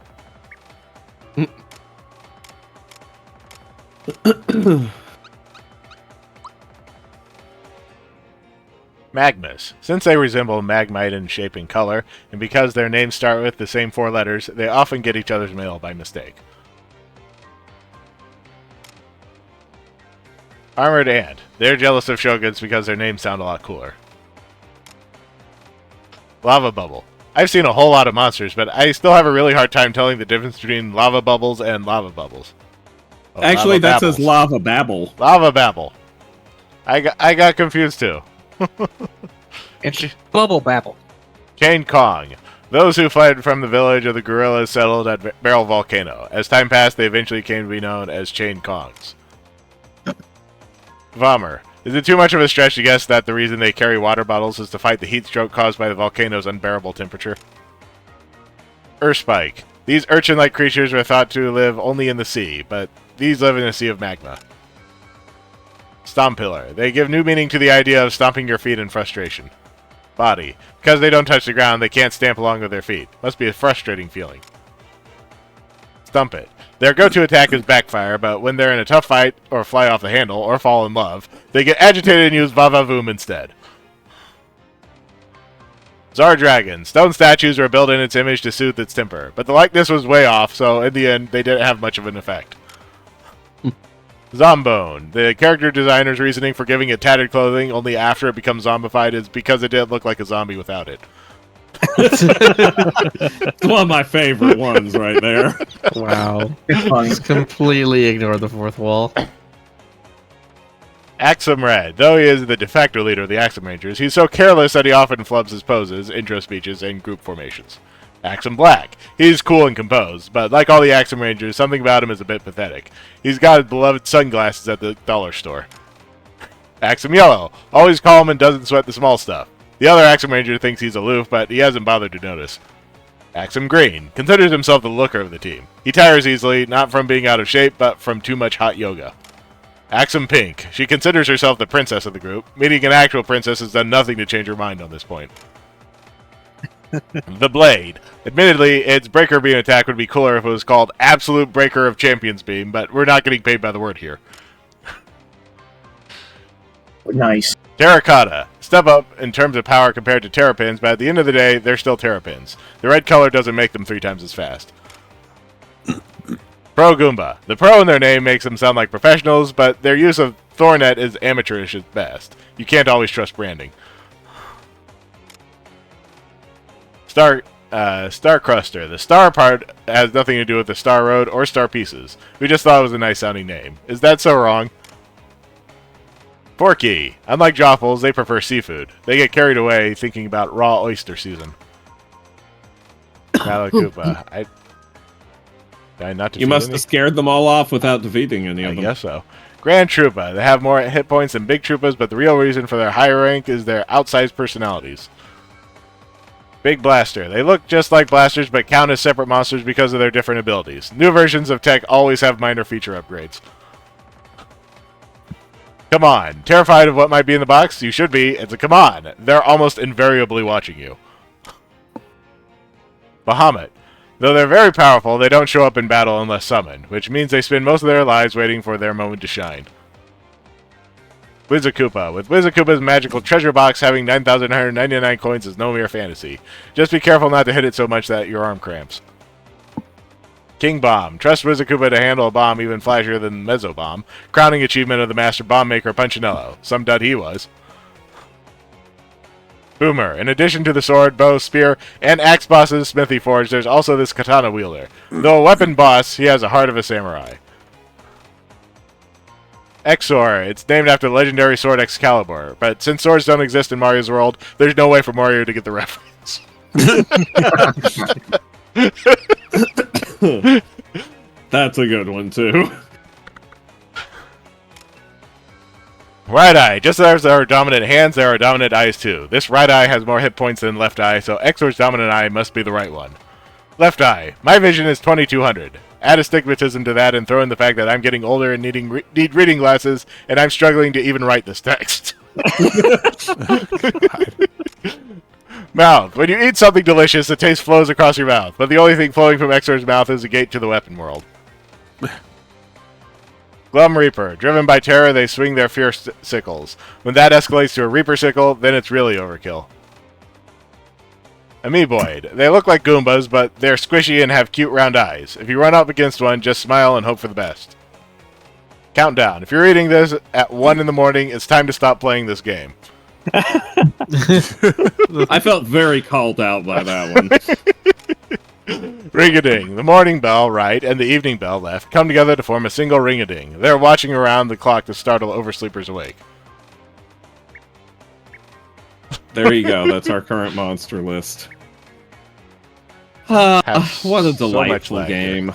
Speaker 4: Magmas. Since they resemble Magmite in shape and color, and because their names start with the same 4 letters, they often get each other's mail by mistake. Armored Ant. They're jealous of Shoguns because their names sound a lot cooler. Lava Bubble. I've seen a whole lot of monsters, but I still have a really hard time telling the difference between lava bubbles and lava bubbles. Oh,
Speaker 9: Actually,
Speaker 4: lava
Speaker 9: that
Speaker 4: babbles.
Speaker 9: says Lava Babble.
Speaker 4: Lava Babble. I got confused too.
Speaker 5: It's Bubble Babble.
Speaker 4: Chain Kong. Those who fled from the village of the gorillas settled at Barrel Volcano. As time passed, they eventually came to be known as Chain Kongs. Vommer. Is it too much of a stretch to guess that the reason they carry water bottles is to fight the heat stroke caused by the volcano's unbearable temperature? Urspike. These urchin-like creatures were thought to live only in the sea, but these live in a sea of magma. Stompillar. They give new meaning to the idea of stomping your feet in frustration. Body. Because they don't touch the ground, they can't stamp along with their feet. Must be a frustrating feeling. Stump It. Their go-to attack is backfire, but when they're in a tough fight, or fly off the handle, or fall in love, they get agitated and use Vavavoom instead. Zar Dragon. Stone statues were built in its image to soothe its temper, but the likeness was way off, so in the end, they didn't have much of an effect. Zombone. The character designer's reasoning for giving it tattered clothing only after it becomes zombified is because it didn't look like a zombie without it.
Speaker 9: It's one of my favorite ones right there.
Speaker 1: Wow.
Speaker 2: It's funny.
Speaker 1: Just completely ignore the fourth wall.
Speaker 4: Axum Red. Though he is the de facto leader of the Axum Rangers, he's so careless that he often flubs his poses, intro speeches, and group formations. Axum Black. He's cool and composed, but like all the Axum Rangers, something about him is a bit pathetic. He's got his beloved sunglasses at the dollar store. Axum Yellow. Always calm and doesn't sweat the small stuff. The other Axum Ranger thinks he's aloof, but he hasn't bothered to notice. Axum Green. Considers himself the looker of the team. He tires easily, not from being out of shape, but from too much hot yoga. Axum Pink. She considers herself the princess of the group. Meeting an actual princess has done nothing to change her mind on this point. The Blade. Admittedly, its breaker beam attack would be cooler if it was called Absolute Breaker of Champions Beam, but we're not getting paid by the word here.
Speaker 2: Nice.
Speaker 4: Terracotta. Step up in terms of power compared to Terrapins, but at the end of the day, they're still Terrapins. The red color doesn't make them 3 times as fast. Pro Goomba. The pro in their name makes them sound like professionals, but their use of Thornet is amateurish at best. You can't always trust branding. Starcruster. The star part has nothing to do with the Star Road or Star Pieces. We just thought it was a nice sounding name. Is that so wrong? Porky. Unlike Joffles, they prefer seafood. They get carried away thinking about raw oyster season. Malakoopa. Did I not defeat
Speaker 9: You must
Speaker 4: any?
Speaker 9: have scared them all off without defeating any
Speaker 4: I
Speaker 9: of them.
Speaker 4: guess so. Grand Troopa. They have more hit points than Big Troopas, but the real reason for their higher rank is their outsized personalities. Big Blaster. They look just like blasters, but count as separate monsters because of their different abilities. New versions of tech always have minor feature upgrades. Come on. Terrified of what might be in the box? You should be. It's a come on. They're almost invariably watching you. Bahamut. Though they're very powerful, they don't show up in battle unless summoned, which means they spend most of their lives waiting for their moment to shine. Wizakoopa. With Wizakoopa's magical treasure box, having 9,999 coins is no mere fantasy. Just be careful not to hit it so much that your arm cramps. King Bomb. Trust Wizakoopa to handle a bomb even flashier than Mezzo Bomb. Crowning achievement of the master bomb maker Punchinello. Some dud he was. Boomer. In addition to the sword, bow, spear, and axe boss's smithy forge, there's also this katana wielder. Though a weapon boss, he has a heart of a samurai. Exor. It's named after the legendary sword Excalibur, but since swords don't exist in Mario's world, there's no way for Mario to get the reference.
Speaker 9: That's a good one, too.
Speaker 4: Right eye. Just as there are dominant hands, there are dominant eyes too. This right eye has more hit points than left eye, so Exor's dominant eye must be the right one. Left eye. My vision is 2200. Add astigmatism to that and throw in the fact that I'm getting older and need reading glasses, and I'm struggling to even write this text. Mouth. When you eat something delicious, the taste flows across your mouth, but the only thing flowing from Exor's mouth is a gate to the weapon world. Glum Reaper. Driven by terror, they swing their fierce sickles. When that escalates to a Reaper sickle, then it's really overkill. Amoeboid. They look like Goombas, but they're squishy and have cute round eyes. If you run up against one, just smile and hope for the best. Countdown. If you're reading this at 1 in the morning, it's time to stop playing this game.
Speaker 9: I felt very called out by that one.
Speaker 4: Ring-a-ding. The morning bell, right, and the evening bell, left, come together to form a single ring-a-ding. They're watching around the clock to startle oversleepers awake.
Speaker 9: There you go. That's our current monster list. What a
Speaker 4: So much
Speaker 9: delightful
Speaker 4: lag
Speaker 9: game.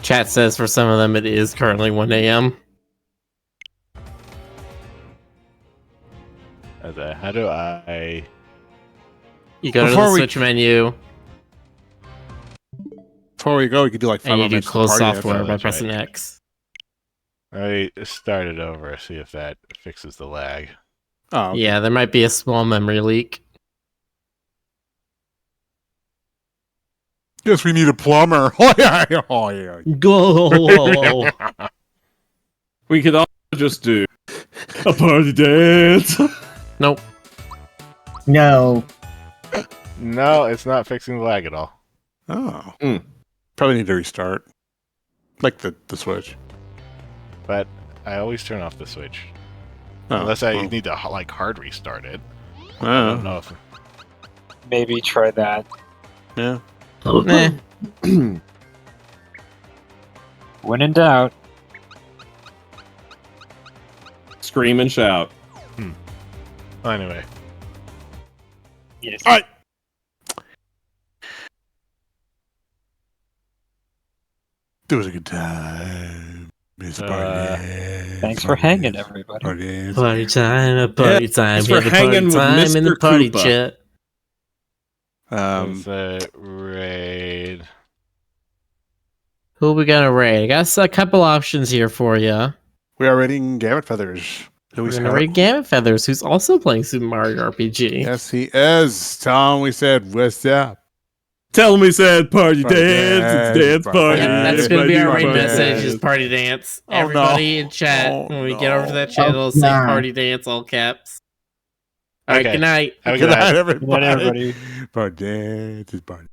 Speaker 1: Chat says for some of them it is currently 1 a.m.
Speaker 4: How do I...
Speaker 1: You go to
Speaker 6: Before
Speaker 1: the
Speaker 6: we-
Speaker 1: Switch menu
Speaker 6: Before we go, we could do like 5
Speaker 1: and you do
Speaker 6: minutes of
Speaker 1: close
Speaker 6: party
Speaker 1: software
Speaker 6: after
Speaker 1: by
Speaker 6: that's
Speaker 1: pressing
Speaker 6: right.
Speaker 1: X.
Speaker 4: I started over, see if that fixes the lag.
Speaker 6: Oh, okay.
Speaker 1: Yeah, there might be a small memory leak.
Speaker 6: Guess we need a plumber. Oh yeah, oh yeah.
Speaker 1: Go!
Speaker 9: We could also just do a party dance.
Speaker 1: Nope.
Speaker 2: No.
Speaker 4: No, it's not fixing the lag at all.
Speaker 6: Oh.
Speaker 9: Mm.
Speaker 6: Probably need to restart. Like the Switch.
Speaker 4: But I always turn off the Switch.
Speaker 6: Oh,
Speaker 4: Unless I
Speaker 6: well.
Speaker 4: need to like hard restart it. I
Speaker 6: Oh,
Speaker 4: don't know if...
Speaker 5: Maybe try that.
Speaker 6: yeah.
Speaker 1: Nah.
Speaker 5: When in doubt.
Speaker 9: Scream and shout.
Speaker 4: Well, anyway.
Speaker 5: Yes.
Speaker 6: All right. It was a good time. It's a party.
Speaker 5: Thanks for hanging, everybody.
Speaker 6: Party.
Speaker 1: Party time, a party time.
Speaker 9: thanks
Speaker 1: We
Speaker 9: for
Speaker 1: had a party
Speaker 9: hanging with
Speaker 1: time in the
Speaker 9: Mr.
Speaker 1: party
Speaker 9: Koopa.
Speaker 1: chat.
Speaker 4: It's a raid.
Speaker 1: Who we gonna raid? I got a couple options here for you.
Speaker 6: We are rating Gamut Feathers. Who
Speaker 1: We're
Speaker 6: is
Speaker 1: gonna raid Gamut Feathers, who's also playing Super Mario RPG.
Speaker 6: Yes, he is. Tom, we said, what's up?
Speaker 9: Tell me said party
Speaker 6: Party
Speaker 9: dance. It's dance party.
Speaker 1: Yep, that's gonna be our raid
Speaker 6: Party
Speaker 1: message,
Speaker 6: dance.
Speaker 1: is party dance.
Speaker 6: Oh, no.
Speaker 1: Everybody in chat,
Speaker 6: Oh,
Speaker 1: when we get over to that chat,
Speaker 2: Oh,
Speaker 1: it'll say
Speaker 2: no.
Speaker 1: party dance, all caps. Alright,
Speaker 4: Okay.
Speaker 1: good night.
Speaker 4: Have a
Speaker 6: Good
Speaker 4: good night.
Speaker 6: night,
Speaker 5: Good night,
Speaker 6: everybody.
Speaker 5: everybody.
Speaker 6: Party dance is party.